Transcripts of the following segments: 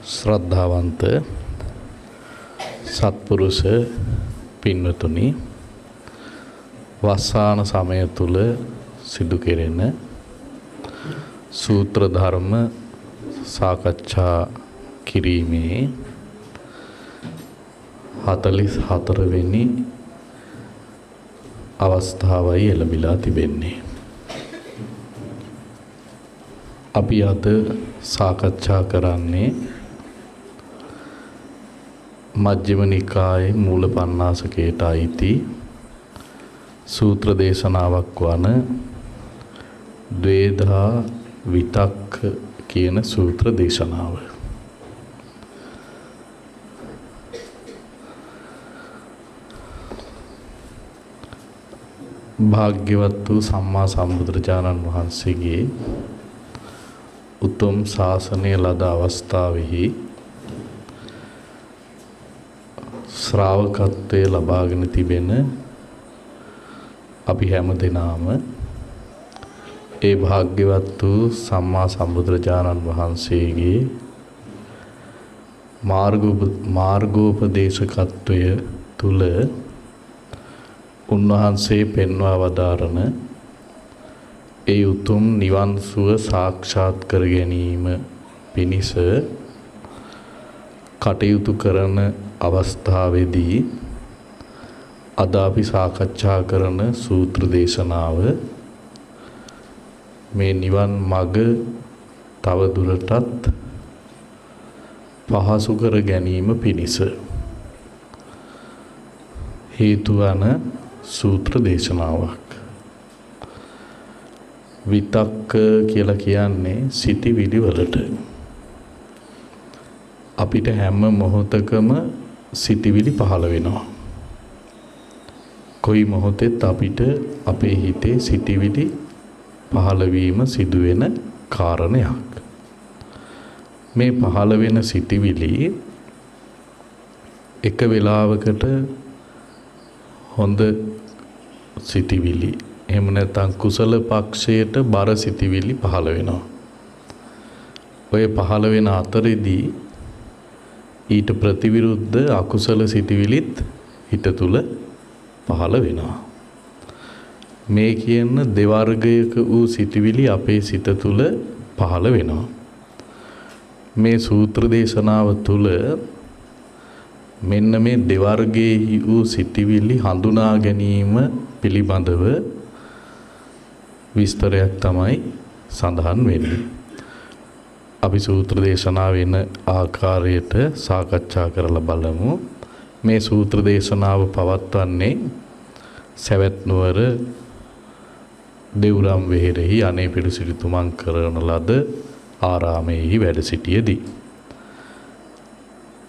ශ්‍රද්ධාවන්ත සත්පුරුෂ පින්වතුනි, වස්සාන සමය තුල සිදු කෙරෙන සූත්‍ර ධර්ම සාකච්ඡා කිරීමේ 44 වෙනි අවස්ථාවයි එළඹිලා තිබෙන්නේ. අපි අද සාකච්ඡා කරන්නේ මජ්ක්‍ධිම නිකායේ මූල පණ්ණාසකයට අයිති සූත්‍ර දේශනාවක් වන ද්වේධා විතක්ක කියන සූත්‍ර දේශනාව. භාග්‍යවත් වූ සම්මා සම්බුදුරජාණන් වහන්සේගේ උතුම් ශාසනය ලද අවස්ථාවෙහි ශ්‍රාවකත්වයේ ලබාගෙන තිබෙන අපි හැම දෙනාම ඒ භාග්‍යවත් වූ සම්මා සම්බුදුරජාණන් වහන්සේගේ මාර්ගෝපදේශකත්වය තුල උන්වහන්සේ පෙන්වා වදාරන ඒ උතුම් නිවන් සුව සාක්ෂාත් කර ගැනීම පිණිස කටයුතු කරන අවස්ථාවේදී අද අපි සාකච්ඡා කරන සූත්‍ර දේශනාව මේ නිවන් මඟ තව දුරටත් පහසු කර ගැනීම පිණිස හේතු වන සූත්‍ර දේශනාවක්. විතක්ක කියලා කියන්නේ සිතිවිලි වලට. අපිට හැම මොහොතකම සිතිවිලි පහළ වෙනවා. කොයි මොහොතෙත් අපිට අපේ හිතේ සිතිවිලි පහළ වීම සිදුවෙන කාරණයක්. මේ පහළ වෙන සිතිවිලි එක වෙලාවකට හොඳ සිතිවිලි, එහෙම නැත්නම් කුසල පක්ෂයට බර සිතිවිලි පහළ වෙනවා. ඔය පහළ වෙන අතරේදී ඊට ප්‍රතිවිරුද්ධ අකුසල සිතිවිලිත් හිත තුල පහළ වෙනවා. මේ කියන දෙවර්ගයක වූ සිතිවිලි අපේ සිත තුල පහළ වෙනවා. මේ සූත්‍ර දේශනාව තුල මෙන්න මේ දෙවර්ගයේ වූ සිතිවිලි හඳුනා ගැනීම පිළිබඳව විස්තරයක් තමයි සඳහන් වෙන්නේ. අපි සූත්‍ර දේශනාව වෙන ආකාරයට සාකච්ඡා කරලා බලමු. මේ සූත්‍ර දේශනාව පවත්වන්නේ සවැත් නුවර දෙව්රම් වෙහෙරෙහි අනේපිඬු සිටුතුමන් කරන ලද ආරාමයේහි වැඩ සිටියේදී.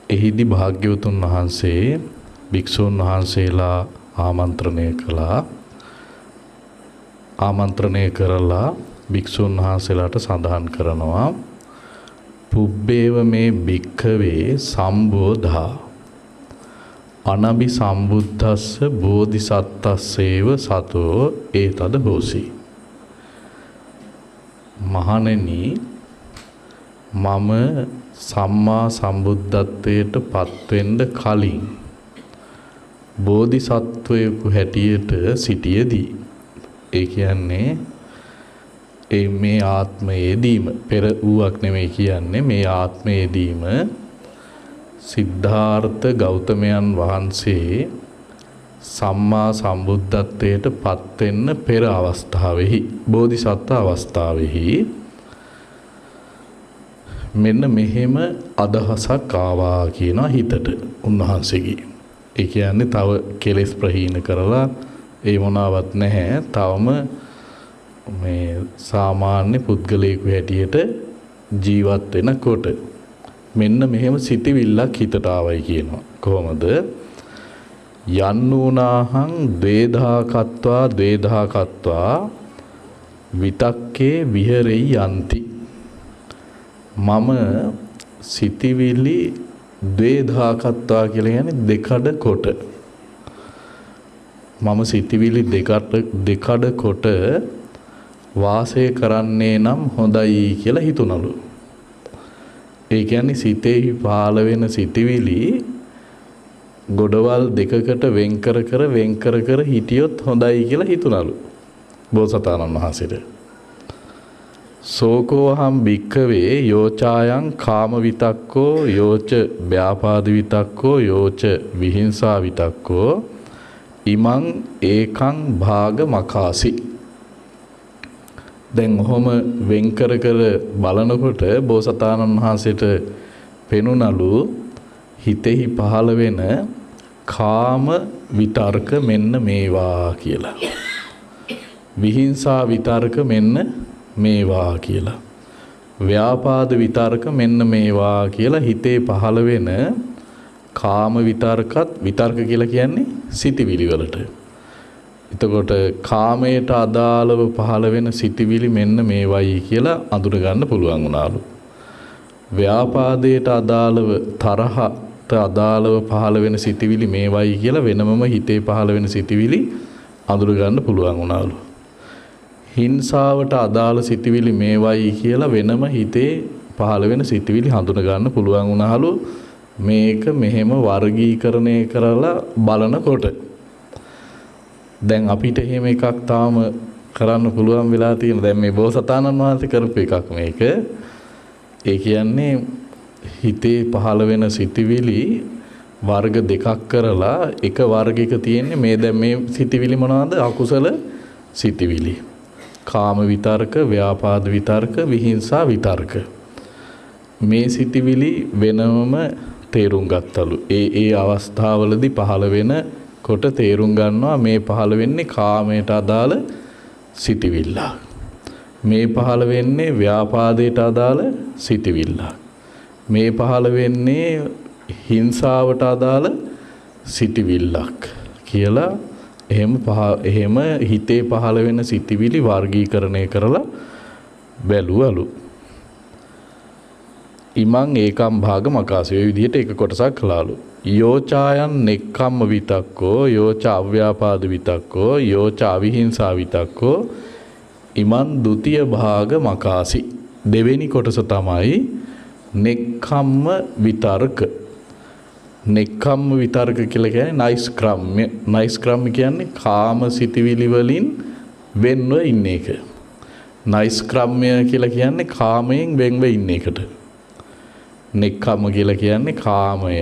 එහිදී භාග්‍යවතුන් වහන්සේ භික්ෂුන් වහන්සේලා ආමන්ත්‍රණය කරලා භික්ෂුන් වහන්සේලාට සඳහන් කරනවා, පුබ්බේව මේ භික්ඛවේ සම්බෝධා අනබි සම්බුද්දස්ස බෝධිසත්තස්සේව සතෝ ඒතද හෝසි. මහණෙනි, මම සම්මා සම්බුද්ධත්වයට පත්වෙන්න කලින් බෝධිසත්වයෙකු හැටියට සිටියේදී, ඒ කියන්නේ මේ ආත්මයේදීම, පෙර වූවක් නෙමෙයි කියන්නේ, මේ ආත්මයේදීම සිද්ධාර්ථ ගෞතමයන් වහන්සේ සම්මා සම්බුද්ධත්වයට පත්වෙන්න පෙර අවස්ථාවෙහි, බෝධිසත්ව අවස්ථාවෙහි මෙන්න මෙහෙම අදහසක් ආවා කියනවා හිතට උන්වහන්සේගේ. ඒ කියන්නේ තව කෙලෙස් ප්‍රහීන කරලා ඒ මොනවත් නැහැ, තවම මේ සාමාන්‍ය පුද්ගලයෙකු හැටියට ජීවත් වෙනකොට මෙන්න මෙහෙම සිතිවිල්ලක් හිතට ආවයි කියනවා. කොහොමද? යන්නූනාහං ද්වේධාකත්වා විතක්කේ විහෙරෙයි යන්ති. මම සිතිවිලි ද්වේධාකත්වා කියලා කියන්නේ දෙකඩ කොට. මම සිතිවිලි දෙකඩ කොට වාසය කරන්නේ නම් හොඳයි කියලා හිතුණලු. ඒ කියන්නේ සිතෙහි පහළ වෙන සිතිවිලි ගොඩවල් දෙකකට වෙන් කර හිටියොත් හොඳයි කියලා හිතුණලු බෝසතාණන් වහන්සේට. සෝකෝහම් භික්ඛවේ යෝචායන් කාම විතක්කෝ යෝච ව්‍යාපාද විතක්කෝ යෝච විහිංසා විතක්කෝ ඉමං ඒකං භාග මකාසි. දැන් ඔහොම වෙන් කර බලනකොට බෝසතාණන් වහන්සේට පෙනුනලු හිතෙහි පහළ වෙන කාම විතර්ක මෙන්න මේවා කියලා. විහිංසා විතර්ක මෙන්න මේවා කියලා. ව්‍යාපාද විතර්ක මෙන්න මේවා කියලා හිතේ පහළ වෙන කාම විතර්කත් විතර්ක කියලා කියන්නේ සිතිවිලි වලට. එතකොට කාමයට අදාළව පහළ වෙන සිතිවිලි මෙන්න මේවයි කියලා අඳුර ගන්න පුළුවන් වුණාලු. ව්‍යාපාදයට අදාළව තරහට අදාළව පහළ වෙන සිතිවිලි මේවයි කියලා වෙනමම හිතේ පහළ වෙන සිතිවිලි අඳුර ගන්න පුළුවන් වුණාලු. හිංසාවට අදාළ සිතිවිලි මේවයි කියලා වෙනම හිතේ පහළ වෙන සිතිවිලි හඳුන ගන්න පුළුවන් වුණාලු. මේක මෙහෙම වර්ගීකරණය කරලා බලනකොට දැන් අපිට එහෙම එකක් තාම කරන්න පුළුවන් වෙලා තියෙන. දැන් මේ බෝසතාණන් වහන්සේ කරපු එකක් මේක. ඒ කියන්නේ හිතේ පහළ වෙන සිතිවිලි වර්ග දෙකක් කරලා එක වර්ගයක තියෙන්නේ මේ දැන් මේ සිතිවිලි මොනවාද? අකුසල සිතිවිලි. කාම විතර්ක, ව්‍යාපාද විතර්ක, විහිංසා විතර්ක. මේ සිතිවිලි වෙනම තේරුම් ගත්තලු. ඒ අවස්ථාවලදී පහළ වෙන කොට තේරුම් ගන්නවා මේ පහළ වෙන්නේ කාමයට අදාළ සිතිවිල්ල. මේ පහළ වෙන්නේ ව්‍යාපාදයට අදාළ සිතිවිල්ල. මේ පහළ වෙන්නේ හිංසාවට අදාළ සිතිවිල්ලක් කියලා එහෙම හිතේ පහළ වෙන සිතිවිලි වර්ගීකරණය කරලා බැලුවලු. ඉමං ඒකම් භාග මකාසය විදිහට එක කොටසක් කළාලු. යෝචායන් නෙක්ඛම්ම විතක්කෝ යෝච අව්‍යාපාද විතක්කෝ යෝච අවිහිංසා විතක්කෝ ඉමං ဒ ුතිය භාග මකාසි. දෙවෙනි කොටස තමයි නෙක්ඛම්ම විතර්ක. නෙක්ඛම්ම විතර්ක කියලා කියන්නේ නයිස්ක්‍රම්‍ය. නයිස්ක්‍රම්‍ය කියන්නේ කාම සිතිවිලි වලින් වෙන්ව ඉන්න එක. නයිස්ක්‍රම්‍ය කියලා කියන්නේ කාමයෙන් වෙන්ව ඉන්න එකට. නෙක්ඛම්ම කියලා කියන්නේ කාමය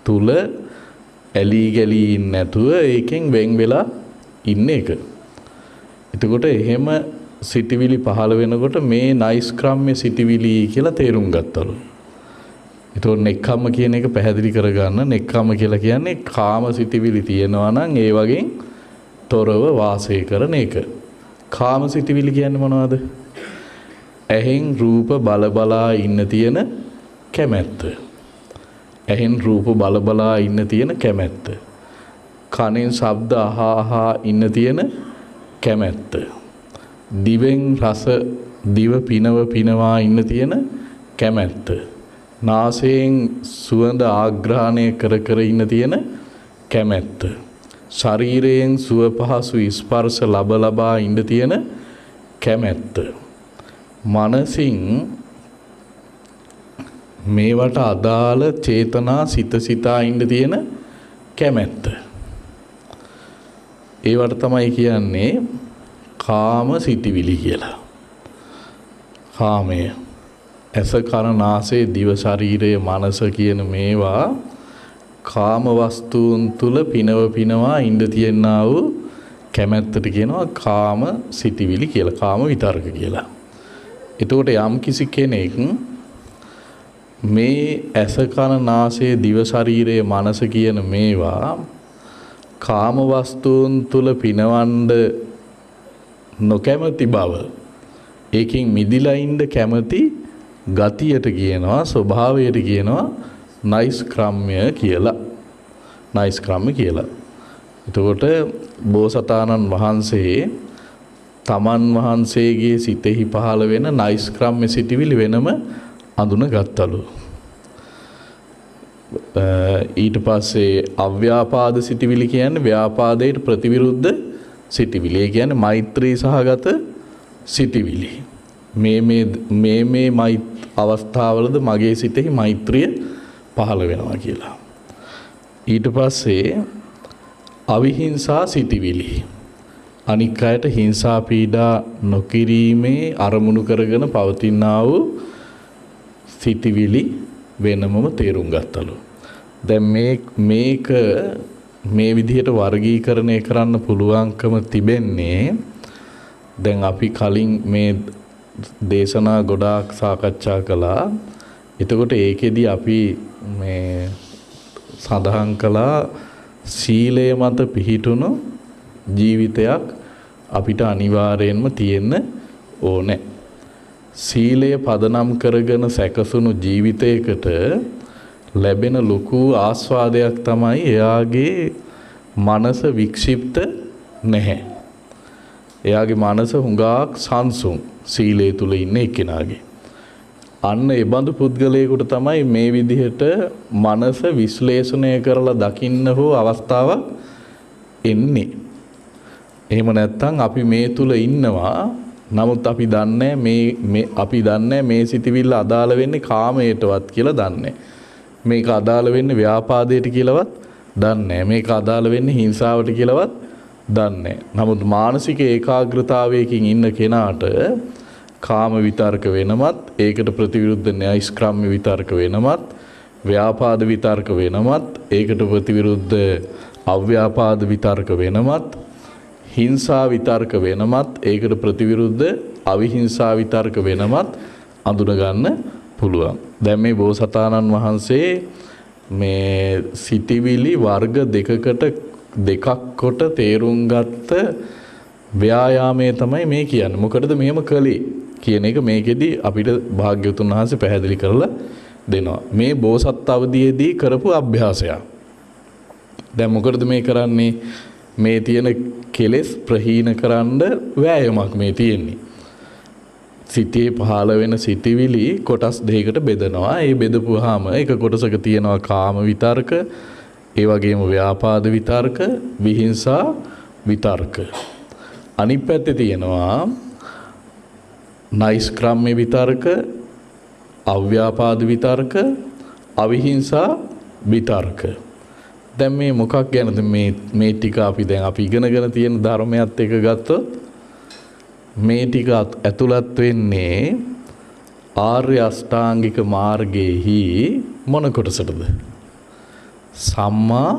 තුල ඇලී ගලී නැතුව ඒකෙන් වෙන් වෙලා ඉන්න එක. එතකොට එහෙම සිතිවිලි පහළ වෙනකොට මේ නයිස්ක්‍රම්‍ය සිතිවිලි කියලා තේරුම් ගත්තලු. එතකොට නෙක්ඛම්ම කියන එක පැහැදිලි කරගන්න. නෙක්ඛම්ම කියලා කියන්නේ කාම සිතිවිලි තියෙනවා නම් ඒ වගේ තොරව වාසය කරන එක. කාම සිතිවිලි කියන්නේ මොනවද? ඇහෙන් රූප බලබලා ඉන්න තියෙන කැමැත්ත. ඇහෙන් රූප බලබලා ඉන්න තියෙන කැමැත්ත. කනෙන් ශබ්ද අහා ඉන්න තියෙන කැමැත්ත. දිවෙන් රස දිව පිනවා ඉන්න තියෙන කැමැත්ත. නාසයෙන් සුවඳ ආග්‍රහණය කර ඉන්න තියෙන කැමැත්ත. ශරීරයෙන් සුව පහසු ස්පර්ශ ලබා ඉන්න තියෙන කැමැත්ත. මනසින් මේවට අදාළ චේතනා සිතා ඉන්න තියෙන කැමැත්ත. ඒවට තමයි කියන්නේ කාම සිතිවිලි කියලා. කාමය ඇස කන නාසය දිව ශරීරය මනස කියන මේවා කාම වස්තුන් තුල පිනවා ඉඳ තියෙනා වූ කැමැත්තට කියනවා කාම සිතිවිලි කියලා. කාම විතර්ක කියලා. එතකොට යම් කිසි කෙනෙක් මේ ඇස කන නාසය දිව ශරීරය මනස කියන මේවා කාම වස්තුන් තුල පිනවන්න නොකැමති බව ඒකෙන් මිදිලා ඉන්න කැමති ගතියට කියනවා ස්වභාවයට කියනවා නයිස්ක්‍රම්‍ය කියලා. නයිස්ක්‍රම්‍ය කියලා. එතකොට බෝසතාණන් වහන්සේ තමන් වහන්සේගේ සිතෙහි පහළ වෙන නයිස්ක්‍රම්‍ය සිටිවිලි වෙනම අඳුන ගත්තලු. ඊට පස්සේ අව්‍යාපාද සිටිවිලි කියන්නේ ව්‍යාපාදයට ප්‍රතිවිරුද්ධ සිටිවිලි. ඒ කියන්නේ මෛත්‍රී සහගත සිටිවිලි. මේ අවස්ථාවලද මගේ සිතෙහි මෛත්‍රිය පහළ වෙනවා කියලා. ඊට පස්සේ අවිහිංසා සිටිවිලි. අනික් අයට හිංසා පීඩා නොකිරීමේ අරමුණු කරගෙන පවතිනා වූ සිටිවිලි වෙනමම තේරුම් ගත්තලු. දැන් මේක මේ විදිහට වර්ගීකරණය කරන්න පුළුවන්කම තිබෙන්නේ දැන් අපි කලින් මේ දේශනා ගොඩාක් සාකච්ඡා කළා. එතකොට ඒකෙදි අපි මේ සඳහන් කළා සීලය මත පිහිටුණු ජීවිතයක් අපිට අනිවාර්යයෙන්ම තියෙන්න ඕනේ. සීලය පදනම් කරගෙන සැකසුණු ජීවිතයකට ලැබෙන ලොකු ආස්වාදයක් තමයි එයාගේ මනස වික්ෂිප්ත නැහැ. එයාගේ මනස හුඟක් සංසුන් සීලය තුල ඉන්න එක්කෙනාගේ. අන්න ඒ බඳු පුද්ගලයෙකුට තමයි මේ විදිහට මනස විශ්ලේෂණය කරලා දකින්න හෝ අවස්ථාවක් එන්නේ. එහෙම නැත්නම් අපි මේ තුල ඉන්නවා. නමුත් අපි දන්නේ මේ සිතිවිල්ල අදාළ වෙන්නේ කාමයටවත් කියලා දන්නේ. මේක අදාළ වෙන්නේ ව්‍යාපාදයට කියලාවත් දන්නේ. මේක අදාළ වෙන්නේ හිංසාවට කියලාවත් දන්නේ. නමුත් මානසික ඒකාග්‍රතාවයකින් ඉන්න කෙනාට කාම විතර්ක වෙනමත්, ඒකට ප්‍රතිවිරුද්ධ න්‍යායස්ක්‍රම්‍ය විතර්ක වෙනමත්, ව්‍යාපාද විතර්ක වෙනමත්, ඒකට ප්‍රතිවිරුද්ධ අව්‍යාපාද විතර්ක වෙනමත්, හිංසා විතර්ක වෙනමත්, ඒකට ප්‍රතිවිරුද්ධ අවිහිංසා විතර්ක වෙනමත් අඳුන ගන්න පුළුවන්. දැන් මේ බෝසතාණන් වහන්සේ මේ සිටිවිලි වර්ග දෙකක් කොට තේරුම් ගත්ත ව්‍යායාමයේ තමයි මේ කියන්නේ. මොකටද මෙහෙම කළේ කියන එක මේකෙදි අපිට භාග්‍යවතුන් වහන්සේ පැහැදිලි කරලා දෙනවා. මේ බෝසත් අවදීයේදී කරපු අභ්‍යාසයක්. දැන් මොකටද මේ කරන්නේ? මේ තියෙන කෙලෙස් ප්‍රහීන කරන්න වෑයමක් මේ තියෙන්නේ. සිතේ පහළ වෙන සිටිවිලි කොටස් දෙකකට බෙදනවා. ඒ බෙදපුවාම එක කොටසක තියෙනවා කාම විතර්ක, ඒ වගේම ව්‍යාපාද විතර්ක, විහිංසා විතර්ක. අනිත් පැත්තේ තියෙනවා නෛෂ්ක්‍රම්‍ය විතර්ක, අව්‍යාපාද විතර්ක, අවිහිංසා විතර්ක. දැන් මේ මොකක් ගැනද මේ ටික අපි ඉගෙනගෙන තියෙන ධර්මයත් එක්ක ගත්තොත් මේ ටික ඇතුළත් වෙන්නේ ආර්ය අෂ්ටාංගික මාර්ගයේහි මොන කොටසටද? සම්මා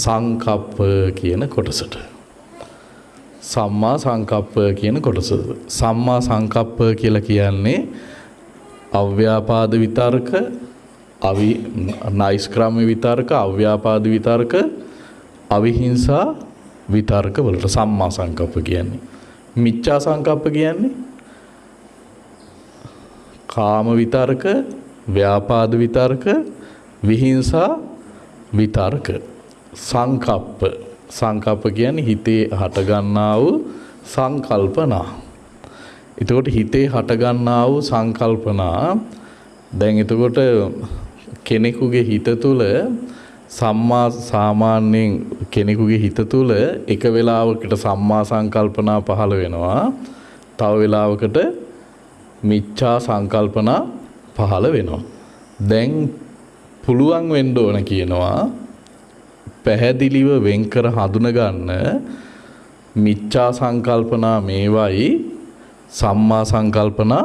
සංකප්ප කියන කොටසට. සම්මා සංකප්ප කියන කොටස. සම්මා සංකප්ප කියලා කියන්නේ අව්‍යාපාද විතර්ක, නෛෂ්ක්‍රම්‍ය විතර්ක, අව්‍යාපාද විතර්ක, අවිහිංසා විතර්ක වලට සම්මා සංකප්ප කියන්නේ. මිච්ඡා සංකප්ප කියන්නේ කාම විතර්ක, ව්‍යාපාද විතර්ක, විහිංසා විතර්ක. සංකප්ප කියන්නේ හිතේ හටගන්නා වූ සංකල්පනා. එතකොට හිතේ හටගන්නා වූ සංකල්පනා දැන් එතකොට කෙනෙකුගේ හිත තුළ සාමාන්‍යයෙන් කෙනෙකුගේ හිත තුළ එක වෙලාවකට සම්මා සංකල්පනා පහළ වෙනවා. තව වෙලාවකට මිච්ඡා සංකල්පනා පහළ වෙනවා. දැන් පුළුවන් වෙන්න ඕන කියනවා පැහැදිලිව වෙන්කර හඳුන ගන්න මිච්ඡා සංකල්පනා මේවයි, සම්මා සංකල්පනා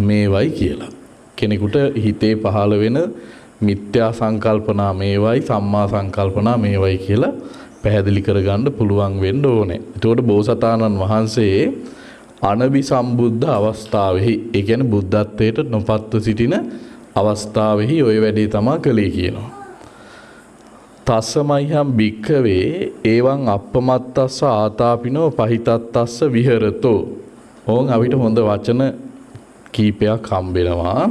මේවයි කියලා. කෙනෙකුට හිතේ පහළ වෙන මිත්‍යා සංකල්පනා මේවයි, සම්මා සංකල්පනා මේවයි කියලා පැහැදිලි කරගන්න පුළුවන් වෙන්න ඕනේ. එතකොට බෝසතාණන් වහන්සේ අනබි සම්බුද්ධ අවස්ථාවෙහි, ඒ කියන්නේ බුද්ධත්වයට නොපත්ව සිටින අවස්ථාවෙහි ওই වැඩේ තමයි කළේ කියනවා. තස්සමයිහම් භික්ඛවේ එවං අප්පමත්තස්ස ආතාපිනෝ පහිතත්තස්ස විහෙරතෝ. ඕන් අපිට හොඳ වචන කීපයක් හම්බෙනවා.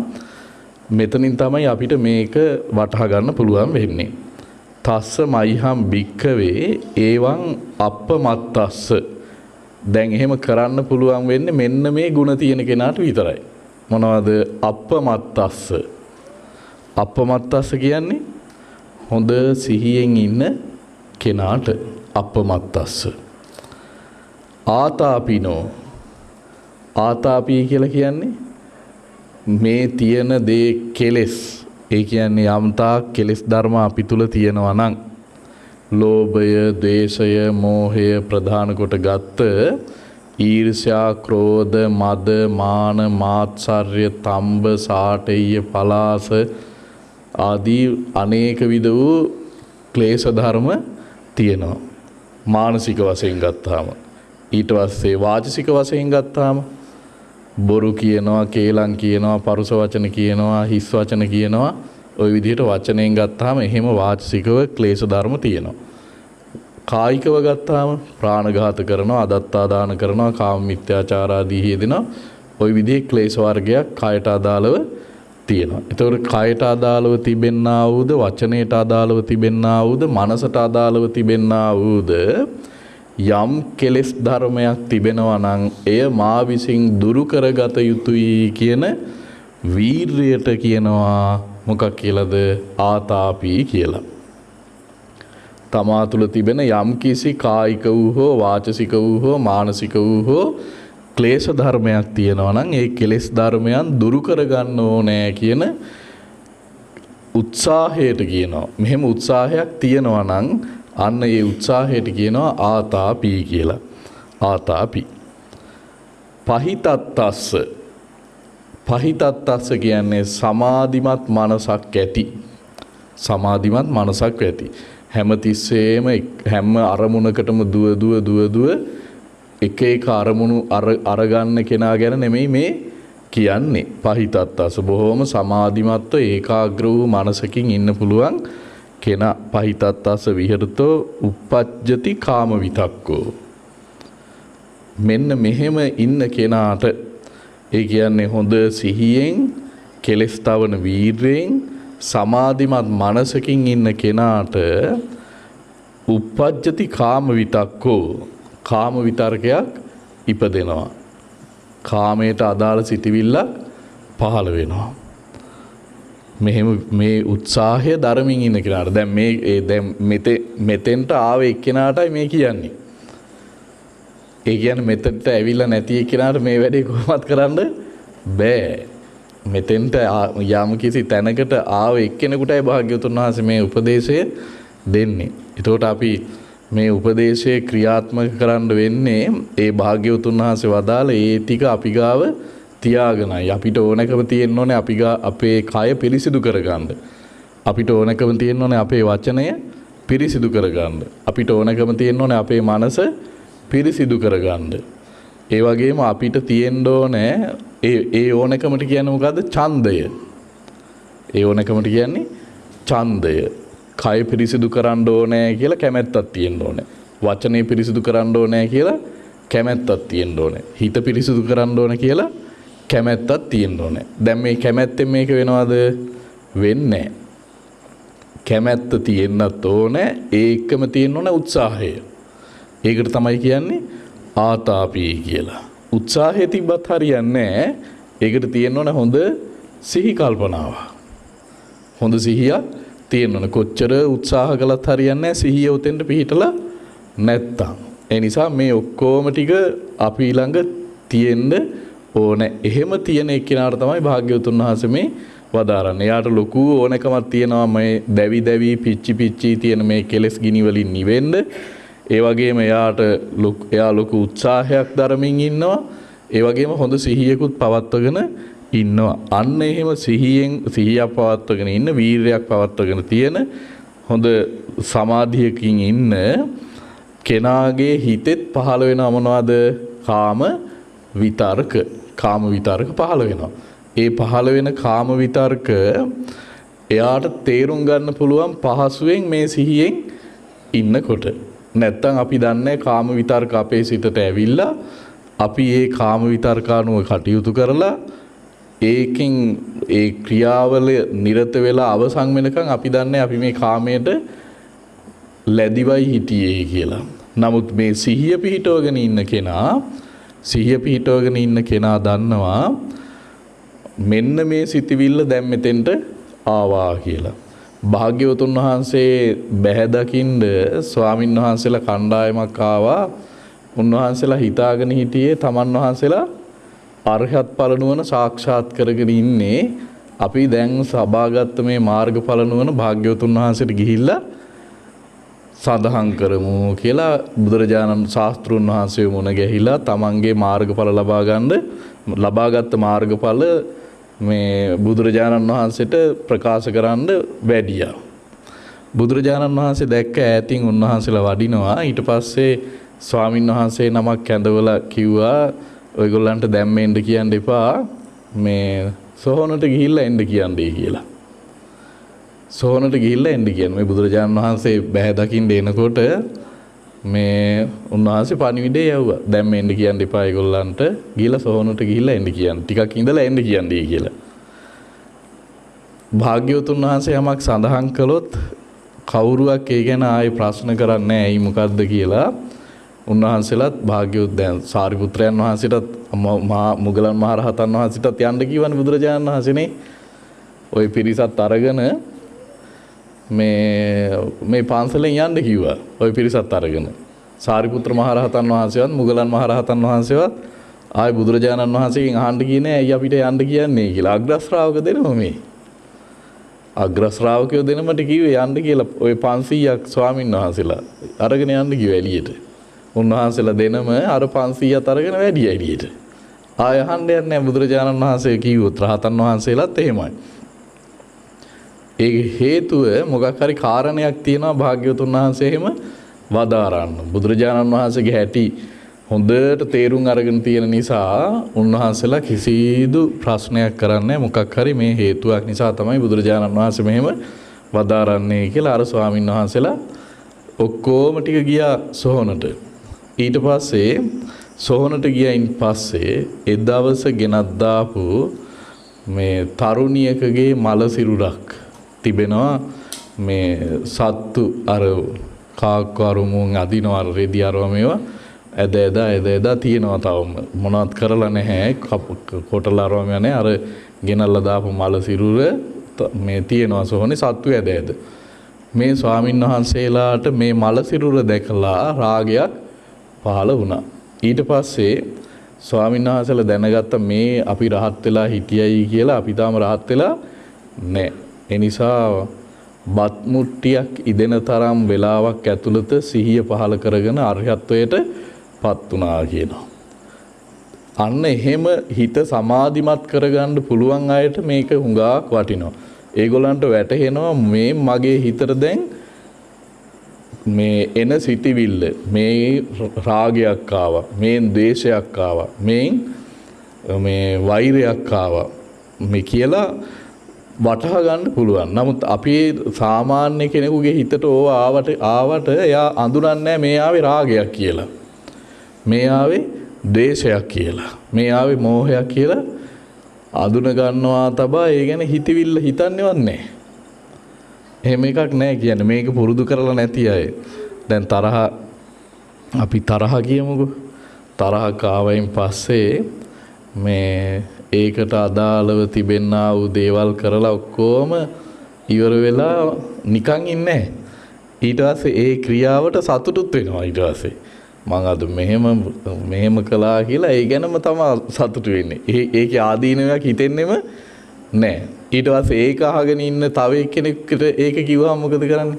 මෙතනින් තමයි අපිට මේක වටහා ගන්න පුළුවන් වෙන්නේ. තස්සමයිහම් භික්ඛවේ එවං අප්පමත්තස්ස. දැන් එහෙම කරන්න පුළුවන් වෙන්නේ මෙන්න මේ ಗುಣ තියෙන කෙනාට විතරයි. මොනවද? අප්පමත්තස්ස. අප්පමත්තස්ස කියන්නේ හොඳ සිහියෙන් ඉන්න කෙනාට අප්පමත්තස්ස. ආතාපිනෝ. ආතාපී කියලා කියන්නේ මේ තියෙන දේ කෙලෙස්. ඒ කියන්නේ යම්තා කෙලෙස් ධර්ම අපි තුල තියෙනවා නම් ලෝභය, ද්වේෂය, මෝහය ප්‍රධාන කොට ගත්ත ඊර්ෂ්‍යා, ක්‍රෝධ, මද, මාන, මාත්සර්ය, තම්බ, සාටෙය්‍ය, පලාස ආදී අනේක විද වූ ක්ලේශ ධර්ම තියෙනවා. මානසික වශයෙන් ගත්තාම. ඊට පස්සේ වාචසික වශයෙන් ගත්තාම බොරු කියනවා, කේලම් කියනවා, පරුස වචන කියනවා, හිස් වචන කියනවා. ওই විදිහට වචනයෙන් ගත්තාම එහෙම වාචසිකව ක්ලේශ ධර්ම තියෙනවා. කායිකව ගත්තාම ප්‍රාණඝාත කරනවා, අදත්තා දාන කරනවා, කාම මිත්‍යාචාර ආදී යෙදෙනවා. ওই විදිහේ ක්ලේශ වර්ගයක් කයට අදාළව තියෙනවා. ඒතකොට කයට අදාළව තිබෙන්නා වූද, වචනයට අදාළව තිබෙන්නා වූද, මනසට අදාළව තිබෙන්නා වූද යම් කෙලෙස් ධර්මයක් තිබෙනවා නම් එය මා විසින් දුරු කරගත යුතුයි කියන වීර්යයට කියනවා මොකක් කියලාද? ආතාපී කියලා. තමා තුළ තිබෙන යම් කිසි කායික වූ හෝ වාචසික වූ හෝ මානසික වූ හෝ ක්ලේශ ධර්මයක් තියෙනවා නම් ඒ කෙලෙස් ධර්මයන් දුරු කරගන්න ඕනේ කියන උත්සාහයට කියනවා. මෙහෙම උත්සාහයක් තියෙනවා නම් අන්න ඒ උත්සාහයට කියනවා ආතාපී කියලා. ආතාපි. පහිතත්තස්ස. පහිතත්තස්ස කියන්නේ සමාධිමත් මනසක් ඇති. සමාධිමත් මනසක් ඇති. හැමතිස්සෙම හැම අරමුණකටම දුව එක එක අරමුණු අරගන්න කෙනා ගැන නෙමෙයි මේ කියන්නේ. පහිතත්තස්ස බොහොම සමාධිමත්ව ඒකාග්‍ර වූ මනසකින් ඉන්න පුළුවන් කෙනා. පහිතත්තස්ස විහෙරතෝ uppajjati කාම විතක්කෝ. මෙන්න මෙහෙම ඉන්න කෙනාට ඒ කියන්නේ හොඳ සිහියෙන් කෙලස් තවන වීරයෙන් සමාධිමත් මනසකින් ඉන්න කෙනාට uppajjati කාම විතක්කෝ කාම විතර්කයක් ඉපදෙනවා. කාමයට අදාළ සිටිවිල්ලක් පහළ වෙනවා. මෙහෙම මේ උත්සාහය ධර්මින් ඉන්න කෙනාට දැන් මෙතෙන්ට ආවේ එක්කෙනාටයි මේ කියන්නේ. ඒ කියන්නේ මෙතෙන්ට ඇවිල්ලා නැති එක්කෙනාට මේ වැඩේ කොහොමවත් කරන්න බෑ. මෙතෙන්ට යම් කිසි තැනකට ආවේ එක්කෙනෙකුටයි භාග්‍යවතුන් වහන්සේ මේ උපදේශය දෙන්නේ. ඒතකොට අපි මේ උපදේශය ක්‍රියාත්මක කරන්න වෙන්නේ ඒ භාග්‍යවතුන් වහන්සේ වදාළ ඒ ටික අපි ගාව තියාගෙනයි. අපිට ඕනකම තියෙන්න ඕනේ අපේ කය පිරිසිදු කරගන්න. අපිට ඕනකම තියෙන්න ඕනේ අපේ වචනය පිරිසිදු කරගන්න. අපිට ඕනකම තියෙන්න ඕනේ අපේ මනස පිරිසිදු කරගන්න. ඒ වගේම අපිට තියෙන්න ඕනේ ඒ ඕනකමට කියන්නේ මොකද්ද? ඡන්දය. ඒ ඕනකමට කියන්නේ ඡන්දය. කය පිරිසිදු කරන්න ඕනේ කියලා කැමැත්තක් තියෙන්න ඕනේ. වචනේ පිරිසිදු කරන්න ඕනේ කියලා කැමැත්තක් තියෙන්න ඕනේ. හිත පිරිසිදු කරන්න ඕනේ කියලා කැමැත්තක් තියෙන්න ඕනේ. දැන් මේ කැමැත්තෙන් මේක වෙනවද? වෙන්නේ නැහැ. කැමැත්ත තියෙන්නත් ඕනේ. ඒකම තියෙන්න ඕනේ උත්සාහය. ඒකට තමයි කියන්නේ ආතාපී කියලා. උත්සාහය තිබ්බත් හරියන්නේ නැහැ. ඒකට තියෙන්න ඕනේ හොඳ සිහි කල්පනාවක්. හොඳ සිහියක් තියෙන්න ඕනේ. කොච්චර උත්සාහ කළත් හරියන්නේ නැහැ සිහිය උතෙන්ට පිහිටලා නැත්තම්. ඒ නිසා මේ ඔක්කොම ටික අපි ළඟ තියෙන්න ඕනේ. එහෙම තියෙන එක්කිනාට තමයි භාග්‍යවතුන් වහන්සේ මේ වදාරන්නේ. එයාට ලොකු ඕනකමක් තියෙනවා මේ දැවි පිච්චි තියෙන මේ කෙලෙස් ගිනි වලින් නිවෙන්න. ඒ වගේම එයා ලොකු උත්සාහයක් දරමින් ඉන්නවා. ඒ වගේම හොඳ සිහියකුත් පවත්වගෙන ඉන්නවා. අන්න එහෙම සිහියක් පවත්වගෙන ඉන්න, වීරයක් පවත්වගෙන තියෙන හොඳ සමාධියකින් ඉන්න කෙනාගේ හිතෙත් පහළ වෙනව මොනවද? කාම විතර්ක. කාම විතර්ක පහළ වෙනවා. ඒ පහළ වෙන කාම විතර්ක එයාට තේරුම් ගන්න පුළුවන් පහසුවෙන් මේ සිහියෙන් ඉන්නකොට. නැත්තම් අපි දන්නේ කාම විතර්ක අපේ සිතට ඇවිල්ලා අපි ඒ කාම විතර්ක අනුව කටයුතු කරලා ඒකෙන් ඒ ක්‍රියාවල නිරත වෙලා අවසන් වෙනකන් අපි දන්නේ අපි මේ කාමයට ලැබිවයි හිටියේ කියලා. නමුත් මේ සිහිය පිහිටවගෙන ඉන්න කෙනා දන්නවා මෙන්න මේ සිතිවිල්ල දැන් මෙතෙන්ට ආවා කියලා. භාග්‍යවතුන් වහන්සේ බැහැ දකින්න ස්වාමින් වහන්සේලා කණ්ඩායමක් ආවා. උන්වහන්සේලා හිතාගෙන හිටියේ තමන් වහන්සේලා අරහත් ඵල නුවණ සාක්ෂාත් කරගෙන ඉන්නේ අපි දැන් සබාගත් මේ මාර්ගඵල නුවණ භාග්‍යවතුන් වහන්සේට ගිහිල්ලා සඳහන් කරමු කියලා බුදුරජාණන් ශාස්ත්‍රුන් වහන්සේ මුණ ගැහිලා තමන්ගේ මාර්ගඵල ලබාගත් මාර්ගඵල මේ බුදුරජාණන් වහන්සේට ප්‍රකාශ කරන්න වැඩියා. බුදුරජාණන් වහන්සේ දැක්ක ඈතින් උන්වහන්සේලා වඩිනවා. ඊට පස්සේ ස්වාමින් වහන්සේ නමක් ඇඳවලා කිව්වා ඔයගොල්ලන්ට දැම්ම එන්න කියන්න එපා, මේ සොහොනට ගිහිල්ලා එන්න කියන්නේ කියලා. සොහොනට ගිහිල්ලා එන්න කියන්නේ මේ බුදුරජාණන් වහන්සේ බැහැ දකින්න එනකොට මේ උන්වහන්සේ පණිවිඩය යවුවා. දැම්ම එන්න කියන්න එපා ඒගොල්ලන්ට, ගිහිල්ලා සොහොනට ගිහිල්ලා එන්න කියන්නේ. ටිකක් ඉඳලා එන්න කියන්නේ කියලා. භාග්‍යවතුන් වහන්සේ යමක් සඳහන් කළොත් කවුරුවක් ඒ ගැන ආයේ ප්‍රශ්න කරන්නේ නැහැ. ඇයි මොකද්ද කියලා. උන්වහන්සේලාත් භාග්‍යවත් දැන් සාරිපුත්‍රයන් වහන්සේටත් මුගලන් මහරහතන් වහන්සේටත් යන්න කිව්වනේ බුදුරජාණන් වහන්සේනේ. ওই පිරිසත් අරගෙන මේ පන්සලෙන් යන්න කිව්වා. ওই පිරිසත් අරගෙන සාරිපුත්‍ර මහරහතන් වහන්සේවත් මුගලන් මහරහතන් වහන්සේවත් ආයේ බුදුරජාණන් වහන්සේගෙන් අහන්න කියන්නේ ඇයි අපිට යන්න කියන්නේ කියලා. අග්‍ර ශ්‍රාවක දෙනම මේ අග්‍ර ශ්‍රාවකයෝ දෙනමට කිව්වේ යන්න කියලා. ওই 500ක් ස්වාමින් වහන්සේලා අරගෙන යන්න කිව්වා එළියට. උන්වහන්සේලා දෙනම අර 500ත් අරගෙන වැඩි එළියට. ආය අහන්න යන්නේ නැහැ බුදුරජාණන් වහන්සේ කිව්වොත්. රහතන් වහන්සේලාත් එහෙමයි. ඒ හේතුව මොකක් හරි කාරණයක් තියෙනවා භාග්‍යවතුන් වහන්සේ එහෙම වදාරන්න. බුදුරජාණන් වහන්සේගේ හැටි හොඳට තේරුම් අරගෙන තියෙන නිසා උන්වහන්සේලා කිසිදු ප්‍රශ්නයක් කරන්නේ මොකක් හරි මේ හේතුවක් නිසා තමයි බුදුරජාණන් වහන්සේ මෙහෙම වදාරන්නේ කියලා අර ස්වාමින් වහන්සේලා ඔක්කොම ටික ගියා සොහොනට. ඊට පස්සේ සොහොනට ගියයින් පස්සේ ඒ දවස ගෙනත් දාපු මේ තරුණියකගේ මල සිරුරක් තිබෙනවා. මේ සත්තු අර කාක්කරුමුන් අදිනවා රෙදි අරව මේවා ඇද තියෙනවා. තවම මොනවත් කරලා නැහැ. කොටලා අරවම යන්නේ අර ගෙනල්ලා දාපු මල සිරුර මේ තියෙනවා සොහොනේ සත්තු ඇද. මේ ස්වාමින් වහන්සේලාට මේ මල සිරුර දැකලා රාගයක් පහළ වුණා. ඊට පස්සේ ස්වාමීන් වහන්සේලා දැනගත්ත මේ අපි රහත් වෙලා හිටියයි කියලා. අපි තාම රහත් වෙලා නැහැ. ඒ නිසා බත් මුට්ටියක් ඉදෙන තරම් වෙලාවක් ඇතුළත සිහිය පහළ කරගෙන අරහත්වයට පත් වුණා කියනවා. අන්න එහෙම හිත සමාධිමත් කරගන්න පුළුවන් අයට මේක හුඟක් වටිනවා. ඒගොල්ලන්ට වැටහෙනවා මේ මගේ හිතට දැන් මේ එන සිටිවිල්ල මේ රාගයක් ආවා, මේ ද්වේෂයක් ආවා, මේ වෛරයක් ආවා මේ කියලා වටහා ගන්න පුළුවන්. නමුත් අපි සාමාන්‍ය කෙනෙකුගේ හිතට ඕවා ආවට එයා අඳුරන්නේ මේ ආවේ රාගයක් කියලා, මේ ආවේ ද්වේෂයක් කියලා, මේ ආවේ මෝහයක් කියලා අඳුන ගන්නවා. තබා ඒ ගැන හිතවිල්ල හිතන්නේවත් නැහැ. එහෙම එකක් නැහැ කියන්නේ. මේක පුරුදු කරලා නැති අය. දැන් අපි තරහ කියමුකෝ. තරහක් ආවයින් පස්සේ මේ ඒකට අදාළව තිබෙනා වූ දේවල් කරලා ඔක්කොම ඉවර වෙලා නිකන් ඉන්නේ. ඊට පස්සේ ඒ ක්‍රියාවට සතුටුත් වෙනවා. ඊට පස්සේ මං අද මෙහෙම කළා කියලා ඒ ගැනම තමයි සතුටු වෙන්නේ. ඒකේ ආදීනයක් හිතෙන්නෙම නැහැ. ඊට පස්සේ ඒක අහගෙන ඉන්න තව එක්කෙනෙක්ට ඒක කිව්වම මොකද කරන්නේ?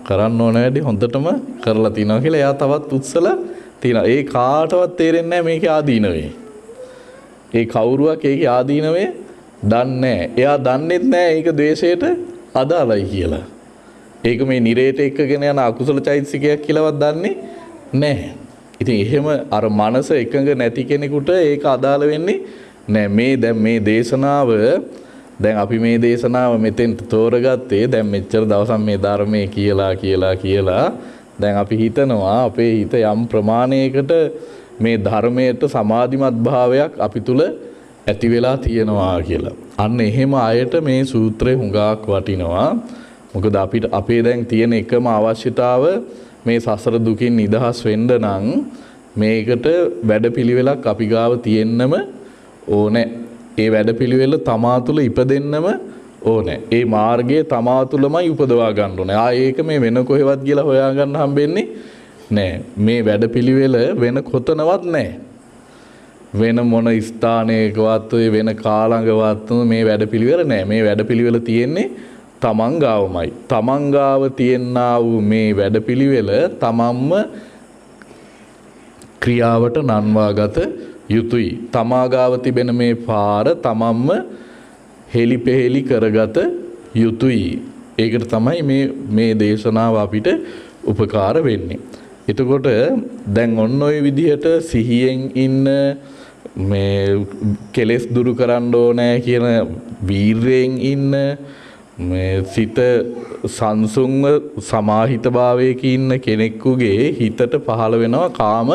කරන්න ඕන වැඩි හොඳටම කරලා තිනවා කියලා එයා තවත් උත්සල තිනවා. ඒ කාටවත් තේරෙන්නේ නැහැ මේකේ ආදීනවේ. ඒ කවුරුවක් ඒකේ ආදීනවේ දන්නේ නැහැ. එයා දන්නෙත් නැහැ ඒක ද්වේෂයට අදාළයි කියලා. ඒක මේ නිරේට එක්කගෙන යන අකුසල චෛතසිකයක් කියලාවත් දන්නේ නැහැ. ඉතින් එහෙම අර මනස එකඟ නැති කෙනෙකුට ඒක අදාළ වෙන්නේ නැහැ. මේ දේශනාව දැන් අපි මේ දේශනාව මෙතෙන්ට තෝරගත්තේ දැන් මෙච්චර දවසක් මේ ධර්මයේ කියලා දැන් අපි හිතනවා අපේ හිත යම් ප්‍රමාණයකට මේ ධර්මයට සමාධිමත් භාවයක් අපි තුල ඇති වෙලා තියෙනවා කියලා. අන්න එහෙම අයට මේ සූත්‍රය හුඟක් වටිනවා. මොකද අපේ දැන් තියෙන එකම අවශ්‍යතාව මේ සසර දුකින් නිදහස් වෙන්න නම් මේකට වැඩපිළිවෙලක් අපි ගාව තියෙන්නම ඕනේ. ඒ වැඩපිළිවෙල තමා තුළ ඉපදෙන්නම ඕනේ. ඒ මාර්ගය තමා තුළමයි උපදවා ගන්න ඕනේ. ඒක මේ වෙන කොහෙවත් කියලා හොයාගන්න හම්බෙන්නේ නැහැ. මේ වැඩපිළිවෙල වෙන කොතනවත් නැහැ. වෙන මොන ස්ථානයකවත් වෙන කාලඟවත් මේ වැඩපිළිවෙල නෑ. මේ වැඩපිළිවෙල තියෙන්නේ තමන් ගාවමයි. තමන් ගාව තියෙනා වූ මේ වැඩපිළිවෙල තමන්ම ක්‍රියාවට නන්වාගත යුතුයි. තමා ගාව තිබෙන මේ පාර තමන්ම හෙලිපෙහෙලි කරගත යුතුයි. ඒකට තමයි මේ දේශනාව අපිට උපකාර වෙන්නේ. එතකොට දැන් ඔන්න ඔය විදිහට සිහියෙන් ඉන්න මේ කෙලෙස් දුරු කරන්න ඕනේ කියන වීරයෙන් ඉන්න මේ සිත සංසුන්ව සමාහිතභාවයක ඉන්න කෙනෙකුගේ හිතට පහළ වෙනවා කාම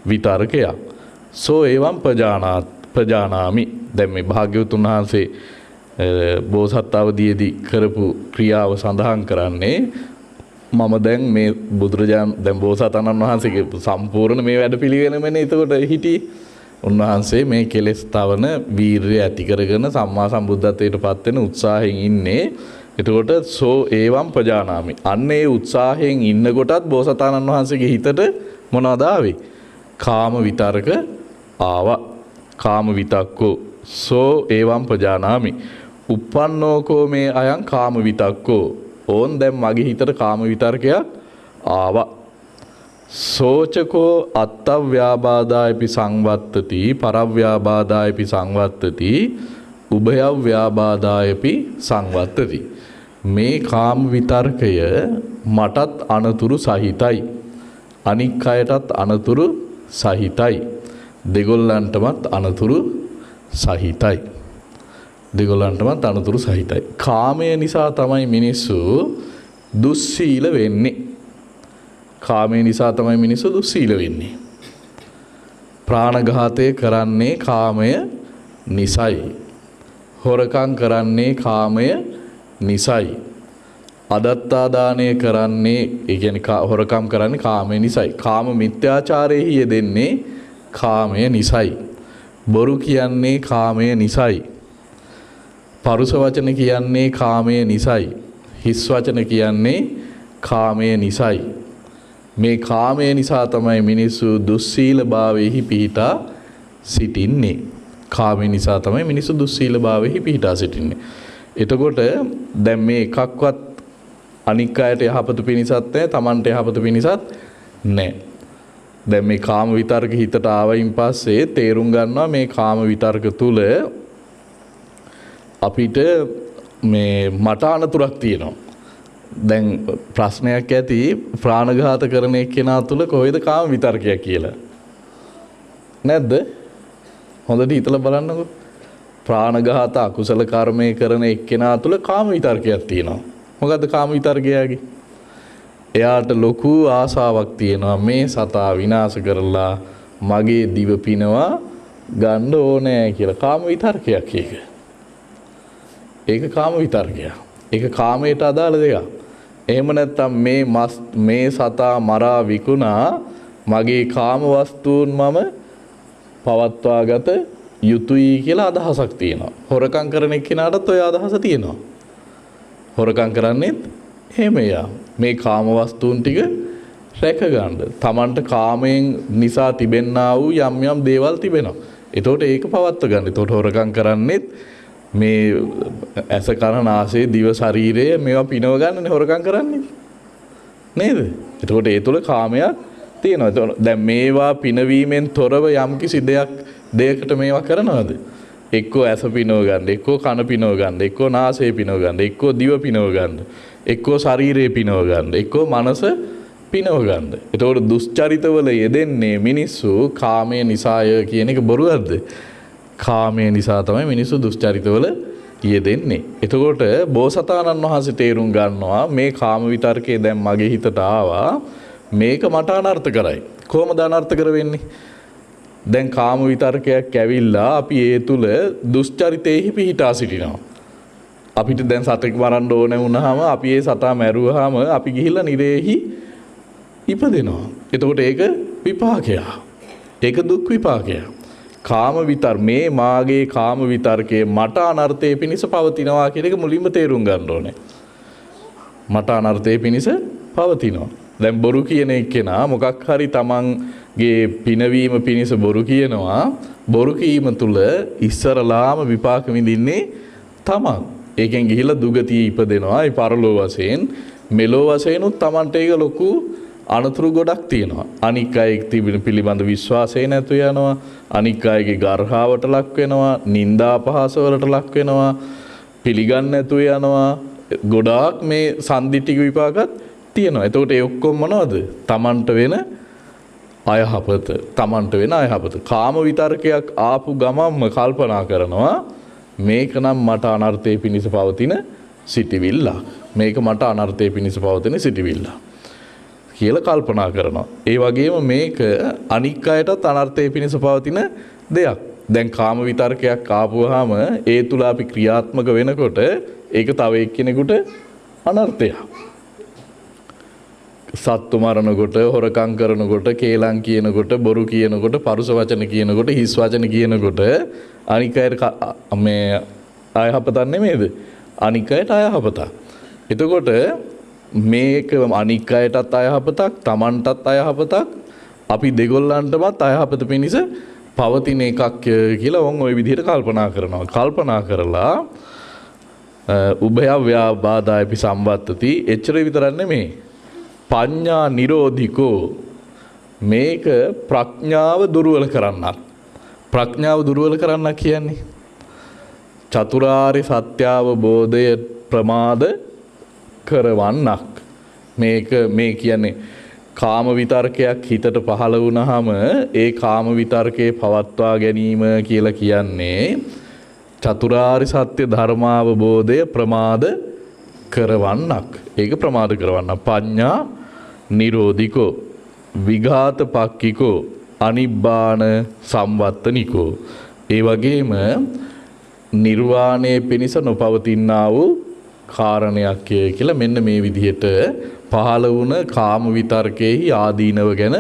විතර්කයක්. සෝ එවම් ප්‍රජානාමි. දැන් මේ භාග්‍යවතුන් වහන්සේ බෝසත් අවදීදී කරපු ක්‍රියාව සඳහන් කරන්නේ මම දැන් මේ දැන් බෝසතාණන් වහන්සේගේ සම්පූර්ණ මේ වැඩපිළිවෙලමනේ එතකොට හිටියේ. උන්වහන්සේ මේ කෙලෙස් තවන වීරිය ඇති කරගෙන සම්මා සම්බුද්ධත්වයට පත් වෙන උත්සාහයෙන් ඉන්නේ. එතකොට සෝ ඒවම් ප්‍රජානාමි. අන්න ඒ උත්සාහයෙන් ඉන්න කොටත් බෝසතාණන් වහන්සේගේ හිතට මොනවද ආවේ? කාම විතරක ආවා. කාම විතක්කෝ සෝ ඒවම් ප්‍රජානාමි. uppannokෝ මේ අයං කාම විතක්කෝ. ඕන් දැන් මගේ හිතට කාම විතර්කයක් ආවා. සෝචකෝ අත්තව්‍යාබාදායපි සංවත්තති පරව්‍යාබාදායපි සංවත්තති උභයව්‍යාබාදායපි සංවත්තති. මේ කාම විතර්කය මටත් අනතුරු සහිතයි. අනික් අයටත් අනතුරු සහිතයි. දෙගොල්ලන්ටමත් අනතුරු සහිතයි. දෙගොල්ලන්ටමත් අනතුරු සහිතයි. කාමය නිසා තමයි මිනිස්සු දුස්සීල වෙන්නේ. කාමය නිසා තමයි මිනිස්සු දුස්සීල වෙන්නේ. ප්‍රාණඝාතය කරන්නේ කාමය නිසයි. හොරකම් කරන්නේ කාමය නිසයි. අදත්තාදානය කරන්නේ ඒ කියන්නේ හොරකම් කරන්නේ කාමය නිසයි. කාම මිත්‍යාචාරයේ යෙදෙන්නේ කාමය නිසයි. බොරු කියන්නේ කාමය නිසයි. පරුස වචන කියන්නේ කාමය නිසයි. හිස් වචන කියන්නේ කාමය නිසයි. මේ කාමය නිසා තමයි මිනිස්සු දුස්සීලභාවයෙහි පිහිටා සිටින්නේ. කාමය නිසා තමයි මිනිස්සු දුස්සීලභාවයෙහි පිහිටා සිටින්නේ. එතකොට දැන් මේ එකක්වත් අනික් අයට යහපත පිණිසත් නැහැ, Tamanට යහපත පිණිසත් නැහැ. දැන් මේ කාම විතර්ක හිතට ආවයින් පස්සේ තේරුම් ගන්නවා මේ කාම විතර්ක තුල අපිට මේ මට අනතුරක් තියෙනවා. දැන් ප්‍රශ්නයක් ඇති ප්‍රාණඝාත කරන එක්කෙනා තුල කොහෙද කාම විතර්කයක් කියලා. නැද්ද? හොඳට හිතලා බලන්නකෝ. ප්‍රාණඝාත අකුසල කර්මය කරන එක්කෙනා තුල කාම විතර්කයක් තියෙනවා. මොකද්ද කාම විතර්කයගේ? එයාට ලොකු ආසාවක් තියෙනවා මේ සතා විනාශ කරලා මගේ දිව පිනවා ගන්න ඕනේ කියලා. කාම විතර්කයක් ඒක. ඒක කාම විතර්කයක්. ඒක කාමයට අදාළ දෙයක්. එහෙම නැත්නම් මේ සතා මරා විකුණා මගේ කාම වස්තුන් මම පවත්වාගත යුතුයි කියලා අදහසක් තියෙනවා. හොරකම් කරන එක්කෙනාටත් ඔය අදහස තියෙනවා. හොරකම් කරන්නේත් එහෙම යා. මේ කාම වස්තුන් ටික රැක ගන්න. Tamanට කාමයෙන් නිසා තිබෙන්නා වූ යම් යම් දේවල් තිබෙනවා. එතකොට ඒක පවත්ව ගන්න. එතකොට හොරකම් කරන්නේත් මේ ඇස කන නාසය දිව ශරීරය මේවා පිනව ගන්නනේ හොරකම් කරන්නේ නේද? එතකොට ඒ තුල කාමයක් තියෙනවා. එතකොට දැන් මේවා පිනවීමෙන් තොරව යම්කිසි දෙයකට මේවා කරනවද? එක්කෝ ඇස පිනව ගන්න, එක්කෝ කන පිනව ගන්න, එක්කෝ නාසය පිනව ගන්න, එක්කෝ දිව පිනව ගන්න, එක්කෝ ශරීරය පිනව ගන්න, එක්කෝ මනස පිනව ගන්න. එතකොට දුස්චරිතවල යෙදෙන්නේ මිනිස්සු කාමය නිසාය කියන එක බොරුවක්ද? කාමය නිසා තමයි මිනිස්සු දුස්චරිතවල යෙදෙන්නේ. එතකොට බෝසතාණන් වහන්සේ තේරුම් ගන්නවා මේ කාම විතර්කයේ දැන් මගේ හිතට ආවා මේක මට අනර්ථ කරයි. කොහොමද අනර්ථ කර වෙන්නේ? දැන් කාම විතර්කයක් ඇවිල්ලා අපි ඒ තුල දුස්චරිතෙහි පිහිටා සිටිනවා. අපිට දැන් සතෙක් මරන්න ඕනේ වුණාම අපි ඒ සතා මැරුවාම අපි ගිහිල්ලා නිරේහි ඉපදෙනවා. එතකොට ඒක විපාකයක්. ඒක දුක් විපාකයක්. කාම විතර මේ මාගේ කාම විතර්කයේ මට අනර්ථයේ පිණිස පවතිනවා කියන එක මුලින්ම තේරුම් ගන්න ඕනේ. මට අනර්ථයේ පිණිස පවතිනවා. දැන් බොරු කියන එක්කෙනා මොකක් හරි තමන්ගේ පිනවීම පිණිස බොරු කියනවා. බොරු කීම තුල ඉස්සරලාම විපාක විඳින්නේ තමන්. ඒකෙන් ගිහිලා දුගතිය ඉපදෙනවා. ඒ පරලෝ වශයෙන් මෙලෝ වශයෙන්ුත් තමන්ට ඒක ලොකු අනතුරු ගොඩක් තියෙනවා. අනික් අය තිබෙන පිළිබඳ විශ්වාසය නැතු යනවා. අනික් අයගේ ගර්හාවට ලක් වෙනවා. නිന്ദා අපහාස වලට ලක් වෙනවා. පිළිගන්නේ නැතු යනවා. ගොඩාක් මේ සම්දිටික විපාකත් තියෙනවා. එතකොට ඒ ඔක්කොම මොනවද? තමන්ට වෙන අයහපත. තමන්ට වෙන අයහපත. කාම විතර්කයක් ආපු ගමන්ම කල්පනා කරනවා මේක නම් මට අනර්ථයේ පිණිස පවතින සිටිවිල්ල. මේක මට අනර්ථයේ පිණිස පවතින සිටිවිල්ල. කියලා කල්පනා කරනවා. ඒ වගේම මේක අනික් අයටත් අනර්ථයේ පිණිස පවතින දෙයක්. දැන් කාම විතර්කයක් ආපුවාම ඒ තුල අපි ක්‍රියාත්මක වෙනකොට ඒක තව එක්කෙනෙකුට අනර්ථයක්. සත්තු මරනකොට, හොරකම් කරනකොට, කේලම් කියනකොට, බොරු කියනකොට, පරුස වචන කියනකොට, හිස් වචන කියනකොට අනික් අයට මේ අයහපතක් නෙමෙයිද? අනික් අයට අයහපතක්. එතකොට මේක අනික් අයටත් අයහපතක්, Tamanටත් අයහපතක්, අපි දෙගොල්ලන්ටමත් අයහපත පිණිස පවතින එකක් කියලා වොන් ওই විදිහට කල්පනා කරනවා. කල්පනා කරලා උභය ව්‍යාබාධායපි සම්වත්තති. එච්චර විතරක් නෙමෙයි. පඤ්ඤා නිරෝධිකෝ, මේක ප්‍රඥාව දුර්වල කරන්නක්. ප්‍රඥාව දුර්වල කරන්නක් කියන්නේ චතුරාර්ය සත්‍ය අවබෝධය ප්‍රමාද කරවන්නක්. මේක මේ කියන්නේ කාම විතර්කයක් හිතට පහළ වුණාම ඒ කාම විතර්කේ පවත්වා ගැනීම කියලා කියන්නේ චතුරාර්ය සත්‍ය ධර්මාවබෝධය ප්‍රමාද කරවන්නක්. ඒක ප්‍රමාද කරවන්න. පඤ්ඤා නිරෝධිකෝ, විඝාත පක්ඛිකෝ, අනිබ්බාන සම්වත්තනිකෝ. ඒ වගේම නිර්වාණය පිණිස නොපවතිනා වූ කාරණයක් කියලා මෙන්න මේ විදිහට පහළ වුණ කාම විතර්කයේහි ආදීනව ගැන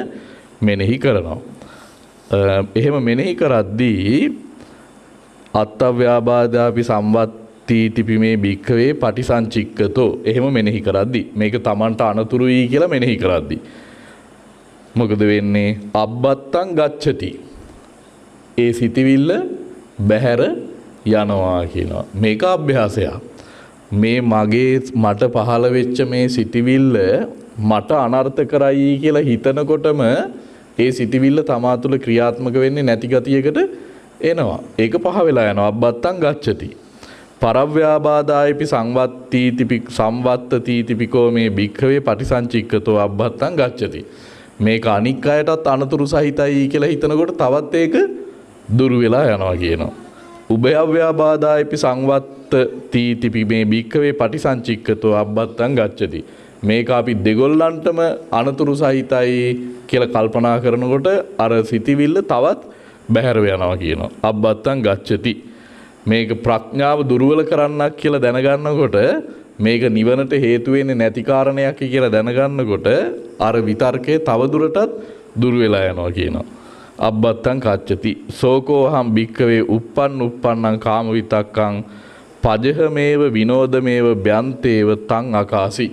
මෙනෙහි කරනවා. එහෙම මෙනෙහි කරද්දී අත්තව්‍යාබාධාපි සම්වත්තිති මේ භික්ඛවේ පටිසංචික්කතෝ. එහෙම මෙනෙහි කරද්දී මේක Tamanට අනතුරුයි කියලා මෙනෙහි කරද්දී මොකද වෙන්නේ? අබ්බත්තං ගච්ඡති. ඒ සිටිවිල්ල බැහැර යනවා කියනවා. මේක අභ්‍යාසයක්. මේ මට පහළ වෙච්ච මේ සිටිවිල්ල මට අනර්ථ කරයි කියලා හිතනකොටම ඒ සිටිවිල්ල තමා තුළ ක්‍රියාත්මක වෙන්නේ නැති ගතියකට එනවා. ඒක පහ වෙලා යනවා. අබ්බත්තං ගච්ඡති. පරව්‍යාබාධායපි සංවත්තතිතිපිකෝ මේ භික්ඛවේ පටිසංචික්කතෝ අබ්බත්තං ගච්ඡති. මේක අනික් අයටත් අනතුරු සහිතයි කියලා හිතනකොට තවත් ඒක දුරු වෙලා යනවා කියනවා. උභයව්‍යාබාධායපි සංවත්තතිතිපි මේ භික්ඛවේ පටිසංචික්කතෝ අබ්බත්තං ගච්ඡති. මේක අපි දෙගොල්ලන්ටම අනතුරු සහිතයි කියලා කල්පනා කරනකොට අර සිටිවිල්ල තවත් බැහැර යනවා කියනවා. අබ්බත්තං ගච්ඡති. මේක ප්‍රඥාව දුර්වල කරන්නක් කියලා දැනගන්නකොට මේක නිවනට හේතු වෙන්නේ නැති කාරණයක් කියලා දැනගන්නකොට අර විතර්කයේ තවදුරටත් දුර වෙලා යනවා කියනවා. අබ්බත්තං කච්චති. සෝකෝහම් භික්ඛවේ uppannang කාම විතක්කං පජහමේව විනෝදමේව බ්‍යන්තේව තං අකාසි.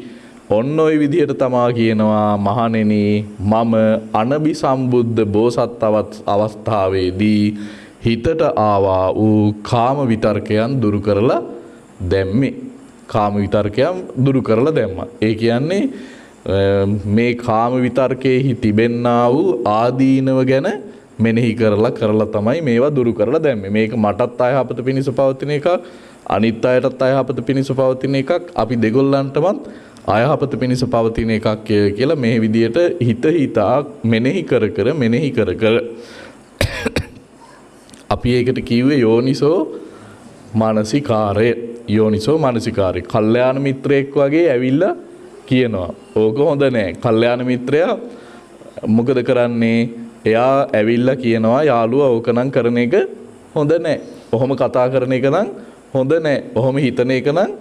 ඔන්න ඔය විදිහට තමා කියනවා මහණෙනි මම අනබිසම්බුද්ධ බෝසත් අවස්ථාවේදී හිතට ආවා වූ කාම විතර්කයන් දුරු කරලා දැම්මේ. කාම විතර්කයන් දුරු කරලා දැම්මා. ඒ කියන්නේ මේ කාම විතර්කයේහි තිබෙන්නා වූ ආදීනව ගැන මෙනෙහි කරලා තමයි මේවා දුරු කරලා දැම්මේ. මේක මටත් අයහපත පිණිස පවතින එකක්, අනිත් අයටත් අයහපත පිණිස පවතින එකක්, අපි දෙගොල්ලන්ටමත් අයහපත පිණිස පවතින එකක් කියලා මේ විදියට හිතා මෙනෙහි කර අපි ඒකට කිව්වේ යෝනිසෝ මානසිකාරය. යෝනිසෝ මානසිකාරය. කල්යාණ මිත්‍රයෙක් වගේ ඇවිල්ලා කියනවා ඕක හොඳ නෑ. කල්යාණ මිත්‍රයා මොකද කරන්නේ? එයා ඇවිල්ලා කියනවා යාළුවා ඕකනම් කරන එක හොඳ නෑ. ඔහොම කතා කරන එක නම් හොඳ නෑ. ඔහොම හිතන එක නම්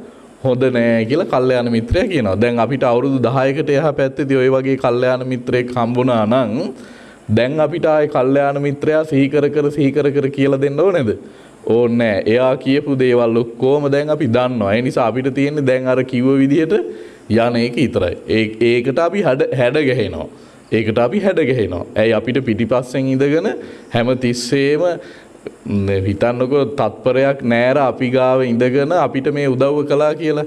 හොඳ නෑ කියලා කල්යාණ මිත්‍රයා කියනවා. දැන් අපිට අවුරුදු 10කට එහා පැත්තේදී ওই වගේ කල්යාණ මිත්‍රයෙක් හම්බුණා නම් දැන් අපිට ආයේ කල්යාණ මිත්‍රයා සිහි කර කියලා දෙන්න ඕනේද? ඕනේ නෑ. එයා කියපු දේවල් ඔක්කොම දැන් අපි දන්නවා. ඒ නිසා අපිට තියෙන්නේ දැන් අර කිව්ව විදිහට යන එක විතරයි. ඒකට අපි හැඩ ගැහෙනවා. ඒකට අපි හැඩ ගැහෙනවා. ඇයි අපිට පිටිපස්සෙන් ඉඳගෙන හැම තිස්සෙම හිතන්නකෝ තත්පරයක් නෑර අපි ගාව ඉඳගෙන අපිට මේ උදව්ව කළා කියලා.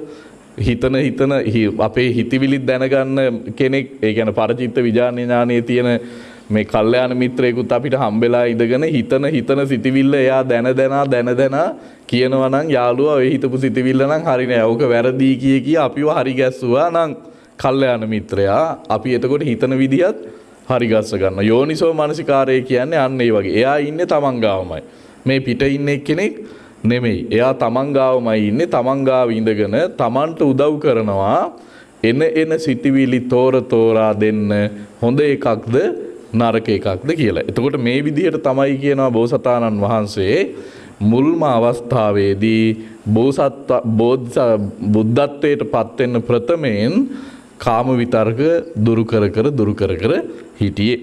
හිතන අපේ හිතවිලිත් දැනගන්න කෙනෙක්, ඒ කියන්නේ පරිචිත්ත විඥාන ඥානයේ තියෙන මේ කල්යාණ මිත්‍රයෙකුත් අපිට හම්බෙලා ඉඳගෙන හිතන සිතවිල්ල එයා දැන කියනවා නම් යාළුවා ඔය හිතපු සිතවිල්ල නම් හරි නෑ. ඕක වැරදි කිය අපිව හරි ගැස්සුවා නම් කල්යාණ මිත්‍රයා අපි එතකොට හිතන විදිහත් හරි ගස්ස ගන්න. යෝනිසෝ මනසිකාරය කියන්නේ අන්න ඒ වගේ. එයා ඉන්නේ තමන් ගාවමයි. මේ පිට ඉන්නේ කෙනෙක් නෙමෙයි. එයා තමන් ගාවමයි ඉන්නේ. තමන් ගාව ඉඳගෙන තමන්ට උදව් කරනවා. එන සිතවිලි තෝරා දෙන්න හොඳ එකක්ද නරක එකක්ද කියලා. එතකොට මේ විදිහට තමයි කියනවා බෝසතාණන් වහන්සේ මුල්ම අවස්ථාවේදී බුද්ධත්වයට පත් වෙන්න ප්‍රථමයෙන් කාම විතර්ක දුරු කර හිටියේ.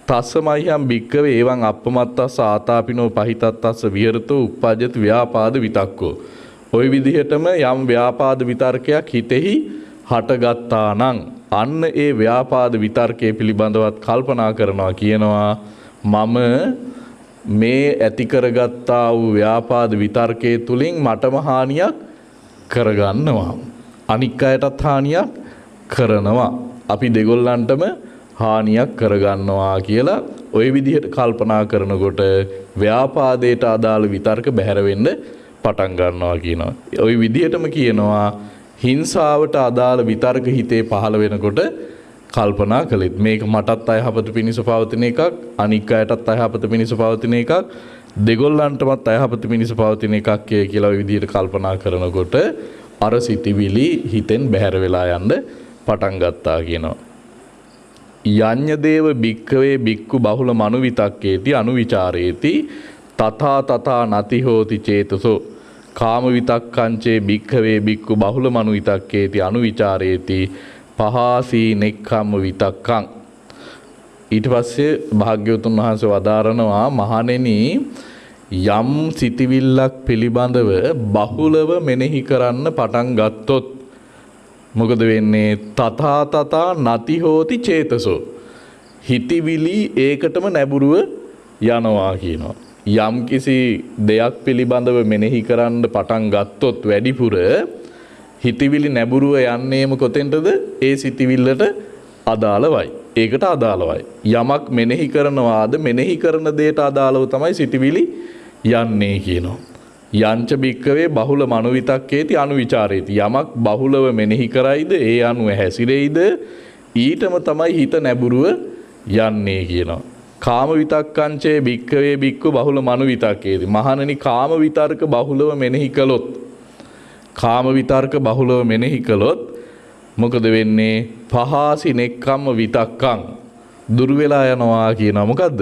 තස්සමයිහම් භික්කවේ එවං අප්පමත්තස්ස ආතාපිනෝ පහිතත්තස්ස විහෙරතෝ උප්පජ්ජති ව්‍යාපාද විතක්කෝ. ওই විදිහටම යම් ව්‍යාපාද විතර්කයක් හිතෙහි හටගත්තා නම් අන්න ඒ ව්‍යාපාද විතර්කයේ පිළිබඳවත් කල්පනා කරනවා කියනවා මම මේ ඇති කරගත්තා වූ ව්‍යාපාද විතර්කයේ තුලින් මටම හානියක් කරගන්නවා. අනික් අයටත් හානියක් කරනවා. අපි දෙගොල්ලන්ටම හානියක් කරගන්නවා කියලා ওই විදිහට කල්පනා කරනකොට ව්‍යාපාදයට අදාළ විතර්ක බැහැර වෙන්න පටන් ගන්නවා කියනවා. ওই විදිහටම කියනවා හිංසාවට අදාළ විතර්ක හිතේ පහළ වෙනකොට කල්පනා කළෙත් මේක මටත් අයහපත පිණිස පවතින එකක්, අනික් අයටත් අයහපත පිණිස පවතින එකක්, දෙගොල්ලන්ටමත් අයහපත පිණිස පවතින එකක් කියලා ওই විදිහට කල්පනා කරනකොට අර සිතිවිලි හිතෙන් බැහැර වෙලා යන්න පටන් ගත්තා කියනවා. යඤ්ඤ දේව භික්ඛවේ භික්ඛු බහුල මනු විතක්කේති අනුවිචාරේති තථා නති හෝති චේතසෝ කාම විතක්කංචේ භික්ඛවේ භික්ඛු බහුල මනු විතක්කේති අනුවිචාරේති පහාසී නෙක්ඛම්ම විතක්කං. ඊට පස්සේ භාග්‍යවතුන් වහන්සේ වදාරනවා මහණෙනි යම් සිතිවිල්ලක් පිළිබඳව බහුලව මෙනෙහි කරන්න පටන් ගත්තොත් මොකද වෙන්නේ? තථා නති හෝති චේතසෝ. හිතවිලි ඒකටම නැඹුරුව යනවා කියනවා. යම් කිසි දෙයක් පිළිබඳව මෙනෙහි කරන්න පටන් ගත්තොත් වැඩිපුර හිතවිලි නැඹුරුව යන්නේම කොතෙන්ටද? ඒ සිතවිල්ලට අදාළවයි. ඒකට අදාළවයි. යමක් මෙනෙහි කරනවාද මෙනෙහි කරන දෙයට අදාළව තමයි සිතවිලි යන්නේ කියනවා. යංච භික්කවේ බහුල මනෝ විතක්කේති අනුවිචාරේති. යමක් බහුලව මෙනෙහි කරයිද ඒ අනුව හැසිරෙයිද ඊටම තමයි හිත නැඹුරුව යන්නේ කියනවා. කාම විතක්කංචේ භික්කවේ භික්ඛු බහුල මනෝ විතක්කේති. මහණෙනි කාම විතර්ක බහුලව මෙනෙහි කළොත් මොකද වෙන්නේ? පහාසි නෙක්ඛම්ම විතක්කං දුර වෙලා යනවා කියනවා. මොකද්ද?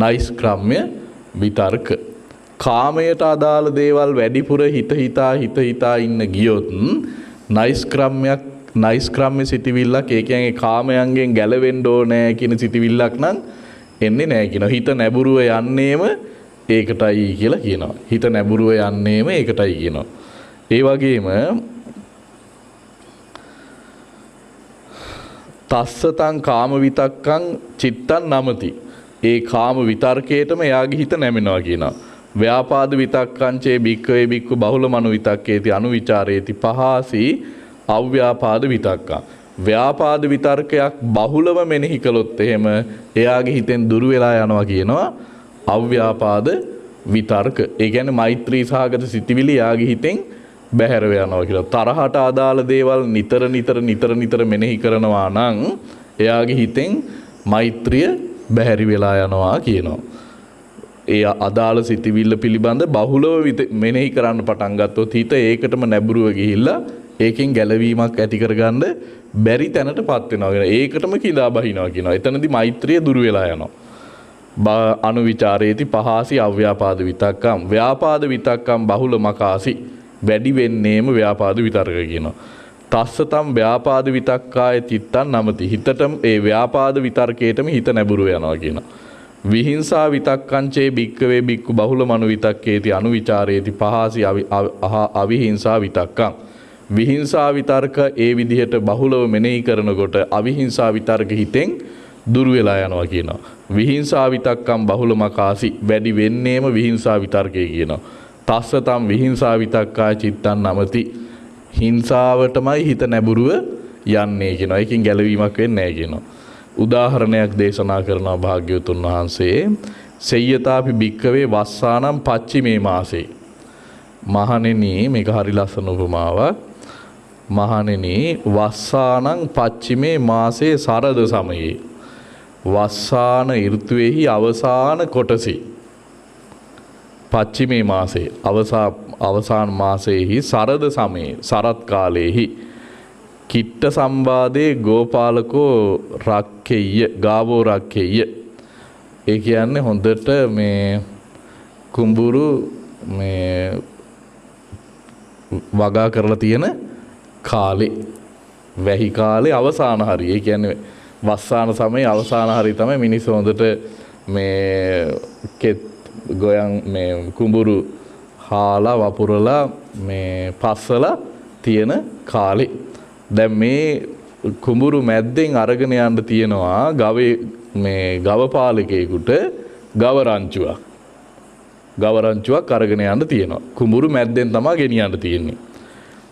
නෛෂ්ක්‍රම්‍ය විතර්ක. කාමයට අදාළ දේවල් වැඩිපුර හිත හිතා ඉන්න ගියොත් නෛෂ්ක්‍රම්‍ය සිටිවිල්ලක්, ඒ කියන්නේ කාමයන්ගෙන් ගැලවෙන්න ඕනේ කියන සිටිවිල්ලක් නම් එන්නේ නැහැ කියනවා. හිත නැඹුරුව යන්නේම ඒකටයි කියලා කියනවා. හිත නැඹුරුව යන්නේම ඒකටයි කියනවා. ඒ වගේම තස්සතං කාම විතක්කං චිත්තං නමති. ඒ කාම විතර්කයටම එයාගේ හිත නැමෙනවා කියනවා. ව්‍යාපාද විතක්කංචේ භික්ඛවේ භික්ඛු බහුල මනෝ විතක්කේති අනුවිචාරේති පහාසි අව්‍යාපාද විතක්කං. ව්‍යාපාද විතර්කයක් බහුලව මෙනෙහි කළොත් එහෙම එයාගේ හිතෙන් දුර වෙලා යනවා කියනවා අව්‍යාපාද විතර්ක. ඒ කියන්නේ මෛත්‍රී සහගත සිතිවිලි එයාගේ හිතෙන් බැහැර යනවා කියලා. තරහට අදාළ දේවල් නිතර මෙනෙහි කරනවා නම් එයාගේ හිතෙන් මෛත්‍රිය බැහැරි වෙලා යනවා කියනවා. ඒ අදාළ සිතිවිල්ල පිළිබඳ බහුලව මෙනෙහි කරන්න පටන් ගත්තොත් හිත ඒකටම නැඹුරුව ගිහිල්ලා ඒකෙන් ගැලවීමක් ඇති කරගන්න බැරි තැනටපත් වෙනවා. ඒකටම කිඳා බහිනවා කියනවා. එතනදී මෛත්‍රිය දුර වෙලා යනවා. අනුවිචාරේති පහාසි අව්‍යාපාද විතක්කම්. ව්‍යාපාද විතක්කම් බහුල මකාසි. වැඩි වෙන්නේම ව්‍යාපාද විතර්ක කියනවා. තස්සතම් ව්‍යාපාද විතක්කාය චිත්තං නමති. හිතටම ඒ ව්‍යාපාද විතර්කයටම හිත නැඹුරුව යනවා කියනවා. විහිංසා විතක්කංචේ භික්ඛවේ භික්ඛු බහුල මනෝ විතක්කේති අනුවිචාරේති පහාසි අවිහිංසා විතක්කං. විහිංසා විතර්ක ඒ විදිහට බහුලව මෙනෙහි කරනකොට අවිහිංසා විතර්ක හිතෙන් දුර වෙලා යනවා කියනවා. විහිංසා විතක්කම් බහුලමකාසි වැඩි වෙන්නේම විහිංසා විතර්කය කියනවා. තස්සතම් විහිංසා විතක්කා චිත්තං නමති. හිංසාවටමයි හිත නැඹුරුව යන්නේ කියනවා. ඒකෙන් ගැලවීමක් වෙන්නේ නැහැ කියනවා. උදාහරණයක් දේශනා කරනවා භාග්‍යවතුන් වහන්සේ. සෙය්‍යතාපි භික්කවේ වස්සානම් පච්චිමේ මාසේ. මහණෙනි මේක හරි ලස්සන උපමාවක්. මහණෙනි වස්සානම් පච්චිමේ මාසේ සරද සමයේ. වස්සාන ඍතුවේහි අවසාන කොටසේ පච්චිමේ මාසේ අවසාන මාසයේහි සරද සමයේ සරත් කාලයේහි කිට්ට සම්බාදේ ගෝපාලකෝ රක්කෙය්‍ය ගාවෝ රක්කෙය්‍ය. ඒ කියන්නේ හොඳට මේ කුඹුරු මේ වගා කරලා තියෙන කාලේ වැහි කාලේ අවසාන හරිය. ඒ කියන්නේ වස්සාන සමයේ අවසාන හරිය තමයි මිනිස්සු හොඳට මේ කෙත් ගොයන් මේ කුඹුරු හාලා වපුරලා මේ පස්සලා තියෙන කාලේ. දැන් මේ කුඹුරු මැද්දෙන් අරගෙන යන්න තියෙනවා ගව පාලකයෙකුට ගව රංචුවක් අරගෙන යන්න තියෙනවා. කුඹුරු මැද්දෙන් තමයි ගෙනියන්න තියෙන්නේ.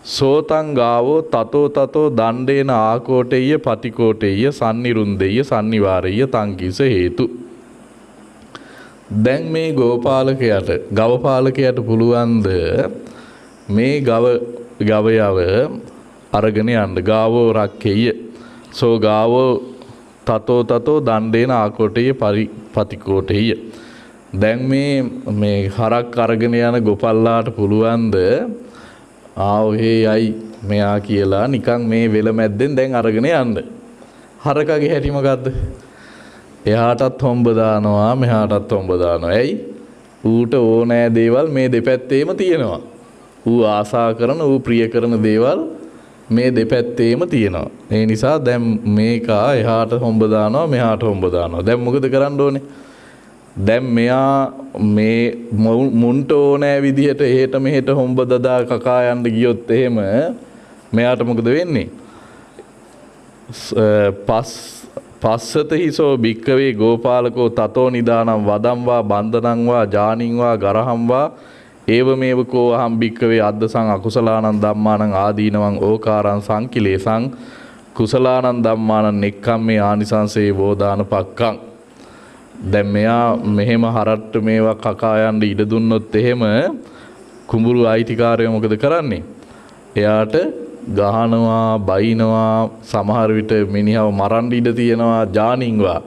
සෝතං ගාවෝ තතෝ දණ්ඩේන ආකෝටෙය්‍ය පතිකෝටෙය්‍ය සන්නිරුන්දෙය්‍ය සන්නිවාරෙය්‍ය තංකිස හේතු. දැන් මේ ගවපාලකයට පුළුවන්ද මේ ගවයව අරගෙන යන්න. ගාවෝ රක්කෙය්‍ය සෝ ගාවෝ තතෝ දණ්ඩේන ආකෝටෙය්‍ය පතිකෝටෙය්‍ය. දැන් මේ හරක් අරගෙන යන ගොපල්ලාට පුළුවන්ද ආවේ යයි මෙයා කියලා නිකන් මේ වෙල මැද්දෙන් දැන් අරගෙන යන්න. හරකගේ හැටි මොකද්ද? එහාටත් හොම්බ දානවා මෙහාටත් හොම්බ දානවා. ඇයි? ඌට ඕනෑ දේවල් මේ දෙපැත්තේම තියෙනවා. ඌ ආසා කරන ඌ ප්‍රිය කරන දේවල් මේ දෙපැත්තේම තියෙනවා. ඒ නිසා දැන් මේක එහාට හොම්බ දානවා මෙහාට හොම්බ දානවා. දැන් මොකද කරන්න ඕනේ? දැන් මෙයා මේ මුන්ට ඕනෑ විදිහට එහෙට මෙහෙට හොම්බ දදා කකා යන්න ගියොත් එහෙම මෙයාට මොකද වෙන්නේ? පස්සත හිසෝ භික්කවේ ගෝපාලකෝ තතෝ නිදානම් වදම්වා බන්ධනංවා ජානින්වා ගරහම්වා ඒවමේවකෝ අහම් භික්කවේ අද්දසං අකුසලානං ධම්මානං ආදීනවං ඕකාරං සංකිලේසං කුසලානං ධම්මානං නෙක්ඛම්මේ ආනිසංසේ වෝදාන පක්ඛං. දැන් මෙයා මෙහෙම හරට්ට මේවා කකා යන්න ඉඩ දුන්නොත් එහෙම කුඹුරු අයිතිකාරයෝ මොකද කරන්නේ? එයාට ගහනවා බයිනවා සමහර විට මිනිහව මරන්න ඉඩ තියෙනවා ජානින්වා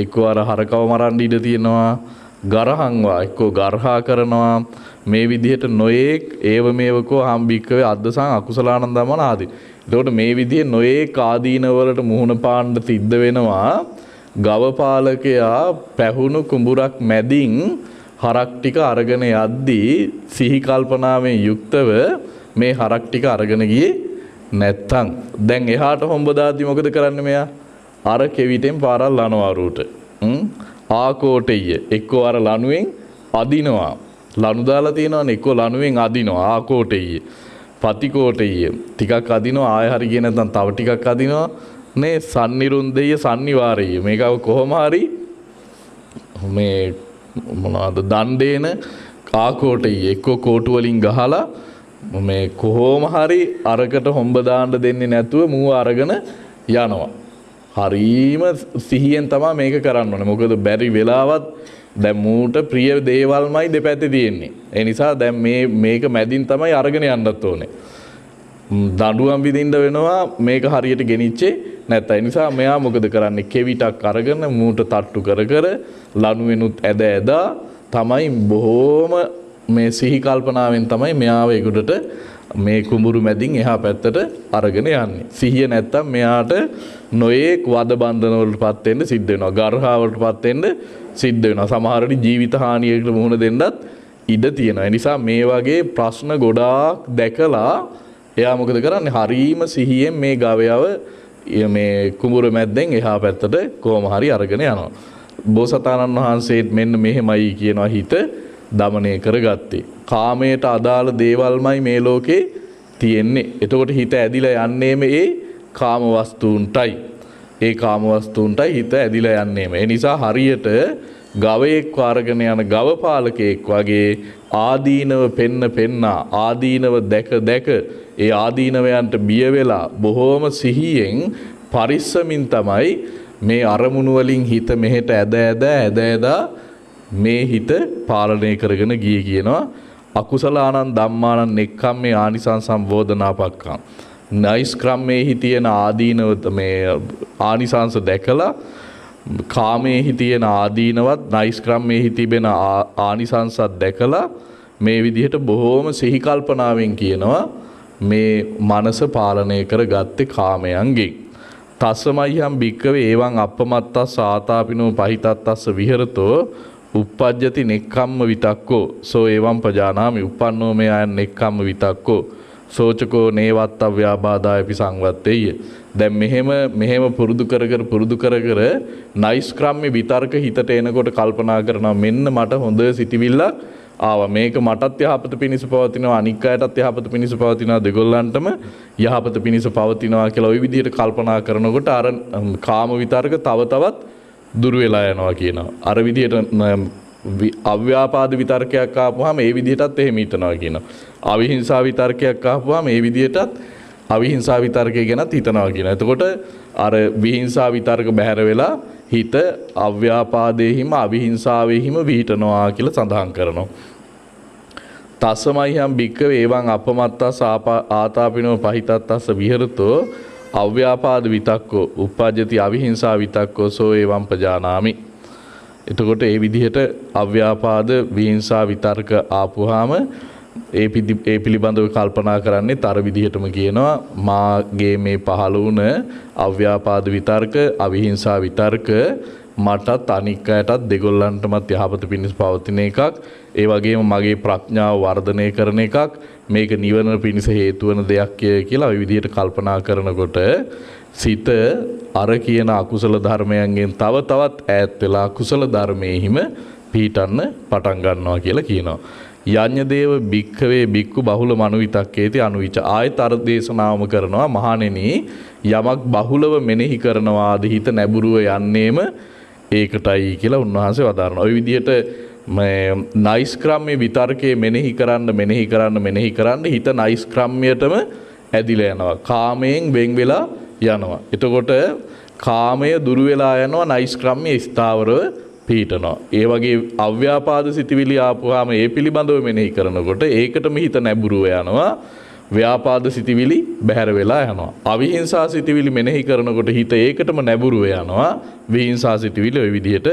එක්කෝ අර හරකව මරන්න ඉඩ තියෙනවා ගරහන්වා එක්කෝ ගර්හා කරනවා මේ විදිහට නොයේක් ඒව මේවකෝ හම්බික්කවේ අද්දසං අකුසලානං ධම්මන ආදී. එතකොට මේ විදිහේ නොයේක් ආදීන වලට මුහුණ පාන්න සිද්ධ වෙනවා. ගවපාලකයා පැහුණු කුඹුරක් මැදින් හරක් ටික අරගෙන යද්දී සිහි කල්පනාවෙන් යුක්තව මේ හරක් ටික අරගෙන ගියේ නැත්තම් දැන් එහාට හොම්බ දාද්දි මොකද කරන්නේ මෙයා? අර කෙවිතෙන් පාරල් ලනවා රුට. ආකෝටෙය්‍ය එක්කෝ අර ලණුවෙන් අදිනවා. ලණු දාලා තියෙනවනේ එක්කෝ ලණුවෙන් අදිනවා ආකෝටෙය්‍ය. පතිකෝටෙය්‍ය ටිකක් අදිනවා ආය හරි ගියේ නැත්නම් තව ටිකක් අදිනවා. නේ සන්නිරුන්දෙය සන්නිවාරය මේක කොහොම හරි මේ මොනවාද දණ්ඩේන ආකෝටෙය්‍ය එක්කෝ කෝටු වලින් ගහලා මේ කොහොම හරි අරකට හොම්බ දාන්න දෙන්නේ නැතුව මූව අරගෙන යනවා. හරීම සිහියෙන් තමයි මේක කරන්න ඕනේ. මොකද බැරි වෙලාවත් දැන් මූට ප්‍රිය දේවල්මයි දෙපැත්තේ තියෙන්නේ. ඒ නිසා දැන් මේක මැදින් තමයි අරගෙන යන්නත් ඕනේ. දඬුවම් විඳින්න වෙනවා මේක හරියට ගෙනිච්චේ නැත්නම්. ඒ නිසා මෙයා මොකද කරන්නේ? කෙවිතක් අරගෙන මූට තට්ටු කර ලණුවෙනුත් ඇදා තමයි බොහෝම මේ සිහි කල්පනාවෙන් තමයි මෙයාව ඒකට මේ කුඹුරු මැදින් එහා පැත්තට අරගෙන යන්නේ. සිහිය නැත්තම් මෙයාට නොයේක් වද බන්ධන වලටපත් වෙන්න සිද්ධ වෙනවා. ගර්හා වලටපත් වෙන්න සිද්ධ වෙනවා. සමහර විට ජීවිත හානියකට මුහුණ දෙන්නත් ඉඩ තියෙනවා. ඒ නිසා මේ වගේ ප්‍රශ්න ගොඩාක් දැකලා එයා මොකද කරන්නේ? හරීම සිහියෙන් මේ ගවයව මේ කුඹුරු මැද්දෙන් එහා පැත්තට කොහොම හරි අරගෙන යනවා. බෝසතාණන් වහන්සේත් මෙන්න මෙහෙමයි කියනවා හිත දමනය කරගත්තේ. කාමයට අදාළ දේවල්මයි මේ ලෝකේ තියෙන්නේ. එතකොට හිත ඇදිලා යන්නේ මේ කාම වස්තුන්ටයි. ඒ කාම වස්තුන්ටයි හිත ඇදිලා යන්නේම. ඒ නිසා හරියට ගවයෙක් අරගෙන යන ගව පාලකයෙක් වගේ ආදීනව පෙන්නා ආදීනව දැක ඒ ආදීනවයන්ට බිය වෙලා බොහෝම සිහියෙන් පරිස්සමින් තමයි මේ අරමුණු වලින් හිත මෙහෙට ඇද මේ හිත පාලනය කරගෙන ගියේ කියනවා. අකුසලානං ධම්මානං නෙක්ඛම්මේ ආනිසං සම්බෝධනාපක්ඛං. නයිස්ක්‍රම්මේහි තියෙන ආදීනව මේ ආනිසංස දැකලා කාමේහි තියෙන ආදීනවත් නයිස්ක්‍රම්මේහි තිබෙන ආනිසංසත් දැකලා මේ විදිහට බොහෝම සිහි කල්පනාවෙන් කියනවා මේ මනස පාලනය කරගත්තේ කාමයන්ගෙන්. තස්සමයිහම් භික්කවේ එවං අපමත්තස්ස ආතාපිනෝ පහිතත්තස්ස විහෙරතෝ uppajjati nekkhamma vitakko so evam pajanami uppannෝ මේ අයන් nekkhamma vitakko සෝචකෝ නේවත්තව්‍යාබාධායපි සංවත්තෙය්‍ය. දැන් මෙහෙම පුරුදු කර නයිස්ක්‍රම්‍ය විතර්ක හිතට එනකොට කල්පනා කරනවා මෙන්න මට හොඳ සිතිවිල්ලක් ආවා. මේක මටත් යහපත පිණිස පවතිනවා, අනික් අයටත් යහපත පිණිස පවතිනවා, දෙගොල්ලන්ටම යහපත පිණිස පවතිනවා කියලා ওই විදිහට කල්පනා කරනකොට අර කාම විතර්ක තව තවත් දුර වෙලා යනවා කියනවා. අර විදිහට අව්‍යාපාද විතර්කයක් ආපුවාම ඒ විදිහටත් එහෙම හිතනවා කියනවා. අවිහිංසා විතර්කයක් ආපුවාම ඒ විදිහටත් අවිහිංසා විතර්කය ගැනත් හිතනවා කියනවා. එතකොට අර විහිංසා විතර්ක බැහැර වෙලා හිත අව්‍යාපාදේහිම අවිහිංසාවෙහිම විහිටනවා කියලා සඳහන් කරනවා. තස්සමයිහම් භික්කවේ එවං අපමත්තස්ස ආතාපිනෝ පහිතත්තස්ස විහෙරතෝ අව්‍යාපාද විතක්කෝ uppajjati අවිහිංසා විතක්කෝ සෝ එවං පජානාමි. එතකොට ඒ විදිහට අව්‍යාපාද විහිංසා විතර්ක ආපුවාම ඒ පිළිබඳව කල්පනා කරන්නේ තර විදිහටම කියනවා මාගේ මේ පහළ වුණ අව්‍යාපාද විතර්ක අවිහිංසා විතර්ක මටත් අනික් අයටත් දෙගොල්ලන්ටමත් යහපත පිණිස පවතින එකක්. ඒ වගේම මගේ ප්‍රඥාව වර්ධනය කරන එකක්. මේක නිවන පිණිස හේතු වන දෙයක් කියලා ওই විදිහට කල්පනා කරනකොට සිත අර කියන අකුසල ධර්මයන්ගෙන් තව තවත් ඈත් වෙලා කුසල ධර්මයේහිම පිහිටන්න පටන් ගන්නවා කියලා කියනවා. යඤ්ඤ දේව භික්ඛවේ භික්ඛු බහුල මනුවිතක්කේති අනුවිච. ආයත අර දේශනාවම කරනවා මහණෙනි යමක් බහුලව මෙනෙහි කරනවා ද හිත නැඹුරුව යන්නේම ඒකටයි කියලා උන්වහන්සේ වදාරනවා. ওই විදිහට නයිස්ක්‍රම්‍ය විතර්කයේ මෙනෙහි කරන්න හිත නයිස්ක්‍රම්‍යයටම ඇදිලා යනවා. කාමයෙන් වෙන් වෙලා යනවා. එතකොට කාමය දුරු වෙලා යනවා, නයිස්ක්‍රම්‍ය ස්ථාවරව පිහිටනවා. ඒ වගේ අව්‍යාපාද සිතිවිලි ආපුවාම ඒ පිළිබඳව මෙනෙහි කරනකොට ඒකටම හිත නැඹුරුව යනවා. ව්‍යාපාද සිතිවිලි බැහැර වෙලා යනවා. අවිහිංසා සිතිවිලි මෙනෙහි කරනකොට හිත ඒකටම නැඹුරුව යනවා. විහිංසා සිතිවිලි ওই විදිහට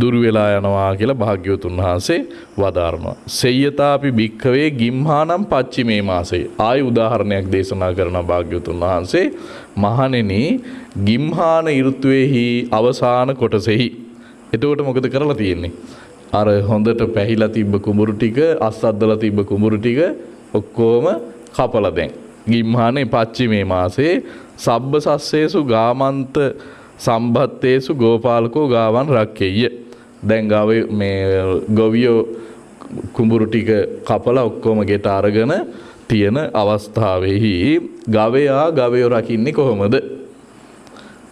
දුර වෙලා යනවා කියලා භාග්‍යවතුන් වහන්සේ වදාරනවා. සෙය්‍යතාපි භික්ඛවේ ගිම්හානම් පච්චිමේ මාසේ. ආයි උදාහරණයක් දේශනා කරන භාග්‍යවතුන් වහන්සේ මහණෙනි ගිම්හාන ඍතුවේහි අවසාන කොටසෙහි. එතකොට මොකද කරලා තියෙන්නේ? අර හොඳට පැහිලා තිබ්බ කුඹුරු ටික, අස්සද්දලා තිබ්බ කුඹුරු ටික ඔක්කොම කපලා දැන්. ගිම්හානේ පච්චිමේ මාසේ සබ්බ සස්සේසු ගාමන්ත සම්බත්තේසු ගෝපාලකෝ ගාවන් රක්කෙය්‍ය. දැන් ගොවියෝ කුඹුරු ටික කපලා ඔක්කොම ගෙට අරගෙන තියෙන අවස්ථාවේහි ගවයෝ රකින්නේ කොහොමද?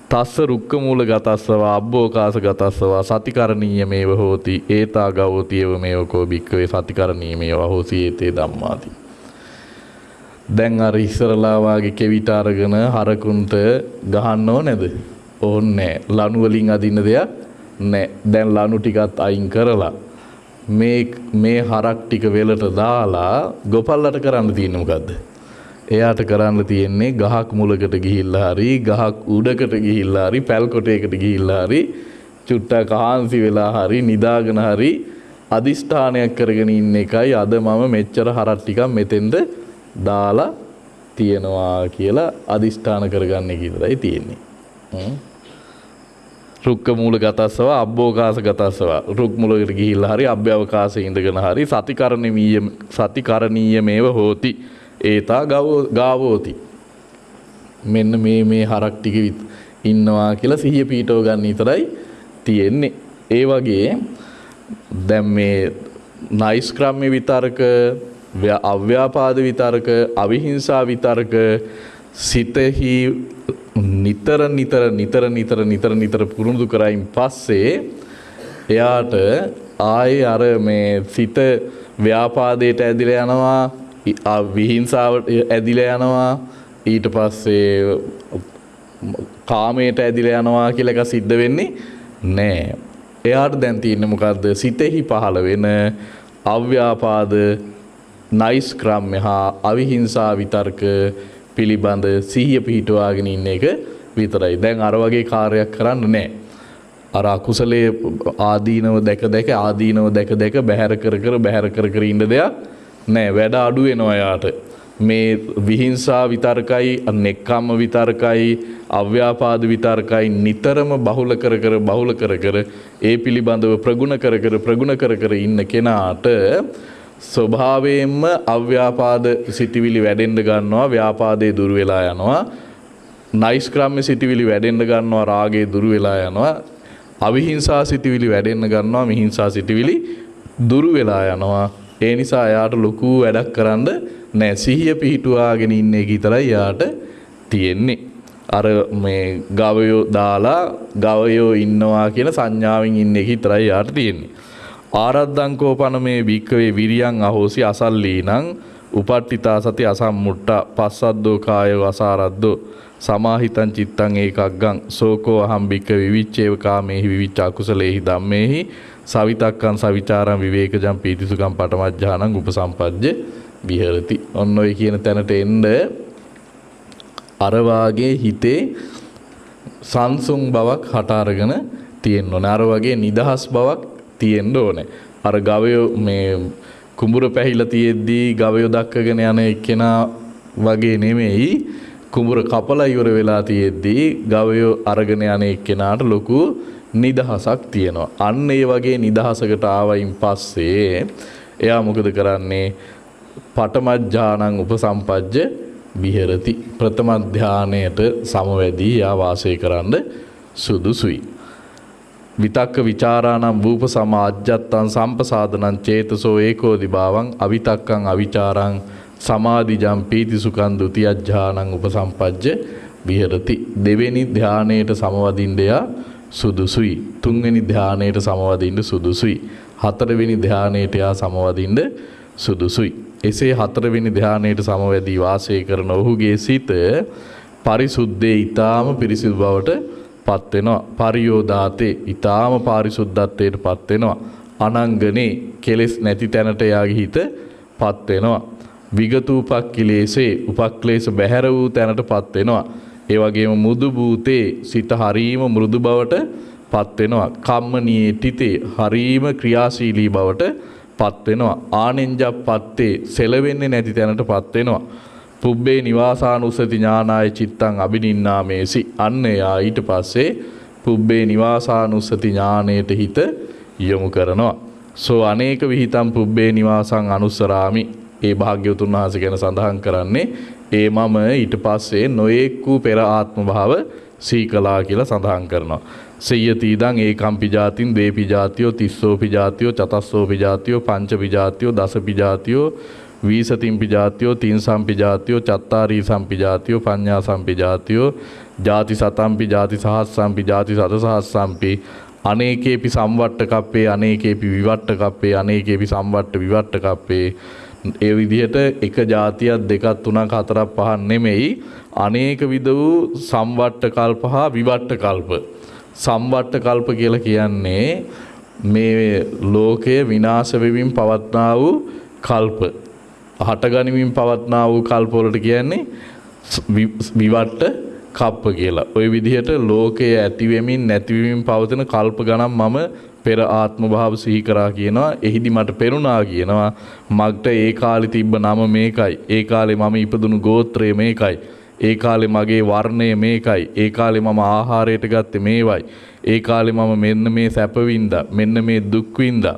තස්ස රුක්ක මූල ගතස්සවා අබ්බෝකාස ගතස්සවා සතිකරණීයමේව හෝති ඒතා ගවෝතියව මේව කෝ භික්ඛවේ සතිකරණීයමේව හෝසි ඒතේ ධම්මාති. දැන් අර ඉස්සරලා වාගේ කෙවිත අරගෙන හරකුන්ට ගහන්න ඕනේද? ඕන්නේ ලණු වලින් අදින්න දෙයක් නැහැ. දැන් ලණු ටිකත් අයින් කරලා මේ හරක් ටික වෙලට දාලා ගොපල්ලට කරන්න තියෙන්නේ මොකද්ද? එයාට කරන්න තියෙන්නේ ගහක් මුලකට ගිහිල්ලා හරි ගහක් උඩකට ගිහිල්ලා හරි පැල් කොටයකට ගිහිල්ලා හරි චුට්ටක් කාන්සි වෙලා හරි නිදාගෙන හරි අදිෂ්ඨානයක් කරගෙන ඉන්න එකයි අද මම මෙච්චර හරක් ටිකක් මෙතෙන්ද දාලා තියනවා කියලා අදිෂ්ඨාන කරගන්න එක විතරයි තියෙන්නේ. රුක්ක මූල ගතස්සව අබ්බෝකාස ගතස්සව රුක් මුලකට ගිහිල්ලා හරි අභ්‍යවකාශයේ ඉඳගෙන හරි සතිකරණීයමේව හෝති ඒතා ගාවෝති. මෙන්න මේ හරක් ටික ඉන්නවා කියලා සිහිය පීඨව ගන්න විතරයි තියෙන්නේ. ඒ වගේ දැන් මේ නයිස්ක්‍රම්‍ය විතර්ක, අව්‍යාපාද විතර්ක, අවිහිංසා විතර්ක සිතෙහි නිතර පුරුදු කරයින් පස්සේ එයාට ආයේ අර මේ සිත ව්‍යාපාදයට ඇදිලා යනවා, විහිංසාවට ඇදිලා යනවා, ඊට පස්සේ කාමයට ඇදිලා යනවා කියලා එක සිද්ධ වෙන්නේ නෑ. එයාට දැන් තියෙන්නේ මොකද්ද? සිතෙහි පහළ වෙන අව්‍යාපාද, නෛෂ්ක්‍රම්‍ය හා අවිහිංසා විතර්ක පිළිබඳ සිහිය පිහිටුවාගෙන ඉන්න එක විතරයි. දැන් අර වගේ කාර්යයක් කරන්න නෑ. අර අකුසලයේ ආදීනව දැක දැක බැහැර කර ඉන්න දෙයක් නෑ. වැඩ අඩු වෙනවා යාට. මේ විහිංසා විතර්කයි, නෙක්ඛම්ම විතර්කයි, අව්‍යාපාද විතර්කයි නිතරම බහුල කර ඒ පිළිබඳව ප්‍රගුණ කර ඉන්න කෙනාට ස්වභාවයෙන්ම අව්‍යාපාද සිටිවිලි වැඩෙන්න ගන්නවා, ව්‍යාපාදේ දුර වෙලා යනවා. නෛෂ්ක්‍රම්‍ය සිටිවිලි වැඩෙන්න ගන්නවා, රාගේ දුර වෙලා යනවා. අවිහිංසා සිටිවිලි වැඩෙන්න ගන්නවා, මිහිංසා සිටිවිලි දුර වෙලා යනවා. ඒ නිසා එයාට ලොකු වැඩක් කරන්න නෑ. සිහිය පිහිටුවාගෙන ඉන්න එක විතරයි එයාට තියෙන්නේ. අර මේ ගවයෝ දාලා ගවයෝ ඉන්නවා කියන සංඥාවෙන් ඉන්න එක විතරයි එයාට තියෙන්නේ. ආරද්දංකෝපන මේ භික්කවේ විරියං අහෝසි අසල්ලීනං උපට්ඨිතා සති අසම්මුට්ඨා පස්සද්දෝ කායෝ අසාරද්දෝ සමාහිතං චිත්තං ඒකග්ගං සෝකෝ අහම් භික්ක විවිච්ඡේව කාමේහි විවිච්ඡ අකුසලේහි ධම්මේහි සවිතක්කං සවිචාරං විවේකජං පීතිසුඛං පඨමඥානං උපසම්පජ්ජ විහෙරති. ඔන්න ඔය කියන තැනට එන්න අර වාගේ හිතේ සංසුන් බවක් හට අරගෙන තියෙන්න ඕනේ. අර වගේ නිදහස් බවක් තියෙන්න ඕනේ. අර ගවයෝ මේ කුඹුර පැහිලා තියෙද්දී ගවයෝ දක්කගෙන යන එක්කෙනා වගේ නෙමෙයි, කුඹුර කපලා ඉවර වෙලා තියෙද්දී ගවයෝ අරගෙන යන එක්කෙනාට ලොකු නිදහසක් තියෙනවා. අන්න ඒ වගේ නිදහසකට ආවයින් පස්සේ එයා මොකද කරන්නේ? පඨමඥානං උපසම්පජ්ජ විහෙරති. ප්‍රථම ධානයට සමවැදී එයා වාසය කරන්න සුදුසුයි. විතක්ක විචාරාණං වූප සමාජ්ජත්තං සම්පසාදනං චේතසෝ ඒකෝදි භාවං අවිතක්කං අවිචාරං සමාධිජං පීතිසුඛං ဒ ුතිය ඥානං උපසම්පජ්ජ විහෙරති. දෙවෙනි ධානයට සමවදින්න එයා සුදුසුයි. තුන්වෙනි ධානයට සමවදින්න සුදුසුයි. හතරවෙනි ධානයට එයා සමවදින්න සුදුසුයි. එසේ හතරවෙනි ධානයට සමවැදී වාසය කරන ඔහුගේ සිත පරිසුද්ධේ ඊ타ම පිරිසිදු බවට පත් වෙනවා. පරියෝදාතේ ඊ타ම පාරිසුද්ධත්වයට පත් වෙනවා. අනංගනේ කෙලෙස් නැති තැනට එයාගේ හිත පත් වෙනවා. විගතූපක්ඛිලේසේ උපක්ලේශ බැහැර වූ තැනට පත් වෙනවා. ඒ වගේම මුදු භූතේ සිත හරීම මෘදු බවට පත් වෙනවා. කම්මනීයේ තිතේ හරීම ක්‍රියාශීලී බවට පත් වෙනවා. ආනෙන්ජප්පත්තේ සෙලවෙන්නේ නැති තැනට පත් වෙනවා. පුබ්බේ නිවාසානුස්සති ඥානාය චිත්තං අබිනින්නාමේසි. අන්න එයා ඊට පස්සේ පුබ්බේ නිවාසානුස්සති ඥානයට හිත යොමු කරනවා. සෝ අනේක විහිතං පුබ්බේ නිවාසං අනුස්සරාමි. ඒ භාග්‍යවතුන් වහන්සේ ගැන සඳහන් කරන්නේ ඒ මම ඊට පස්සේ නොයෙක් වූ පෙර ආත්ම භාව සීකලා කියලා සඳහන් කරනවා. සෙය්‍යති ඉදං ඒකම්පි ජාතින් දේපි ජාතියෝ තිස්සෝපි ජාතියෝ චතස්සෝපි ජාතියෝ පංචපි ජාතියෝ දසපි ජාතියෝ වීසතිම්පි ජාතියෝ තින්සම්පි ජාතියෝ චත්තාරී සම්පි ජාතියෝ පඤ්ඤා සම්පි ජාතියෝ ජාති සතම්පි ජාති සහස්සම්පි ජාති සතසහස්සම්පි අනේකේපි සම්වට්ඨකප්පේ අනේකේපි විවට්ඨකප්පේ අනේකේපි සම්වට්ඨ විවට්ඨකප්පේ. ඒ විදිහට එක જાතියක් දෙකක් තුනක් හතරක් පහක් නෙමෙයි, අනේක විද වූ සම්වට්ඨ කල්ප හා විවට්ඨ කල්ප. සම්වට්ඨ කල්ප කියලා කියන්නේ මේ ලෝකය විනාශ වෙමින් පවත්නා වූ කල්ප. හටගනිමින් පවත්නා වූ කල්ප වලට කියන්නේ විවට්ඨ කප්ප කියලා. ওই විදිහට ලෝකය ඇති වෙමින් නැති වෙමින් පවතින කල්ප ගණන් මම පෙර ආත්ම භාව සිහි කරා කියනවා. එහිදි මට පෙරුණා කියනවා මගට ඒ කාලේ තිබ්බ නම මේකයි, ඒ කාලේ මම ඉපදුණු ගෝත්‍රය මේකයි, ඒ කාලේ මගේ වර්ණය මේකයි, ඒ කාලේ මම ආහාරයට ගත්තේ මේවයි, ඒ කාලේ මම මෙන්න මේ සැප වින්දා, මෙන්න මේ දුක් වින්දා,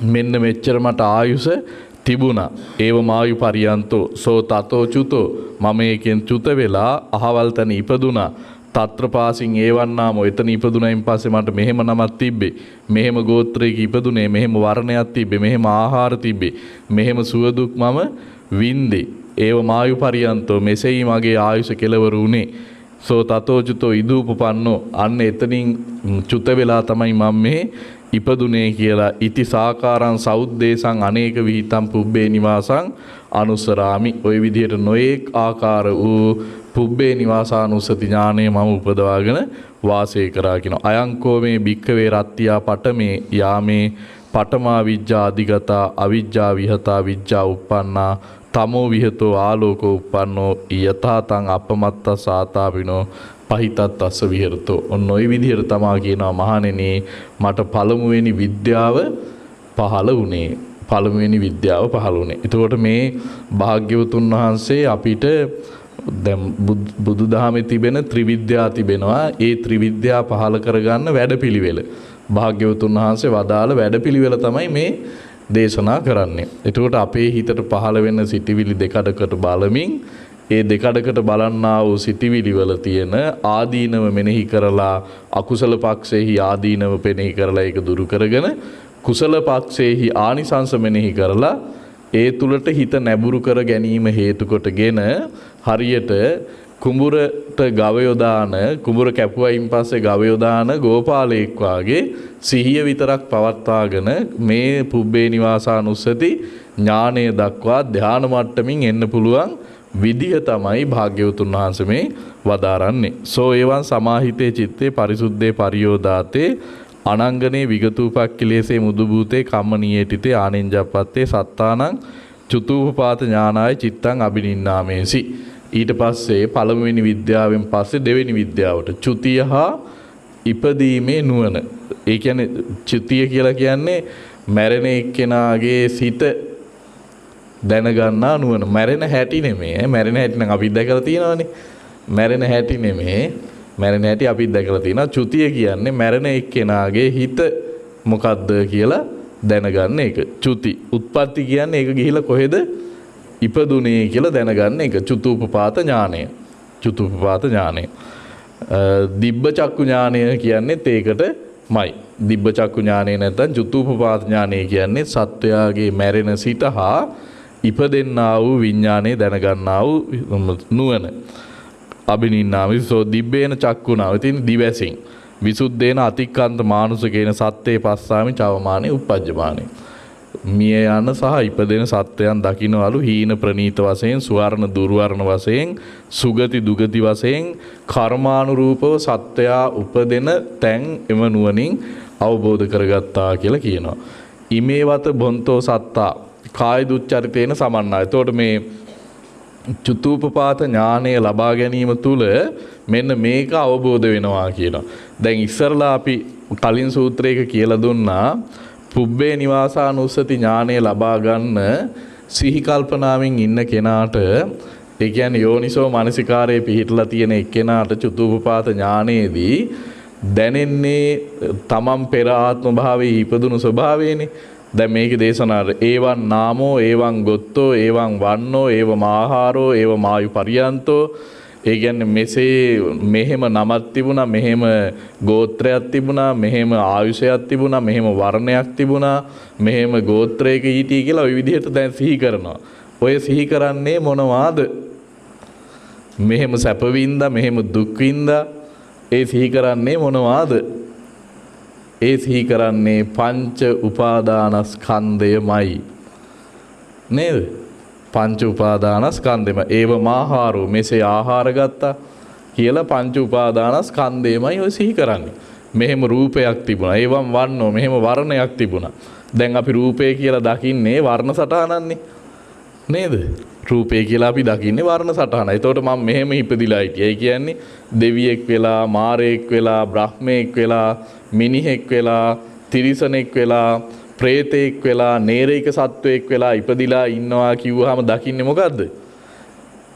මෙන්න මෙච්චර මට ආයුෂ තිබුණා. ඒව මායු පරියන්තෝ සෝ තතෝ චුතෝ මම ඒකෙන් චුත වෙලා අහවල් තැන ඉපදුණා. තත්‍රපාසින් ඒවන්නාම එතන ඉපදුණයින් පස්සේ මට මෙහෙම නමක් තිබ්බේ, මෙහෙම ගෝත්‍රයක ඉපදුනේ, මෙහෙම වර්ණයක් තිබ්බේ, මෙහෙම ආහාර තිබ්බේ, මෙහෙම සුව දුක් මම වින්දේ. ඒව මායු පරියන්තෝ මෙසෙයි මගේ ආයුෂ කෙලවර උනේ. සෝ තතෝචුතෝ ඉදූපපන්නෝ අන්න එතනින් චුත වෙලා තමයි මම මේ ඉපදුනේ කියලා ඉති සාකාරං සෞද්දේශං අනේක විහිතම් පුබ්බේ නිවාසං අනුසරාමි. ওই විදිහට නොඑක් ආකාර වූ පුබ්බේ නිවාසානුස්සති ඥානය මම උපදවාගෙන වාසය කරා කියනවා. අයංකෝ මේ භික්ඛවේ රත්ත්‍යා පඨමේ යාමේ පඨමා විජ්ජා අධිගතා අවිජ්ජා විහතා විජ්ජා uppannā තමෝ විහතෝ ආලෝකෝ uppannෝ යථාතං අපමත්ත සාතාපිනෝ පහිතත්ස්ස විහෙරතෝ. ඔන්න ඔය විදිහට තමා කියනවා මහණෙනි මට පළමුවෙනි විද්‍යාව පහළ වුණේ. පළමුවෙනි විද්‍යාව පහළ වුණේ. එතකොට මේ භාග්‍යවතුන් වහන්සේ අපිට දැන් බුදුදහමේ තිබෙන ත්‍රිවිද්‍යා තිබෙනවා. ඒ ත්‍රිවිද්‍යා පහළ කරගන්න වැඩපිළිවෙල භාග්‍යවතුන් වහන්සේ වදාළ වැඩපිළිවෙල තමයි මේ දේශනා කරන්නේ. එතකොට අපේ හිතට පහළ වෙන සිටිවිලි දෙකඩකට බලමින් ඒ දෙකඩකට බලන්නා වූ සිටිවිලි වල තියෙන ආදීනව මෙනෙහි කරලා අකුසල පක්ෂේහි ආදීනව පෙනෙහි කරලා ඒක දුරු කරගෙන කුසල පක්ෂේහි ආනිසංස මෙනෙහි කරලා ඒ තුලට හිත නැඹුරු කර ගැනීම හේතු කොටගෙන හරියට කුඹුරට ගවයෝ දාන කුඹුර කැපුවයින් පස්සේ ගවයෝ දාන ගෝපාලයෙක් වාගේ සිහිය විතරක් පවත්වාගෙන මේ පුබ්බේ නිවාසානුස්සති ඥානය දක්වා ධාන මට්ටමින් එන්න පුළුවන් විදිය තමයි භාග්‍යවතුන් වහන්සේ මේ වදාරන්නේ. සෝ එවං සමාහිතේ චිත්තේ පරිසුද්ධේ පරියෝදාතේ අනංගනේ විගතූපක්ඛිලේසේ මුදු භූතේ කම්මනීයේටිතේ ආනෙන්ජප්පත්තේ සත්තානං චුතූපපාත ඥානාය චිත්තං අබිනින්නාමේසි. ඊට පස්සේ පළමුවෙනි විද්‍යාවෙන් පස්සේ දෙවෙනි විද්‍යාවට චුතිය හා ඉපදීමේ නුවණ. ඒ කියන්නේ චුතිය කියලා කියන්නේ මැරෙන එක්කෙනාගේ සිත දැනගන්නා නුවණ. මැරෙන හැටි නෙමෙයි. මැරෙන හැටි නම් අපි දැකලා තියෙනවානේ. මැරෙන හැටි නෙමෙයි. මැරෙන හැටි අපි දැකලා තියෙනවා. චුතිය කියන්නේ මැරෙන එක්කෙනාගේ හිත මොකද්ද කියලා දැනගන්න එක. චුති. උත්පත්ති කියන්නේ ඒක ගිහිලා කොහෙද ඉපදුනේ කියලා දැනගන්න එක. චුතූපපාත ඥානය. චුතූපපාත ඥානය. දිබ්බ චක්කු ඥානය කියන්නේ ඒකටමයි. දිබ්බ චක්කු ඥානය නැත්නම් චුතූපපාත ඥානය කියන්නේ සත්වයාගේ මැරෙන සිත හා ඉපදෙන්නා වූ විඥානය දැනගන්නා වූ නුවණ. අබිනින්නාමිසෝ දිබ්බේන චක්කුණා. ඉතින් දිවැසින් විසුද්ධේන අතික්කන්ත මානුසකේන සත්‍යේ පස්සාමි චවමානේ උප්පජ්ජමානේ. මිය යන සහ ඉපදෙන සත්වයන් දකින්නවලු හීන ප්‍රනීත වශයෙන් සුවර්ණ දුර්වර්ණ වශයෙන් සුගති දුගති වශයෙන් කර්මානුරූපව සත්වයා උපදෙන තැන් එම නුවණින් අවබෝධ කරගත්තා කියලා කියනවා. ඉමේවත බොන්තෝ සත්තා කාය දුච්චරිතේන සමන්නා. එතකොට මේ චුතූපපාත ඥානය ලබා ගැනීම තුළ මෙන්න මේක අවබෝධ වෙනවා කියනවා. දැන් ඉස්සරලා අපි කලින් සූත්‍රයක කියලා දුන්නා පුබ්බේ නිවාසානුස්සති ඥානය ලබා ගන්න සිහි කල්පනාවෙන් ඉන්න කෙනාට ඒ කියන්නේ යෝනිසෝ මනසිකාරයේ පිහිටලා තියෙන එක්කෙනාට චුතූපපාත ඥානයේදී දැනෙන්නේ තමන් පෙර ආත්ම භාවයේ ඉපදුණු ස්වභාවයනේ. දැන් මේකේ දේශනාවේ ඒවන් නාමෝ ඒවන් ගොත්තෝ ඒවන් වන්නෝ ඒව මාහාරෝ ඒව මායු පරියන්තෝ. ඒ කියන්නේ මෙසේ මෙහෙම නමක් තිබුණා, මෙහෙම ගෝත්‍රයක් තිබුණා, මෙහෙම ආයුෂයක් තිබුණා, මෙහෙම වර්ණයක් තිබුණා, මෙහෙම ගෝත්‍රයක හිටිය කියලා ওই විදිහට දැන් සිහි කරනවා. ඔය සිහි කරන්නේ මොනවාද? මෙහෙම සැප වින්දා, මෙහෙම දුක් වින්දා. ඒ සිහි කරන්නේ මොනවාද? ඒ සිහි කරන්නේ පංච උපාදානස්කන්ධයමයි. නේද? පංච උපාදානස්කන්ධෙම ඒව මාහාරෝ මෙසේ ආහාර ගත්තා කියලා පංච උපාදානස්කන්ධෙමයි ඔය සිහි කරන්නේ. මෙහෙම රූපයක් තිබුණා. ඒවම් වන්නෝ මෙහෙම වර්ණයක් තිබුණා. දැන් අපි රූපය කියලා දකින්නේ වර්ණ සටහනන්නේ. නේද? රූපය කියලා අපි දකින්නේ වර්ණ සටහන. ඒතකොට මම මෙහෙම ඉපදිලා හිටියයි කියන්නේ දෙවියෙක් වෙලා, මාරයෙක් වෙලා, බ්‍රහ්මයෙක් වෙලා, මිනිහෙක් වෙලා, තිරිසනෙක් වෙලා, ප්‍රේතෙක් වෙලා, නේරික සත්වයෙක් වෙලා ඉපදිලා ඉන්නවා කිව්වහම දකින්නේ මොකද්ද?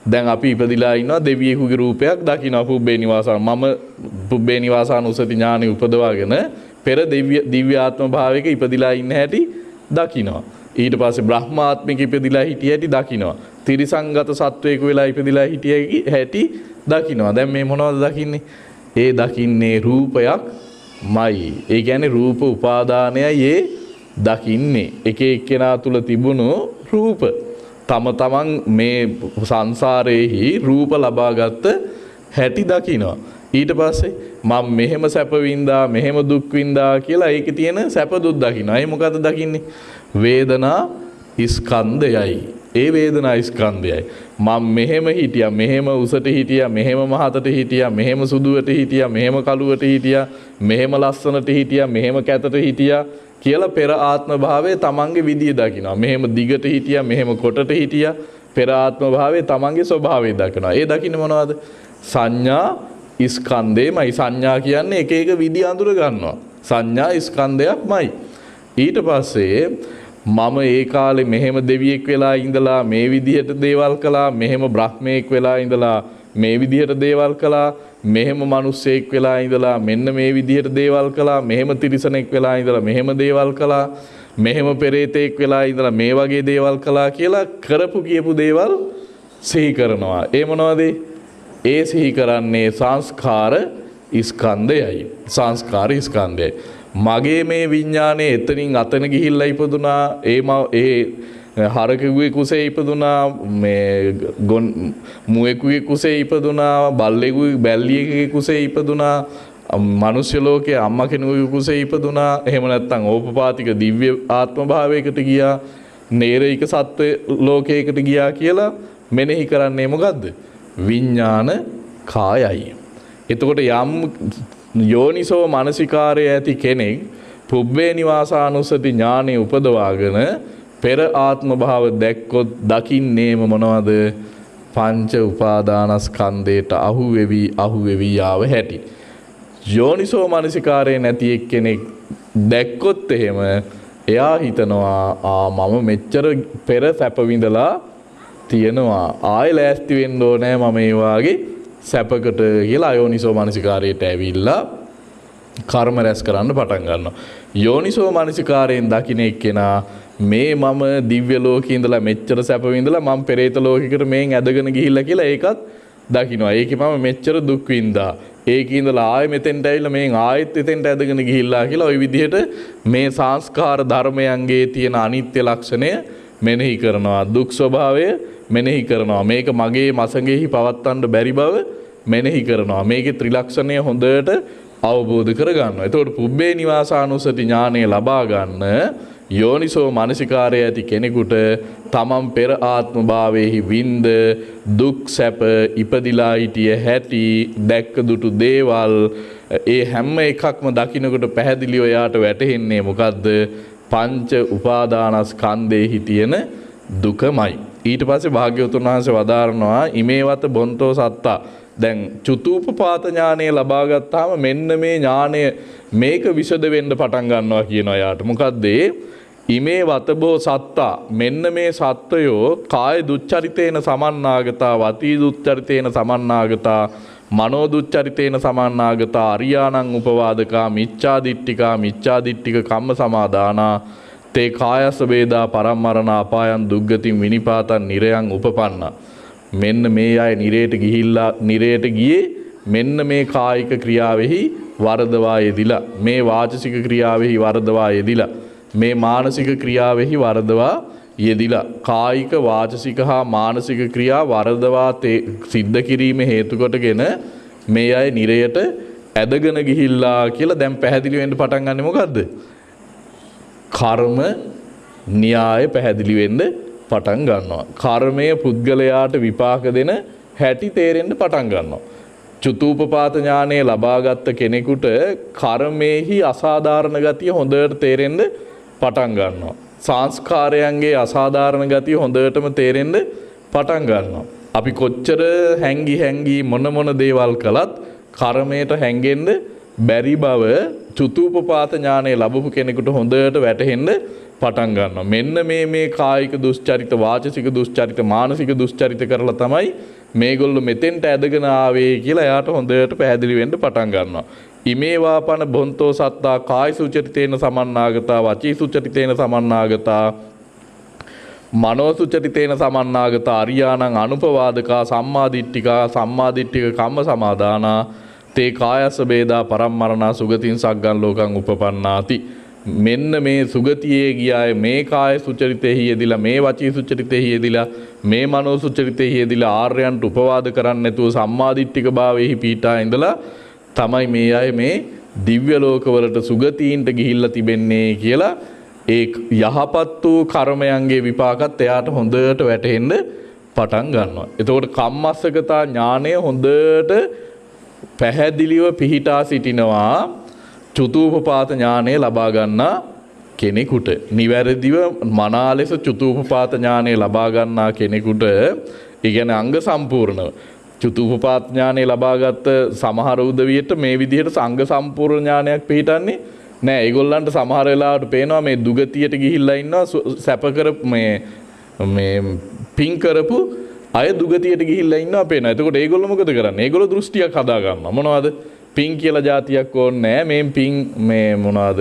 දැන් අපි ඉපදිලා ඉන්නවා දෙවියෙකුගේ රූපයක් දකිනවා පුබ්බේ නිවාසාන. මම පුබ්බේ නිවාසානුස්සති ඥානෙ උපදවාගෙන පෙර දිව්‍ය ආත්ම භාවයක ඉපදිලා ඉන්න හැටි දකිනවා. ඊට පස්සේ බ්‍රහ්මාත්මික ඉපදිලා හිටිය හැටි දකිනවා. තිරිසංගත සත්වයෙකු වෙලා ඉපදිලා හිටිය හැටි දකිනවා. දැන් මේ මොනවද දකින්නේ? ඒ දකින්නේ රූපයක්මයි. ඒ කියන්නේ රූප උපාදානයයි ඒ දකින්නේ. එක එක්කෙනා තුල තිබුණු රූප. තමන් මේ සංසාරයේහි රූප ලබාගත් හැටි දකිනවා. ඊට පස්සේ මම මෙහෙම සැප වින්දා මෙහෙම දුක් වින්දා කියලා ඒකේ තියෙන සැප දුක් දකිනවා. ඒ මොකද්ද දකින්නේ? වේදනා ස්කන්ධයයි. ඒ වේදනා ස්කන්ධයයි. මම මෙහෙම හිටියා මෙහෙම උසට හිටියා මෙහෙම මහතට හිටියා මෙහෙම සුදුවට හිටියා මෙහෙම කළුවට හිටියා මෙහෙම ලස්සනට හිටියා මෙහෙම කැතට හිටියා කියලා පෙර ආත්ම භාවයේ තමන්ගේ විදිය දකිනවා. මෙහෙම දිගට හිටියා මෙහෙම කොටට හිටියා පෙර ආත්ම භාවයේ තමන්ගේ ස්වභාවය දකිනවා. ඒ දකින්නේ මොනවද? සංඥා ස්කන්ධයමයි. සංඥා කියන්නේ එක එක විදි අඳුර ගන්නවා. සංඥා ස්කන්ධයක්මයි. ඊට පස්සේ මම ඒ කාලේ මෙහෙම දෙවියෙක් වෙලා ඉඳලා මේ විදිහට දේවල් කළා මෙහෙම බ්‍රහ්මයෙක් වෙලා ඉඳලා මේ විදිහට දේවල් කළා මෙහෙම මිනිස්සෙක් වෙලා ඉඳලා මෙන්න මේ විදිහට දේවල් කළා මෙහෙම තිරිසනෙක් වෙලා ඉඳලා මෙහෙම දේවල් කළා මෙහෙම පෙරේතෙක් වෙලා ඉඳලා මේ වගේ දේවල් කළා කියලා කරපු කියපු දේවල් සිහි කරනවා. ඒ මොනවද? ඒ සිහි කරන්නේ සංස්කාර ස්කන්ධයයි. සංස්කාර ස්කන්ධයයි. මගේ මේ විඥානේ එතනින් අතන ගිහිල්ලා ඉපදුනා. ඒ හරකෙකුගේ කුසේ ඉපදුනා. මේ මුවෙකුගේ කුසේ ඉපදුනා. බල්ලෙකුගේ බැල්ලියකගේ කුසේ ඉපදුනා. මනුෂ්‍ය ලෝකයේ අම්මා කෙනෙකුගේ කුසේ ඉපදුනා. එහෙම නැත්නම් ඕපපාතික දිව්‍ය ආත්ම භාවයකට ගියා. නේරික සත්ව ලෝකයකට ගියා කියලා මෙනෙහි කරන්නේ මොකද්ද? විඥාන කායයි. එතකොට යම් යෝනිසෝ මනසිකාරය ඇති කෙනෙක් පුබ්බේ නිවාසානුස්සති ඥානෙ උපදවාගෙන පෙර ආත්ම භාව දැක්කොත් දකින්නේම මොනවද? පංච උපාදානස්කන්ධයට අහු වෙවි යාව හැටි. යෝනිසෝ මනසිකාරය නැති එක්කෙනෙක් දැක්කොත් එහෙම එයා හිතනවා මම මෙච්චර පෙර සැප විඳලා තියෙනවා ආයෙ ලෑස්ති වෙන්න ඕනේ මම ඒ වාගේ සැපකට කියලා අයෝනිසෝ මනසිකාරයට ඇවිල්ලා කර්ම රැස් කරන්න පටන් ගන්නවා. යෝනිසෝ මනසිකාරයෙන් දකින්න එක්කෙනා මේ මම දිව්‍ය ලෝකේ ඉඳලා මෙච්චර සැප විඳලා මම පෙරේත ලෝකයකට මේන් ඇදගෙන ගිහිල්ලා කියලා ඒකත් දකින්නවා. ඒකේ මම මෙච්චර දුක් විඳා. ඒකේ ඉඳලා ආයෙ මෙතෙන්ට ඇවිල්ලා මේන් ආයෙත් එතෙන්ට ඇදගෙන ගිහිල්ලා කියලා ওই විදිහට මේ සංස්කාර ධර්මයන්ගේ තියෙන අනිත්‍ය ලක්ෂණය මෙනෙහි කරනවා. දුක් ස්වභාවය මෙනෙහි කරනවා. මේක මගේ මසඟෙහි පවත්තන්න බැරි බව මෙනෙහි කරනවා. මේකේ ත්‍රිලක්ෂණය හොඳට අවබෝධ කරගන්නවා. එතකොට පුබ්බේ නිවාසානුස්සති ඥානය ලබා ගන්න යෝනිසෝ මනසිකාරය ඇති කෙනෙකුට තමන් පෙර ආත්ම භාවයේහි විඳ දුක් සැප ඉපදිලා හිටිය හැටි දැක්ක දුටු දේවල් ඒ හැම එකක්ම දකින්නකොට පැහැදිලිව යාට වැටහෙන්නේ මොකද්ද? පංච උපාදානස්කන්ධෙහි තියෙන දුකමයි. ඊට පස්සේ භාග්‍යවතුන් වහන්සේ වදාරනවා ඉමේවත බොන්තෝ සත්තා. දැන් චුතූපපාත ඥානය ලබා ගත්තාම මෙන්න මේ ඥානය මේක විසද වෙන්න පටන් ගන්නවා කියනවා යාට. මොකද්ද? ඉමේ වතබෝ සත්තා. මෙන්න මේ සත්වයෝ කාය දුච්චරිතේන සමන්නාගතා වතී දුච්චරිතේන සමන්නාගතා මනෝ දුච්චරිතේන සමන්නාගතා අරියාණං උපවාදකා මිච්ඡාදිට්ඨික කම්ම සමාදානා තේ කායස වේදා පරම්මරණ අපායන් දුග්ගතින් විනිපාතන් නිරයන් උපපන්න. මෙන්න මේ අය නිරයට ගියේ මෙන්න මේ කායික ක්‍රියාවෙහි වරදවා යෙදිලා මේ වාචසික ක්‍රියාවෙහි වරදවා යෙදිලා මේ මානසික ක්‍රියාවෙහි වරදවා යෙදිලා කායික වාචසික හා මානසික ක්‍රියා වරදවා සිද්ධ කිරීම හේතු කොටගෙන මේ අය නිරයට ඇදගෙන ගිහිල්ලා කියලා දැන් පැහැදිලි වෙන්න පටන් ගන්නේ මොකද්ද? කර්ම න්‍යාය පැහැදිලි වෙන්න පටන් ගන්නවා. කර්මය පුද්ගලයාට විපාක දෙන හැටි තේරෙන්න පටන් ගන්නවා. චුතූපපාත ඥානය ලබාගත් කෙනෙකුට කර්මයේහි අසාධාරණ ගතිය හොඳට තේරෙන්න පටන් ගන්නවා. සංස්කාරයන්ගේ අසාධාරණ ගතිය හොඳටම තේරෙන්න පටන් ගන්නවා. අපි කොච්චර හැංගි මොන දේවල් කළත් කර්මයට හැංගෙන්න බැරි බව චුතූපපාත ඥානය ලැබපු කෙනෙකුට හොඳට වැටහෙන්න පටන් ගන්නවා. මෙන්න මේ කායික දුස්චරිත, වාචසික දුස්චරිත, මානසික දුස්චරිත කරලා තමයි මේගොල්ලෝ මෙතෙන්ට ඇදගෙන ආවේ කියලා එයාට හොඳට පැහැදිලි වෙන්න පටන් ගන්නවා. ඉමේ වාපන බොන්තෝ සත්තා කාය සුචරිතේන සමන්නාගතා වචී සුචරිතේන සමන්නාගතා මනෝ සුචරිතේන සමන්නාගතා අරියාණං අනුපවාදකා සම්මාදිට්ඨික කම්ම සමාදානා තේ කායස වේදා පරම්මරණා සුගතින් සග්ගන් ලෝකං උපපන්නාති. මෙන්න මේ සුගතියේ ගියාය මේ කාය සුචරිතෙහි යෙදිලා මේ වචී සුචරිතෙහි යෙදිලා මේ මනෝ සුචරිතෙහි යෙදිලා ආර්යයන්ට උපවාද කරන්නේ නැතුව සම්මාදිට්ඨික භාවයේහි පීඨා ඉඳලා තමයි මේ අය මේ දිව්‍ය ලෝකවලට සුගතීන්ට ගිහිල්ලා තිබෙන්නේ කියලා ඒ යහපත් වූ කර්මයන්ගේ විපාකත් එයාට හොඳට වැටහෙන්න පටන් ගන්නවා. එතකොට කම්මස්සගතා ඥානය හොඳට පැහැදිලිව පිහිටා සිටිනවා චුතූපපාත ඥානය ලබා ගන්නා කෙනෙකුට. නිවැරදිව මනා ලෙස චුතූපපාත ඥානය ලබා ගන්නා කෙනෙකුට ඒ කියන්නේ අංග සම්පූර්ණව චුතූපපාත ඥානය ලබාගත් සමහර උදවියට මේ විදිහට අංග සම්පූර්ණ ඥානයක් පිහිටන්නේ නෑ. ඒගොල්ලන්ට සමහර වෙලාවට පේනවා මේ දුගතියට ගිහිල්ලා ඉන්නවා සැප කර මේ පින් කරපු අය දුගතියට ගිහිල්ලා ඉන්නවා පේනවා. එතකොට ඒගොල්ලෝ මොකද කරන්නේ? ඒගොල්ලෝ දෘෂ්ටියක් හදා ගන්නවා. මොනවද? පින් කියලා જાතියක් ඕනේ නෑ. මේන් පින් මේ මොනවද?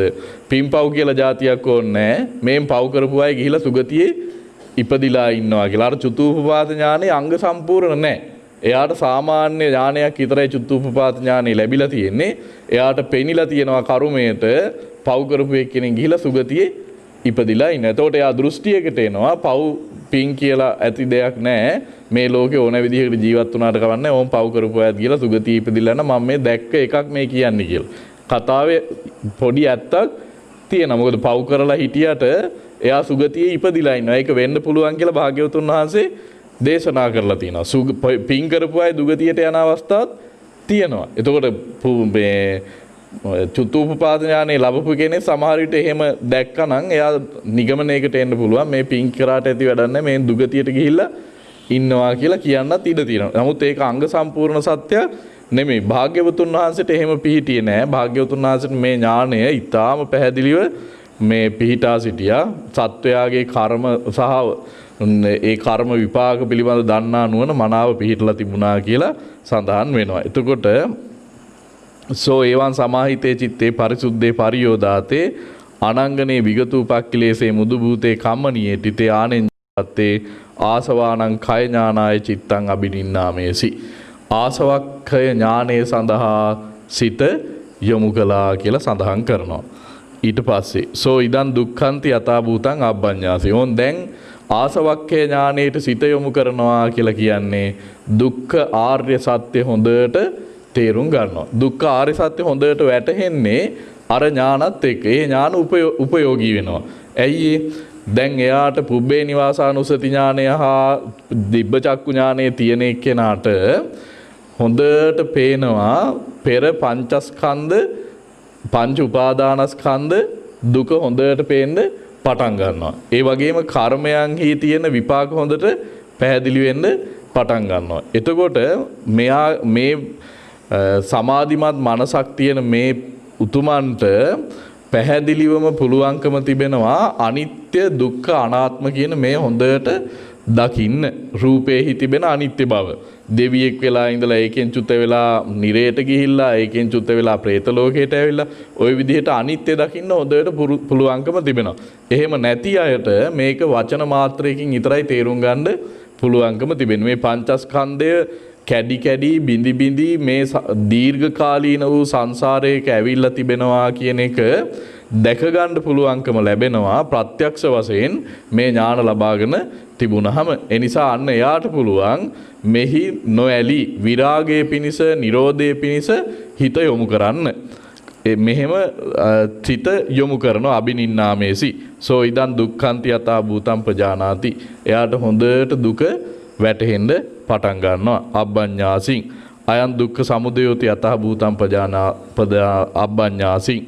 පින්පව් කියලා જાතියක් ඕනේ නෑ. මේන් පව් කරපු අය ගිහිල්ලා සුගතියේ ඉපදිලා ඉන්නවා කියලා. අර චුතූපපාත ඥානේ අංග සම්පූර්ණ නෑ. එයාට සාමාන්‍ය ඥානයක් විතරයි චුතූපපාත ඥානෙ ලැබිලා තියෙන්නේ. එයාට පෙනිලා තියෙනවා කර්මයට පව් කරපු එක්කෙනෙක් ගිහිලා සුගතියේ ඉපදිලා ඉන්න. එතකොට එයා දෘෂ්ටියකට එනවා පව් පින් කියලා ඇති දෙයක් නැහැ. මේ ලෝකේ ඕන විදිහකට ජීවත් වුණාට කවන්නේ ඕම් පව් කරපු අයත් ගිහිලා සුගතිය ඉපදිලා නම් මම මේ දැක්ක එකක් මේ කියන්නේ කියලා. කතාවේ පොඩි ඇත්තක් තියෙනවා. මොකද පව් කරලා හිටියට එයා සුගතියේ ඉපදිලා ඉන්නවා. ඒක වෙන්න පුළුවන් කියලා භාග්‍යවතුන් වහන්සේ දේශනා කරලා තියෙනවා. පින් කරපු අය දුගතියට යන අවස්ථාවක් තියෙනවා. එතකොට මේ චුතූපපාත ඥානෙ ලැබපු කෙනෙක් සමහර විට එහෙම දැක්කනම් එයා නිගමනයකට එන්න පුළුවන් මේ පින් කරාට ඇති වැඩක් නැහැ මේ දුගතියට ගිහිල්ලා ඉන්නවා කියලා කියන්නත් ඉඩ තියෙනවා. නමුත් ඒක අංග සම්පූර්ණ සත්‍යයක් නෙමෙයි. භාග්‍යවතුන් වහන්සේට එහෙම පිහිටියේ නැහැ. භාග්‍යවතුන් වහන්සේට මේ ඥානය ඊටාම පැහැදිලිව මේ පිහිටා සිටියා. සත්වයාගේ කර්ම සහ ඒ කර්ම විපාක පිළිබඳ දන්නා නුවණ මනාව පිහිටලා තිබුණා කියලා සඳහන් වෙනවා. එතකොට සෝ ඒවන් සමාහිතේ චිත්තේ පරිසුද්ධේ පරියෝදාතේ අනංගනේ විගතූපක්ඛිලේසේ මුදු භූතේ කම්මනියේ තිතේ ආනෙන්ජත්තේ ආසවානං කය ඥානාය චිත්තං අබිනින්නාමේසි. ආසවක්ඛය ඥානයේ සඳහා සිත යොමු කළා කියලා සඳහන් කරනවා. ඊට පස්සේ සෝ ඉදන් දුක්ඛන්ති යථා භූතං අබ්බඤ්ඤාසි. ඕන් දැන් ආසවක්ඛය ඥානයට සිත යොමු කරනවා කියලා කියන්නේ දුක්ඛ ආර්ය සත්‍ය හොඳට තේරුම් ගන්නවා. දුක්ඛ ආර්ය සත්‍ය හොඳට වැටහෙන්නේ අර ඥානත් එක්ක. ඒ ඥාන උපයෝගී වෙනවා. ඇයි දැන් එයාට පුබ්බේ නිවාසානුසති ඥානය හා දිබ්බ චක්කු ඥානය තියෙන එක්කෙනාට හොඳට පේනවා පෙර පංචස්කන්ධ පංච උපාදානස්කන්ධ දුක හොඳට පේන්න පටන් ගන්නවා. ඒ වගේම කර්මයන්හි තියෙන විපාක හොඳට පැහැදිලි වෙන්න පටන් ගන්නවා. එතකොට මෙයා මේ සමාධිමත් මනසක් තියෙන මේ උතුමන්ට පැහැදිලිවම පුළුවන්කම තිබෙනවා අනිත්‍ය දුක්ඛ අනාත්ම කියන මේ හොඳට දකින්න. රූපේහි තිබෙන අනිත්‍ය බව. දෙවියෙක් වෙලා ඉඳලා ඒකෙන් චුත වෙලා නිරේට ගිහිල්ලා ඒකෙන් චුත වෙලා പ്രേත ලෝකයට ඇවිල්ලා ওই විදිහට අනිත්‍ය දකින්න හොඳට පුළුවන්කම තිබෙනවා. එහෙම නැති අයට මේක වචන මාත්‍රයකින් විතරයි තේරුම් ගන්න පුළුවන්කම තිබෙනවා. මේ පංචස්කන්ධය කැඩි කැඩි බිඳි බිඳි මේ දීර්ඝ කාලීන වූ සංසාරයක ඇවිල්ලා තිබෙනවා කියන එක දැක ගන්න පුළුවන්කම ලැබෙනවා ප්‍රත්‍යක්ෂ වශයෙන් මේ ඥාන ලබාගෙන තිබුණහම. ඒ නිසා අන්න එයාට පුළුවන් මෙහි නොඇලී විරාගයේ පිනිස නිරෝධයේ පිනිස හිත යොමු කරන්න. මෙහෙම සිත යොමු කරන අබිනින්නාමේසි. සෝ ඉදන් දුක්ඛන්ති යථා භූතං පජානාති. එයාට හොඳට දුක වැටහෙන්න පටන් ගන්නවා අබ්බඤ්ඤාසින්. අයං දුක්ඛ සමුදයෝති යථා භූතං අබ්බඤ්ඤාසින්.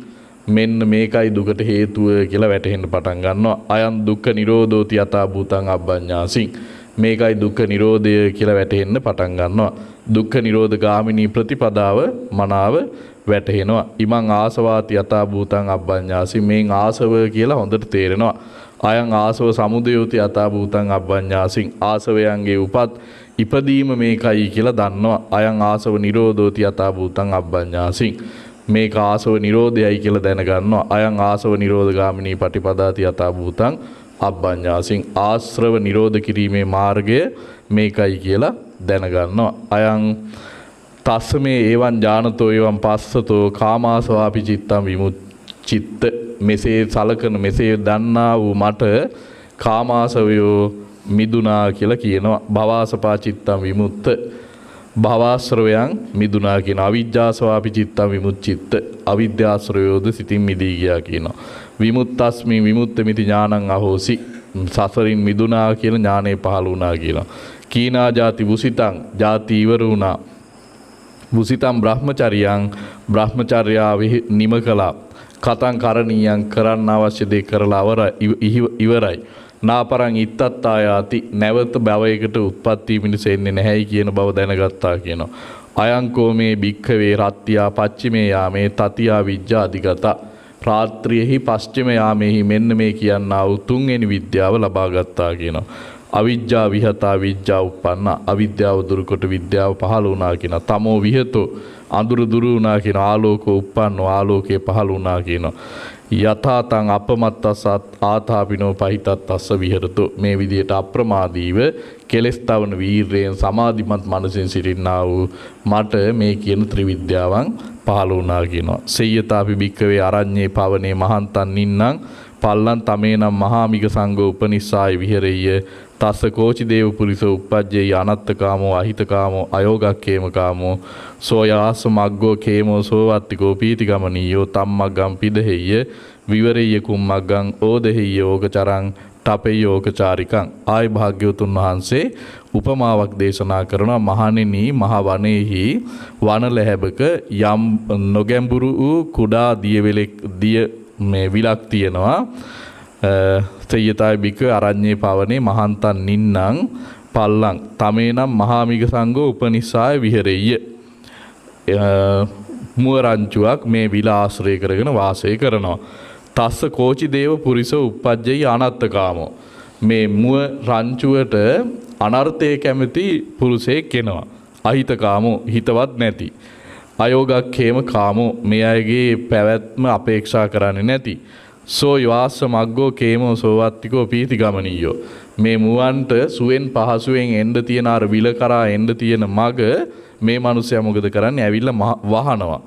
මෙන්න මේකයි දුකට හේතුව කියලා වැටහෙන්න පටන් ගන්නවා. අයං දුක්ඛ නිරෝධෝති යථා භූතං අබ්බඤ්ඤාසින්. මේකයි දුක්ඛ නිරෝධය කියලා වැටහෙන්න පටන් ගන්නවා. දුක්ඛ නිරෝධ ගාමිනී ප්‍රතිපදාව මනාව වැටහෙනවා. ඉමං ආසවාති යථා භූතං අබ්බඤ්ඤාසින්. මේන් ආසව කියලා හොඳට තේරෙනවා. අයං ආසව සමුදයෝති යථා භූතං අබ්බඤ්ඤාසින්. ආසවයන්ගේ උපත් ඉපදීම මේකයි කියලා දන්නවා. අයං ආසව නිරෝධෝති යථා භූතං අබ්බඤ්ඤාසින්. මේක ආසව නිරෝධයයි කියලා දැනගන්නවා. අයං ආසව නිරෝධ ගාමිනී පටිපදාති යථා භූතං අබ්බඤ්ඤාසින්. ආශ්‍රව නිරෝධ කිරීමේ මාර්ගය මේකයි කියලා දැනගන්නවා. අයං තස්මේ එවං ඥානතෝ එවං පස්සතෝ කාමාසවාපි චිත්තං විමුච්චිත්ත මෙසේ සලකන මෙසේ දන්නා වූ මට කාමාසවයෝ මිදුනා කියලා කියනවා. භවාසපා චිත්තං විමුක්ත භවාශ්‍රවයන් මිදුනා කියන අවිජ්ජාසවාපි චිත්තං විමුච්චිත්ත අවිද්‍යාශ්‍රයෝද සිතින් මිදී ගියා කියනවා. විමුක්තස්මින් විමුක්තമിതി ඥානං අහෝසි සසරින් මිදුනා කියන ඥානෙ පහළ වුණා කියලා. කීනා ජාති වුසිතං ජාති ඉවර වුණා. වුසිතං බ්‍රහ්මචර්යං බ්‍රහ්මචර්යාව නිම කළා. කතං කරණීයං කරන්න අවශ්‍ය දේ කරලා ඉවරයි. නාපරං ඉත්තත්තායාති නැවත භවයකට උත්පත්ති මිනිස එන්නේ නැහැයි කියන බව දැනගත්තා කියනවා. අයංකෝ මේ භික්ඛවේ රත්ත්‍යා පච්චිමේ යාමේ තතියා විජ්ජා අධිගත රාත්‍රියෙහි පස්චිම යාමේහි මෙන්න මේ කියන්නා වූ තුන්වෙනි විද්‍යාව ලබා ගත්තා කියනවා. අවිජ්ජා විහතා විජ්ජා උප්පන්න අවිද්‍යාව දුරුකොට විද්‍යාව පහළ වුණා කියනවා. තමෝ විහතෝ අඳුරු දුරු වුණා කියන ආලෝකෝ උප්පන්නෝ ආලෝකේ පහළ වුණා කියනවා. යථාතං අපමත්තස ආතාපිනෝ පහිතත්ස්ස විහෙරතෝ මේ විදියට අප්‍රමාදීව කෙලස් තවන වීරයෙන් සමාධිමත් මනසින් සිටින්නා වූ මට මේ කියන ත්‍රිවිද්‍යාවන් පහළ වුණා කියනවා. සේයතාපි භික්ඛවේ අරඤ්ඤේ පවනේ මහන්තන් නින්නම් පල්ලන් තමේනම් මහාමිග සංඝෝ උපනිස්සාය විහෙරෙය්‍ය තස්ස කෝචි දේව පුරිස උප්පජ්ජේ අනත්තකාමෝ අහිතකාමෝ අයෝගක්ඛේමකාමෝ සෝයාස මග්ගෝ කේමෝ සෝවත්තිකෝ පීතිගමනීයෝ තම්මග්ගම් පිදහෙය්‍ය විවරෙය්‍ය කුම්මග්ගං ඕදෙහිය්‍ය ඕගචරං තපෙය්‍ය ඕගචාරිකං ආයි භාග්‍යවතුන් වහන්සේ උපමාවක් දේශනා කරනවා. මහණෙනි මහ වනයේහි වන ලැහැබක යම් නොගැඹුරු වූ කුඩා දිය මේ විලක් තියෙනවා. සේයතාය බික අරඤ්ඤේ පවනේ මහන්තන් නින්නම් පල්ලං තමේනම් මහාමිග සංඝෝ උපනිස්සාය විහෙරෙය්‍ය මුව රංචුවක් මේ විල ආශ්‍රය කරගෙන වාසය කරනවා. තස්ස කෝචි දේව පුරිස උප්පජ්ජේ අනත්තකාමෝ මේ මුව රංචුවට අනර්ථය කැමති පුරුෂයෙක් එනවා. අහිතකාමෝ හිතවත් නැති. අයෝගක්ඛේම කාමෝ මේ අයගේ පැවැත්ම අපේක්ෂා කරන්නේ නැති. සෝ යවාස මග්ගෝ කේමෝ සෝවත්තිකෝ පීතිගමනීයෝ මේ මුවන්ට සුවෙන් පහසුවෙන් එන්න තියෙන අර විල කරා එන්න තියෙන මග මේ මිනිස්සයා මොකද කරන්නේ? ඇවිල්ලා වහනවා.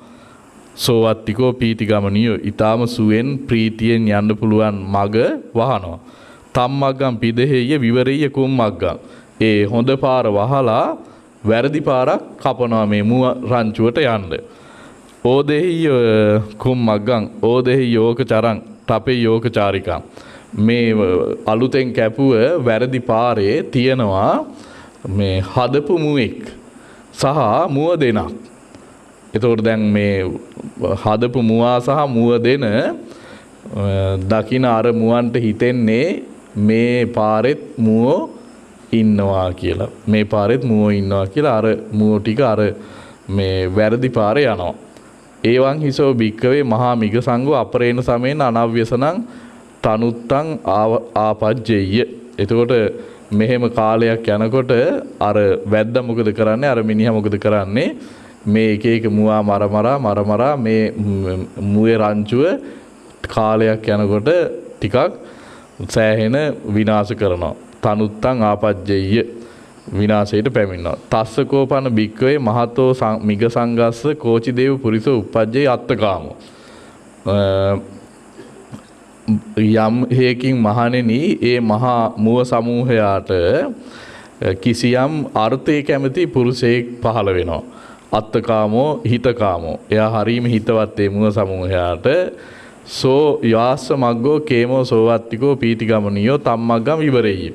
සෝවත්තිකෝ පීතිගමනීයෝ ඊටාම සුවෙන් ප්‍රීතියෙන් යන්න පුළුවන් මග වහනවා. තම්මග්ගම් පිදෙහෙය විවරෙය කුම්මග්ගම් ඒ හොඳ පාර වහලා වැරදි පාරක් කපනවා මේ මුව රංචුවට යන්න. ඕදෙහිය කුම්මග්ගම් ඕදෙහි යෝගචරං තපේ යෝගචාරිකං මේ අලුතෙන් කැපුව වැරදි පාරේ තියනවා මේ හදපු මුවෙක් සහ මුව දෙනක්. එතකොට දැන් මේ හදපු මුවා සහ මුව දෙන දකින අර මුවන්ට හිතෙන්නේ මේ පාරෙත් මුවෝ ඉන්නවා කියලා. මේ පාරෙත් මුවෝ ඉන්නවා කියලා අර මුවෝ ටික අර මේ වැරදි පාරේ යනවා. ඒවං හිසෝ භික්කවේ මහා මිග සංඝෝ අපරේණ සමේන අනව්‍යසනං තනුත්තං ආපජ්ජෙය්‍ය. එතකොට මෙහෙම කාලයක් යනකොට අර වැද්දා මොකද කරන්නේ? අර මිනිහා මොකද කරන්නේ? මේ එක එක මුවා මරමරා මේ මුවේ රංචුව කාලයක් යනකොට ටිකක් සෑහෙන විනාශ කරනවා. තනුත්තං ආපජ්ජෙය්‍ය විනාශයට පැමිණෙනවා. තස්ස කෝපන භික්කවේ මහතෝ මිග සංගස්ස කෝචි දේව පුරිස උපජ්ජේ අත්තකාමෝ යම් හේකින් මහණෙනි ඒ මහා මුව සමූහයාට කිසියම් අර්ථය කැමති පුරුෂයෙක් පහළ වෙනවා. අත්තකාමෝ හිතකාමෝ එයා හරීම හිතවත් ඒ මුව සමූහයාට සෝ යාස්ස මග්ගෝ කේමෝ සෝවත්තිකෝ පීතිගමනියෝ තම්මග්ගම් විවරෙය්‍ය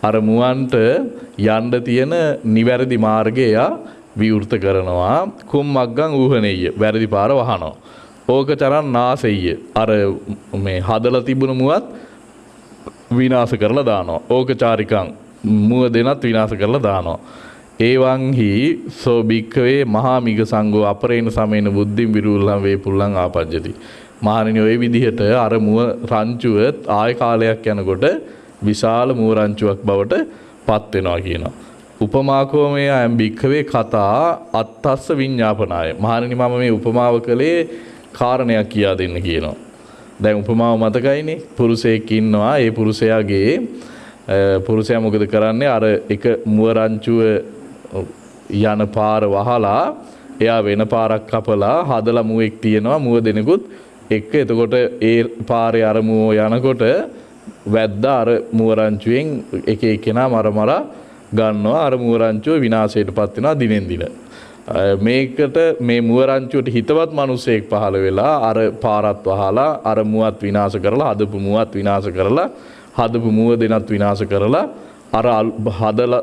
අර මුවන්ට යන්න තියෙන නිවැරදි මාර්ගය එයා විවෘත කරනවා. කුම්මග්ගං ඌහනෙය්‍ය වැරදි පාර වහනවා. ඕකචරන් නාසෙය්‍ය අර මේ හදලා තිබුණු මුවත් විනාශ කරලා දානවා. ඕකචාරිකං මුව දෙනත් විනාශ කරලා දානවා. ඒවංහි සෝ භික්ඛවේ මහා මිග සංඝෝ අපරේණ සමේන බුද්ධින් විරූලං වේ පුල්ලං ආපජ්ජති. මහණෙනි ඔය විදිහට අර මුව රංචුව ආය කාලයක් යනකොට විශාල මුව රංචුවක් බවට පත් වෙනවා කියනවා. උපමාකෝ මේ අයම් භික්ඛවේ කතා අත්තස්ස විඤ්ඤාපනාය. මහණෙනි මම මේ උපමාව කළේ කාරණයක් කියා දෙන්න කියනවා. දැන් උපමාව මතකයිනේ. පුරුෂයෙක් ඉන්නවා. ඒ පුරුෂයා මොකද කරන්නේ? අර එක මුව රංචුව යන පාර වහලා එයා වෙන පාරක් කපලා හදලා මුවෙක් තියනවා. මුව දෙනෙකුත් එක්ක එතකොට ඒ පාරේ අර මුව යනකොට වැද්දා අර මුවරංචුවෙන් එක එක්කෙනා මර ගන්නවා අර මුවරංචුව විනාශයටපත් වෙනවා දිනෙන් දින. මේකට මේ මුවරංචුවට හිතවත් මිනිසෙක් පහළ වෙලා අර පාරත් වහලා අර මුවත් විනාශ කරලා හදපු මුවත් විනාශ කරලා හදපු මුව දෙනත් විනාශ කරලා අර හදලා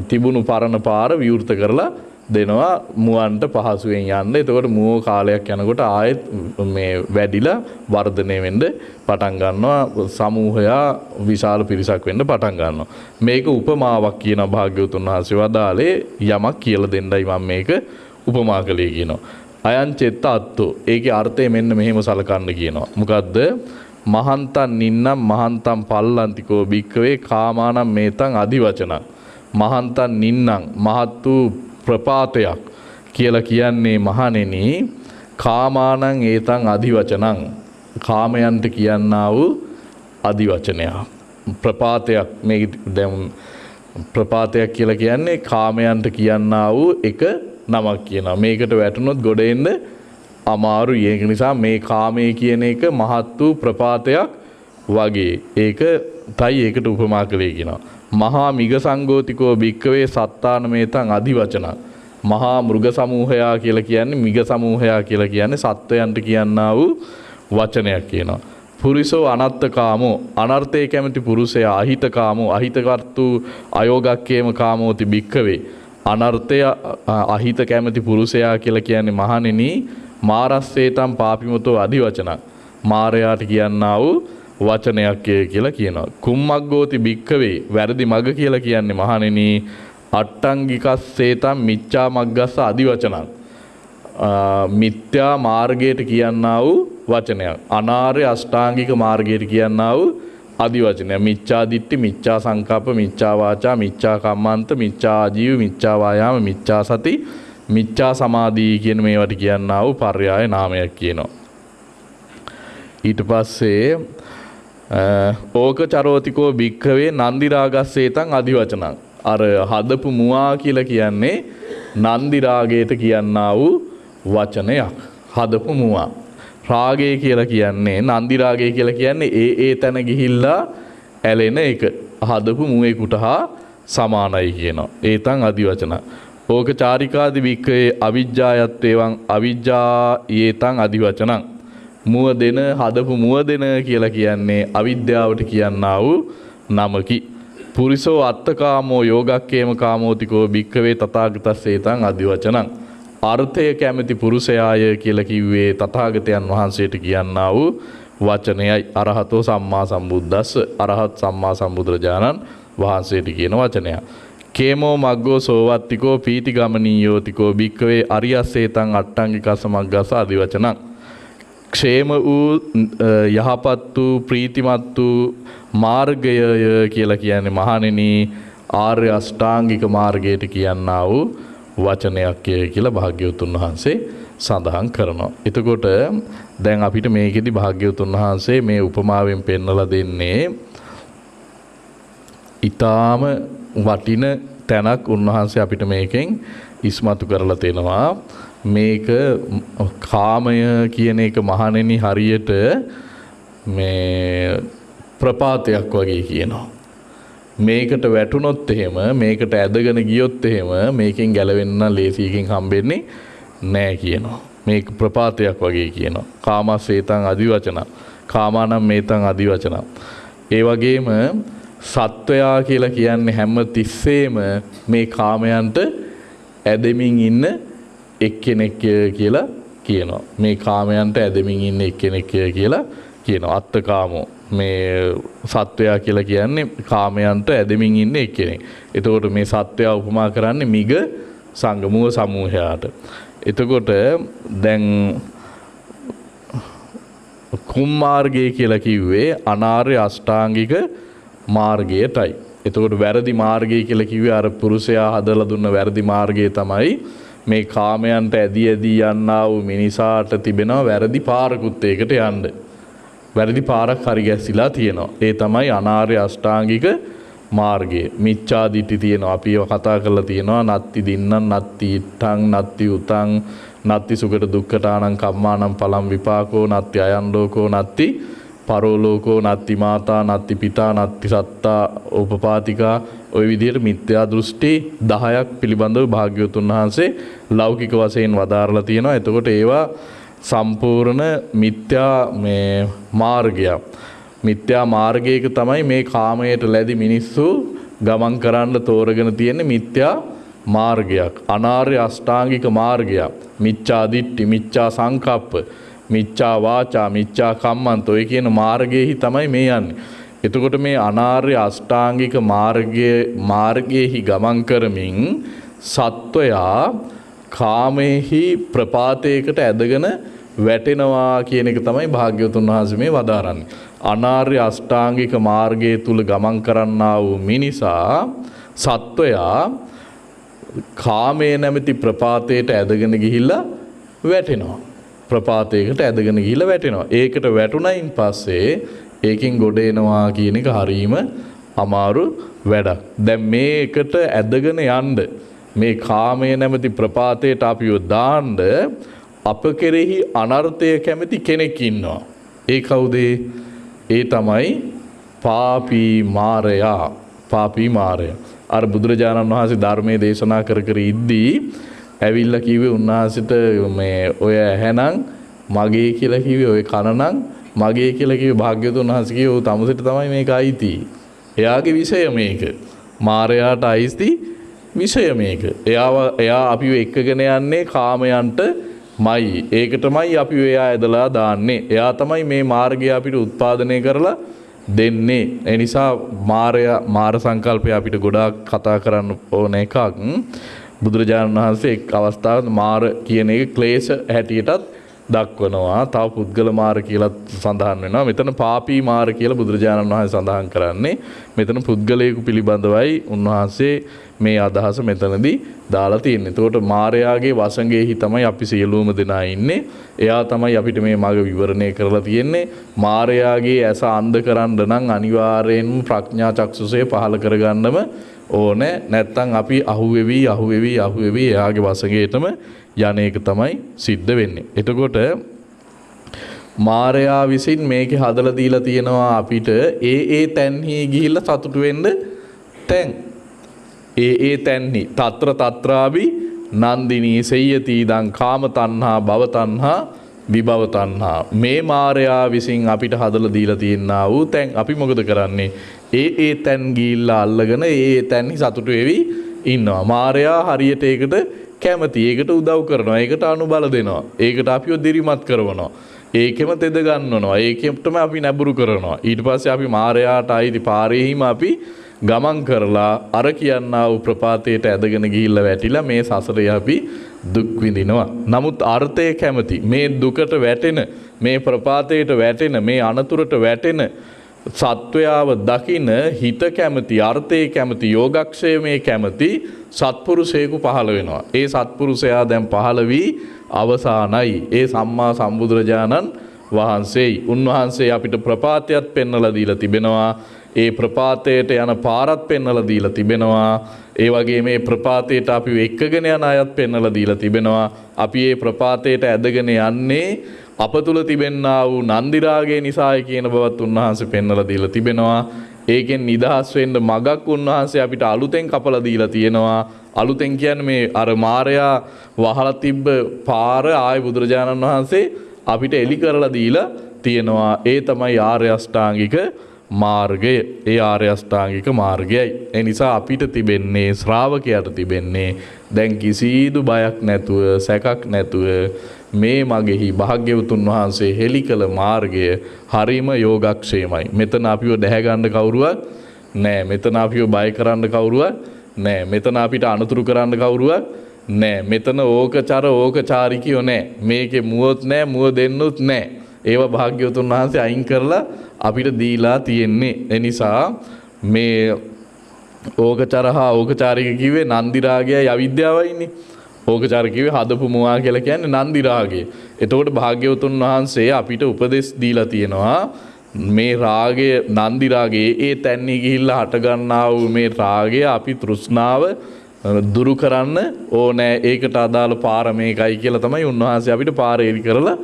තිබුණු පරණ පාර විවෘත කරලා දෙනවා මුවන්ට පහසුවෙන් යන්න. එතකොට මුව කාලයක් යනකොට ආයෙත් මේ වැඩිලා වර්ධනය වෙන්න පටන් ගන්නවා. සමූහයා විශාල පිරිසක් වෙන්න පටන් ගන්නවා. මේක උපමාවක් කියන භාග්‍යවතුන් වහන්සේ වදාළේ යමක් කියලා දෙන්නයි මම මේක උපමා කළේ කියනවා. අයං චෙත්ත අත්තෝ. ඒකේ අර්ථය මෙන්න මෙහෙම සලකන්න කියනවා. මොකද්ද? මහන්තන් නින්නම් මහන්තන් පල්ලන්තිකෝ භික්කවේ කාමානම් මේතං අදිවචනං. මහන්තන් නින්නම් මහත් වූ ප්‍රපාතයක් කියලා කියන්නේ මහණෙනි කාමානං ඒතං අදිවචනං. කාමයන්ට කියන්නා වූ අදිවචනයක්. ප්‍රපාතයක් මේ දැන් ප්‍රපාතයක් කියලා කියන්නේ කාමයන්ට කියන්නා වූ එක නමක් කියනවා. මේකට වැටුනොත් ගොඩ එන්න අමාරුයි. ඒක නිසා මේ කාමයේ කියන එක මහත් වූ ප්‍රපාතයක් වගේ. ඒකට උපමා කළේ කියනවා. මහා මිග සංගෝතිකෝ භික්කවේ සත්තාන මේතං අදිවචනං. මහා මෘග සමූහයා කියලා කියන්නේ මිග සමූහයා කියලා කියන්නේ සත්වයන්ට කියන්නා වූ වචනයක් කියනවා. පුරිසෝ අනත්තකාමෝ අනර්ථය කැමති පුරුෂයා අහිතකාමෝ අහිතකර්තු අයෝගක්කේම කාමෝති භික්කවේ. අනර්ථය අහිත කැමති පුරුෂයා කියලා කියන්නේ මහණෙනි මාරස්සේතම් පාපිමතෝ අදිවචනං. මාරයාට කියන්නා වූ වචනයක් කියලා කියනවා. කුම්මග්ගෝති භික්කවේ වැරදි මග කියලා කියන්නේ මහණෙනි අට්ටංගිකස්සේතම් මිච්ඡා මග්ගස්ස අදිවචනං. මිත්‍යා මාර්ගයට කියන්නා වූ වචනයක්. අනාර්ය අෂ්ටාංගික මාර්ගයට කියන්නා වූ අදිවචනය. මිච්ඡා දිට්ඨි, මිච්ඡා සංකප්ප, මිච්ඡා වාචා, මිච්ඡා කම්මන්ත, මිච්ඡා ආජීව, මිච්ඡා වායාම, මිච්ඡා සති, මිච්ඡා සමාධි කියන මේවට කියන්නා වූ පර්යාය නාමයක් කියනවා. ඊට පස්සේ ඕක චරෝතිකෝ භික්ඛවේ නන්දි රාගස්සේතං අදිවචනං. අර හදපු මුවා කියලා කියන්නේ නන්දි රාගයට කියන්නා වූ වචනයක්. හදපු මුවා. රාගය කියලා කියන්නේ නන්දි රාගය කියලා කියන්නේ ඒ තැන ගිහිල්ලා ඇලෙන එක. හදපු මුවෙකුට හා සමානයි කියනවා. ඒතං අදිවචන. ඕක චාරිකාදි භික්ඛවේ අවිජ්ජායත්තේවං අවිජ්ජායේතං අදිවචනං. මුව දෙන හදපු මුව දෙන කියලා කියන්නේ අවිද්‍යාවට කියන්නා වූ නමකි. පුරිසෝ අත්තකාමෝ යෝගක්කේම කාමෝතිකෝ භික්ඛවේ තථාගතස්සේතං අදිවචනං. අර්ථය කැමැති පුරුෂයාය කියලා කිව්වේ තථාගතයන් වහන්සේට කියන්නා වූ වචනයයි. අරහතෝ සම්මා සම්බුද්දස්ස. අරහත් සම්මා සම්බුදුරජාණන් වහන්සේට කියන වචනය. කේමෝ මග්ගෝ සෝවත්තිකෝ පීති ගමනීයෝතිකෝ භික්ඛවේ අරියස්සේතං අට්ටංගිකස්ස මග්ගස්ස අදිවචනං. ക്ഷേම වූ යහපත් වූ ප්‍රීතිමත් වූ මාර්ගය කියලා කියන්නේ මහණෙනි ආර්ය අෂ්ටාංගික මාර්ගයට කියන්නා වූ වචනයක් කියලා භාග්‍යවතුන් වහන්සේ සඳහන් කරනවා. එතකොට දැන් අපිට මේකෙදි භාග්‍යවතුන් වහන්සේ මේ උපමාවෙන් පෙන්නලා දෙන්නේ ඊටාම වටින තැනක් උන්වහන්සේ අපිට මේකෙන් ඉස්මතු කරලා තෙනවා. මේක කාමය කියන එක මහණෙනි හරියට මේ ප්‍රපාතයක් වගේ කියනවා. මේකට වැටුනොත් එහෙම මේකට ඇදගෙන ගියොත් එහෙම මේකෙන් ගැලවෙන්න ලේසියකින් හම්බෙන්නේ නැහැ කියනවා. මේක ප්‍රපාතයක් වගේ කියනවා. කාමසේතං අදිවචන. කාමානම් මේතං අදිවචන. ඒ වගේම සත්වයා කියලා කියන්නේ හැම තිස්සෙම මේ කාමයන්ට ඇදෙමින් ඉන්න එක්කෙනෙක් කියලා කියනවා. මේ කාමයන්ට ඇදෙමින් ඉන්න එක්කෙනෙක් කියලා කියනවා. අත්තකාමෝ මේ සත්වයා කියලා කියන්නේ කාමයන්ට ඇදෙමින් ඉන්න එක්කෙනෙක්. එතකොට මේ සත්වයා උපමා කරන්නේ මිග සංගමුව සමූහයාට. එතකොට දැන් කුම්මාර්ගය කියලා කිව්වේ අනාර්ය අෂ්ටාංගික මාර්ගයටයි. එතකොට වැරදි මාර්ගය කියලා කිව්වේ අර පුරුෂයා හදලා දුන්න වැරදි මාර්ගය තමයි මේ කාමයන්ට ඇදී ඇදී යන්නා වූ මිනිසාට තිබෙනවා වැරදි පාරකුත් ඒකට යන්න. වැරදි පාරක් හරි ගැස්සිලා තියෙනවා. ඒ තමයි අනාර්ය අෂ්ටාංගික මාර්ගය. මිච්ඡා දිට්ඨි තියෙනවා. අපි ඒවා කතා කරලා තියෙනවා. නත්ති දින්නං නත්ති ඉත්තං නත්ති උතං නත්ති සුගත දුක්ඛතානං කම්මානං පලං විපාකෝ නත්ති අයං ලෝකෝ නත්ති පරෝලෝකෝ නත්ති මාතා නත්ති පිතා නත්ති සත්තා උපපාතිකා. ওই විදිහට මිත්‍යා දෘෂ්ටි 10ක් පිළිබඳව භාග්‍යවතුන් වහන්සේ ලෞකික වශයෙන් වදාරලා තියෙනවා. එතකොට ඒවා සම්පූර්ණ මිත්‍යා මාර්ගයක්. මිත්‍යා මාර්ගයක තමයි මේ කාමයට ලැබි මිනිස්සු ගමන් කරන්න තෝරගෙන තියෙන්නේ මිත්‍යා මාර්ගයක්. අනාර්ය අෂ්ටාංගික මාර්ගයක්. මිච්ඡා දිට්ඨි, මිච්ඡා සංකප්ප, මිච්ඡා වාචා, මිච්ඡා කම්මන්ත ඔය කියන මාර්ගයේහි තමයි මේ යන්නේ. එතකොට මේ අනාර්ය අෂ්ටාංගික මාර්ගයේහි ගමන් කරමින් සත්වයා කාමෙහි ප්‍රපාතයකට ඇදගෙන වැටෙනවා කියන එක තමයි භාග්‍යවතුන් වහන්සේ මේ වදාරන්නේ. අනාර්ය අෂ්ටාංගික මාර්ගයේ තුල ගමන් කරන්නා වූ මිනිසා සත්වයා කාමයේ නැමැති ප්‍රපාතයට ඇදගෙන ගිහිල්ලා වැටෙනවා. ප්‍රපාතයකට ඇදගෙන ගිහිල්ලා වැටෙනවා. ඒකට වැටුණයින් පස්සේ ඒකෙන් ගොඩ එනවා කියන එක හරීම අමාරු වැඩක්. දැන් මේකට ඇදගෙන යන්න මේ කාමයේ නැමැති ප්‍රපාතයට අපිව දාන්න අප කෙරෙහි අනර්ථය කැමති කෙනෙක් ඉන්නවා. ඒ කවුද? ඒ තමයි පාපී මාරයා. පාපී මාරයා. අර බුදුරජාණන් වහන්සේ ධර්මයේ දේශනා කර ඉද්දී ඇවිල්ලා කිව්වේ උන්වහන්සේට මේ ඔය ඇහැනම් මගේ කියලා කිව්වේ, ඔය කනනම් මගේ කියලා කිව්වේ. භාග්‍යවතුන් වහන්සේ කිව්වේ ඔය තමුසෙට තමයි මේක අයිති. එයාගේ විෂය මේක. මාරයාට අයිති විෂය මේක. එයා අපිව එක්කගෙන යන්නේ කාමයන්ට මයි. ඒකටමයි අපි එයා ඇදලා දාන්නේ. එයා තමයි මේ මාර්ගය අපිට උත්පාදනය කරලා දෙන්නේ. ඒ නිසා මාර සංකල්පය අපිට ගොඩාක් කතා කරන්න ඕන එකක්. බුදුරජාණන් වහන්සේ එක් අවස්ථාවක මාර කියන එක ක්ලේශ හැටියටත් දක්වනවා. තව පුද්ගල මාර කියලා සඳහන් වෙනවා. මෙතන පාපී මාර කියලා බුදුරජාණන් වහන්සේ සඳහන් කරන්නේ. මෙතන පුද්ගලයෙකු පිළිබඳවයි උන්වහන්සේ මේ අදහස මෙතනදී දාලා තියෙන්නේ. එතකොට මාරයාගේ වසඟෙහි තමයි අපි සියලුම දෙනා ඉන්නේ. එයා තමයි අපිට මේ මඟ විවරණය කරලා තියෙන්නේ. මාරයාගේ ඇස අන්ධ කරන්න නම් අනිවාර්යෙන්ම ප්‍රඥා චක්ෂුසය පහළ කරගන්නම ඕනේ. නැත්තම් අපි අහුවෙවි එයාගේ වසඟයටම යන්නේක තමයි සිද්ධ වෙන්නේ. එතකොට මාරයා විසින් මේකේ හදලා දීලා තියෙනවා අපිට ඒ තැන්හි ගිහිල්ලා සතුටු වෙන්න තැන්. ඒ තැන්හි తත්‍ර తත්‍රාබි නන්දිනී සෙය්‍යති දං කාම තණ්හා භව තණ්හා විභව තණ්හා. මේ මාරයා විසින් අපිට හදලා දීලා තියෙනා වූ තැන් අපි මොකද කරන්නේ? ඒ තැන් ගිහිල්ලා අල්ලගෙන ඒ තැන්හි සතුටු වෙවි ඉන්නවා. මාරයා හරියට ඒකට කැමති. ඒකට උදව් කරනවා. ඒකට අනුබල දෙනවා. ඒකට අපිව දිරිමත් කරනවා. ඒකෙම තෙද ගන්නනවා. ඒකෙම අපි නැඹුරු කරනවා. ඊට පස්සේ අපි මාරයාට ආයිති පාරේහිම අපි ගමන් කරලා අර කියන්නා වූ ප්‍රපාතයට ඇදගෙන ගිහිල්ලා වැටිලා මේ සසරේ අපි දුක් විඳිනවා. නමුත් අර්ථය කැමති. මේ දුකට වැටෙන, මේ ප්‍රපාතයට වැටෙන, මේ අනතුරට වැටෙන සත්වයාව දකින හිත කැමති, අර්ථය කැමති, යෝගක්ෂේමයේ කැමති සත්පුරුෂයෙකු පහළ වෙනවා. ඒ සත්පුරුෂයා දැන් පහළ වී අවසానයි. ඒ සම්මා සම්බුදුරජාණන් වහන්සේයි. උන්වහන්සේ අපිට ප්‍රපාතයත් පෙන්වලා දීලා තිබෙනවා. ඒ ප්‍රපාතයට යන පාරත් පෙන්වලා දීලා තිබෙනවා. ඒ වගේම මේ ප්‍රපාතයට අපි එක්කගෙන යන අයත් පෙන්වලා දීලා තිබෙනවා. අපි මේ ප්‍රපාතයට ඇදගෙන යන්නේ අප තුල තිබෙන්නා වූ නන්දි රාගය නිසායි කියන බවත් උන්වහන්සේ පෙන්වලා දීලා තිබෙනවා. ඒකෙන් නිදහස් වෙන්න මගක් උන්වහන්සේ අපිට අලුතෙන් කපලා දීලා තියෙනවා. අලුතෙන් කියන්නේ මේ අර මාරයා වහලා තිබ්බ පාර ආයි බුදුරජාණන් වහන්සේ අපිට එලි කරලා දීලා තියෙනවා. ඒ තමයි ආර්ය අෂ්ටාංගික මාර්ගය. ඒ ආර්ය අෂ්ටාංගික මාර්ගයයි. ඒ නිසා අපිට තිබෙන්නේ, ශ්‍රාවකයාට තිබෙන්නේ දැන් කිසිදු බයක් නැතුව, සැකක් නැතුව මේ මගෙහි භාග්‍යවතුන් වහන්සේ හෙළි කළ මාර්ගය හරිම යෝගක්ෂේමයි. මෙතන අපිව දැහැ ගන්න කවුරුවක් නැහැ. මෙතන අපිව බය කරන්න කවුරුවක් නැහැ. මෙතන අපිට අනුතුරු කරන්න කවුරුවක් නැහැ. මෙතන ඕකචාරිකයෝ නැහැ. මේකේ මුවොත් නැහැ, මුව දෙන්නුත් නැහැ. ඒව භාග්‍යවතුන් වහන්සේ අයින් කරලා අපිට දීලා තියෙන්නේ. ඒ නිසා මේ ඕකචරහා ඕකචාරික කිව්වේ නන්දි රාගයයි අවිද්‍යාවයිනේ. ඕකචාර කිව්වේ හදපු මුවා කියලා කියන්නේ නන්දි රාගය. එතකොට භාග්‍යවතුන් වහන්සේ අපිට උපදෙස් දීලා තියෙනවා මේ රාගය නන්දි රාගයේ ඒ තැන්නේ ගිහිල්ලා හට ගන්නා වූ මේ රාගය අපි තෘෂ්ණාව දුරු කරන්න ඕනෑ. ඒකට අදාළ පාර මේකයි කියලා තමයි උන්වහන්සේ අපිට පාරේරි කරලා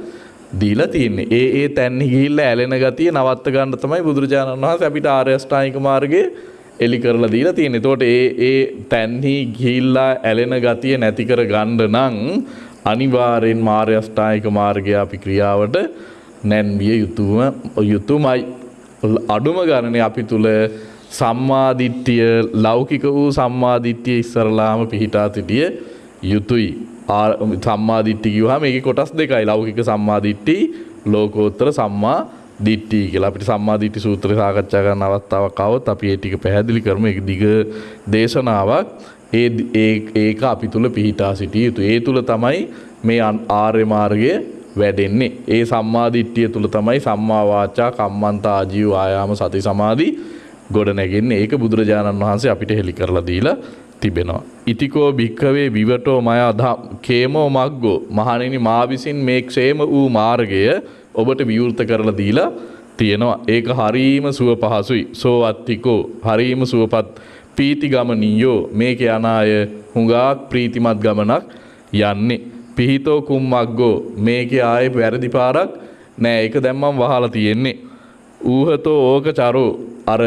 දීලා තියෙන්නේ. ඒ තැන්නේ ගිහිල්ලා ඇලෙන ගතිය නවත්ත ගන්න තමයි බුදුරජාණන් වහන්සේ අපිට ආර්ය අෂ්ටාංගික මාර්ගයේ එලි කරලා දීලා තියෙන්නේ. එතකොට ඒ තැන්හි ගිහිල්ලා ඇලෙන ගතිය නැති කර ගන්න නම් අනිවාර්යෙන් ආර්ය අෂ්ටාංගික මාර්ගය අපි ක්‍රියාවට නැන්විය යුතුමයි. අඩුම ගණනේ අපි තුල සම්මාදිට්ඨිය ලෞකික වූ සම්මාදිට්ඨිය ඉස්සරලාම පිහිටා සිටිය යුතුයි. සම්මාදිට්ඨිය කියුවාම මේකේ කොටස් දෙකයි. ලෞකික සම්මාදිට්ඨි, ලෝකෝත්තර සම්මා දිට්ඨි කියලා. අපිට සම්මාදිට්ඨි සූත්‍රය සාකච්ඡා කරන්න අවස්ථාවක් ආවොත් අපි ඒ ටික පැහැදිලි කරමු. ඒක දිග දේශනාවක්. ඒක අපි තුල පිහිටා සිටිය යුතුයි. ඒ තුල තමයි මේ ආර්ය මාර්ගය වැඩෙන්නේ. ඒ සම්මාදිට්ඨිය තුල තමයි සම්මා වාචා කම්මන්ත ආජීව ආයාම සති සමාධි ගොඩ නැගෙන්නේ. ඒක බුදුරජාණන් වහන්සේ අපිට හෙළි කරලා දීලා තිබෙනවා. ඉතිකෝ භික්ඛවේ විවටෝ මය කේමෝ මග්ගෝ. මහණෙනි මා විසින් මේ ക്ഷേම වූ මාර්ගය ඔබට විවෘත කරලා දීලා තියෙනවා. ඒක හරීම සුව පහසුයි. සෝ අත්තිකෝ හරීම සුවපත් පීති ගමනියෝ. මේක යන අය හුඟක් ප්‍රීතිමත් ගමනක් යන්නේ. පිහිතෝ කුම්මග්ගෝ. මේකේ ආයේ වැරදි පාරක් නෑ. ඒක දැන් මම වහලා තියෙන්නේ. ඌහතෝ ඕක චරෝ. අර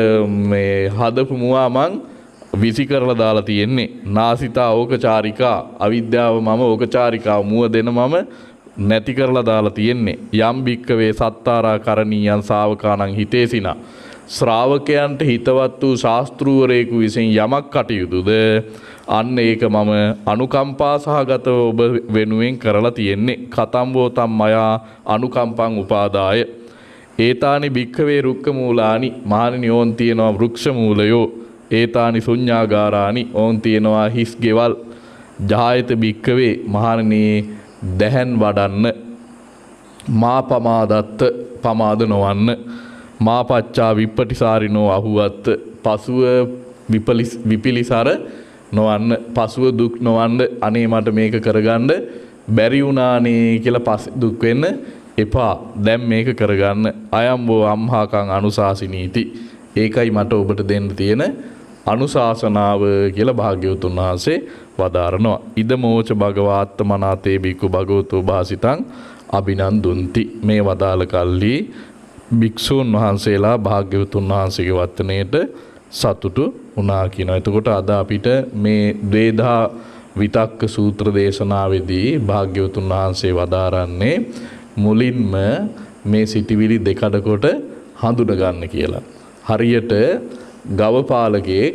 මේ හදපු මුවා මං විසි කරලා දාලා තියෙන්නේ. නාසිතා ඕකචාරිකා. අවිද්‍යාව මම ඕකචාරිකාව මුව දෙන මම නැති කරලා දාලා තියෙන්නේ. යම් භික්කවේ සත්තාරා කරණීයන් ශාවකානං හිතේසිනා. ශ්‍රාවකයන්ට හිතවත් වූ ශාස්ත්‍රූවරයෙකු විසින් යමක් කටයුතුද අන්න ඒක මම අනුකම්පා සහගතව ඔබ වෙනුවෙන් කරලා තියෙන්නේ. කතම්බෝ තම්මයා අනුකම්පං උපාදාය. ඒතානි භික්කවේ රුක්ක මූලානි. මහණෙනි ඕන් තියෙනවා වෘක්ෂ මූලයෝ. ඒතානි ශුඤ්ඤාගාරානි. ඕන් තියෙනවා හිස් ගෙවල්. ජායත භික්කවේ මහණෙනි දැහැන් වඩන්න. මා පමාදත්ත පමාද නොවන්න. මා පච්චා විප්පටිසාරිනෝ අහුවත් පසුව විපිලිසර නොවන්න. පසුව දුක් නොවන්න. අනේ මට මේක කරගන්න බැරි වුණානේ කියලා පස්සේ දුක් වෙන්න එපා. දැන් මේක කරගන්න. අයම්බෝ අම්හාකං අනුශාසිනීති. ඒකයි මට ඔබට දෙන්න තියෙන අනුශාසනාව කියලා භාග්‍යවතුන් වහන්සේ වදාරනවා. ඉදමෝච භගවාත්තමනාතේ බික්කු භගවතෝ භාසිතං අභිනන්දුන්ති. මේ වදාළ කල්ලි භික්ෂූන් වහන්සේලා භාග්‍යවතුන් වහන්සේගේ වචනයට සතුටු වුණා කියනවා. එතකොට අද අපිට මේ ද්වේධා විතක්ක සූත්‍ර දේශනාවේදී භාග්‍යවතුන් වහන්සේ වදාරන්නේ මුලින්ම මේ සිටිවිලි දෙකඩකොට හඳුන ගන්න කියලා. හරියට ගව පාලකෙක්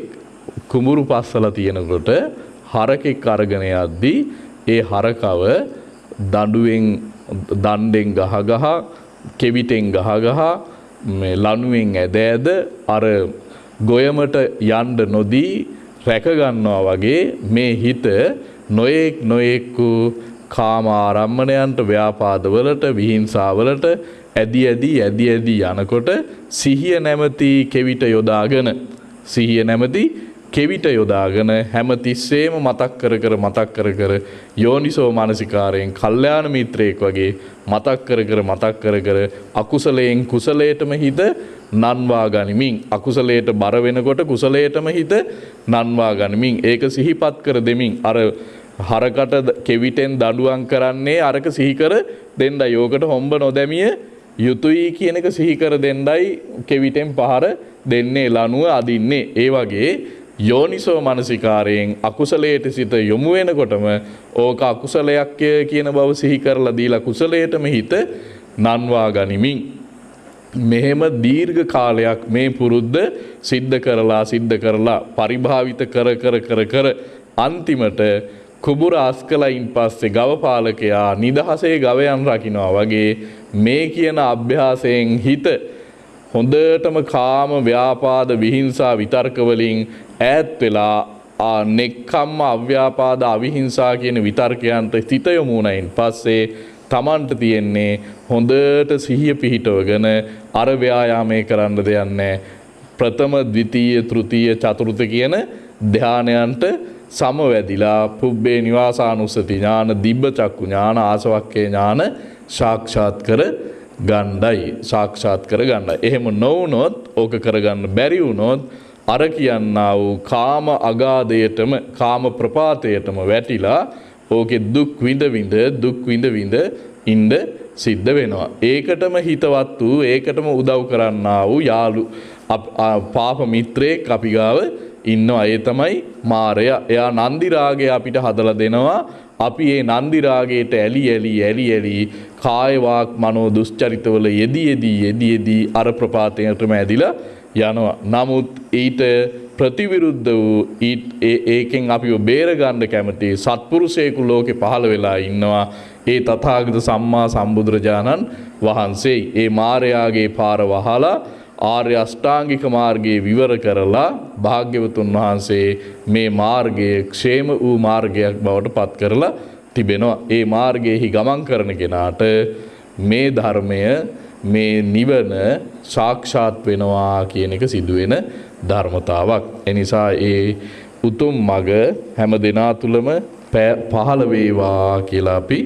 කුඹුරු පස්සලා තියෙනකොට හරකෙක් අරගෙන යද්දී ඒ හරකව දණ්ඩෙන් ගහ කෙවිතෙන් ගහ මේ ලණුවෙන් ඇද අර ගොයමට යන්න නොදී රැක ගන්නවා වගේ මේ හිත නොයෙක් කාම ආරම්මණයන්ට ව්‍යාපාදවලට විහිංසාවලට ඇදී යනකොට සිහිය නැමැති කෙවිත යොදාගෙන හැම තිස්සේම මතක් කර කර යෝනිසෝ මානසිකාරයෙන් කල්යාණ මිත්‍රයෙක් වගේ මතක් කර කර අකුසලයෙන් කුසලයටම හිත නන්වා ගනිමින් අකුසලයට බර වෙනකොට කුසලයටම හිත නන්වා ගනිමින් ඒක සිහිපත් කර දෙමින් අර හරකට කෙවිතෙන් දඬුවම් කරන්නේ අරක සිහි කර දෙන්නයි. යෝකට හොම්බ නොදැමිය යුතුයි කියන එක සිහි කර දෙන්නයි කෙවිතෙන් පහර දෙන්නේ ලනුව අදින්නේ. ඒ වගේ යෝනිසෝ මනසිකාරයෙන් අකුසලයට සිත යොමු වෙනකොටම ඕක අකුසලයක් කියන බව සිහි කරලා දීලා කුසලයටම හිත නන්වා ගනිමින් මෙහෙම දීර්ඝ කාලයක් මේ පුරුද්ද සිද්ධ කරලා පරිභාවිත කර අන්තිමට කුඹුර අස්කලයින් පස්සේ ගව පාලකයා නිදහසේ ගවයන් රකින්නවා වගේ මේ කියන අභ්‍යාසයෙන් හිත හොඳටම කාම ව්‍යාපාද විහිංසා විතර්ක වලින් ඈත් වෙලා නෙක්ඛම්ම අව්‍යාපාද අවිහිංසා කියන විතර්කයන්ට සිත යොමු වුණයින් පස්සේ Tamanට තියෙන්නේ හොඳට සිහිය පිහිටවගෙන අර ව්‍යායාමයේ කරන්න දෙයක් නැහැ. ප්‍රථම ද්විතීය තෘතීය චතුර්ථ කියන ධානයන්ට සමවැදිලා පුබ්බේ නිවාසානුස්සති ඥාන දිබ්බ චක්කු ඥාන ආසවක්කේ ඥාන සාක්ෂාත් කර ගණ්ඩයි සාක්ෂාත් කර ගණ්ඩයි. එහෙම නොවුනොත් ඕක කරගන්න බැරි වුණොත් අර කියන්නා වූ කාම අගාධයටම කාම ප්‍රපාතයටම වැටිලා ඕකේ දුක් විඳ ඉන්න සිද්ධ වෙනවා. ඒකටම හිතවත් වූ ඒකටම උදව් කරන්නා වූ යාළු පාප මිත්‍රයෙක් අපි ගාව ඉන්නවා. ඒ තමයි මාරයා. එයා නන්දි රාගය අපිට හදලා දෙනවා. අපි මේ නන්දි රාගයට ඇලි කාය වාක් මනෝ දුස්චරිතවල යෙදී අර ප්‍රපාතයටම ඇදිලා යනවා. නමුත් ඊට ප්‍රතිවිරුද්ධ වූ ඒකෙන් අපිව බේර ගන්න කැමති සත්පුරුෂයෙකු ලෝකේ පහළ වෙලා ඉන්නවා. ඒ තථාගත සම්මා සම්බුදුරජාණන් වහන්සේ ඒ මාරයාගේ පාර වහලා ආර්ය අෂ්ටාංගික මාර්ගයේ විවර කරලා භාග්‍යවතුන් වහන්සේ මේ මාර්ගය ക്ഷേම වූ මාර්ගයක් බවට පත් කරලා තිබෙනවා. ඒ මාර්ගයේහි ගමන් කරන කෙනාට මේ ධර්මය මේ නිවන සාක්ෂාත් වෙනවා කියන එක සිදුවෙන ධර්මතාවක්. එනිසා ඒ උතුම් මඟ හැම දෙනා තුළම පහළ වේවා කියලා අපි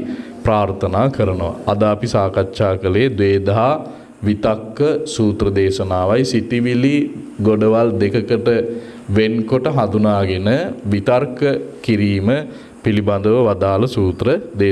ප්‍රාර්ථනා කරනවා. අද අපි සාකච්ඡා කළේ ද්වේදා විතක්ක සූත්‍ර දේශනාවයි. සිතිවිලි ගොඩවල් දෙකකට වෙන්කොට හඳුනාගෙන විතර්ක කිරීම පිළිබඳව වදාළ සූත්‍ර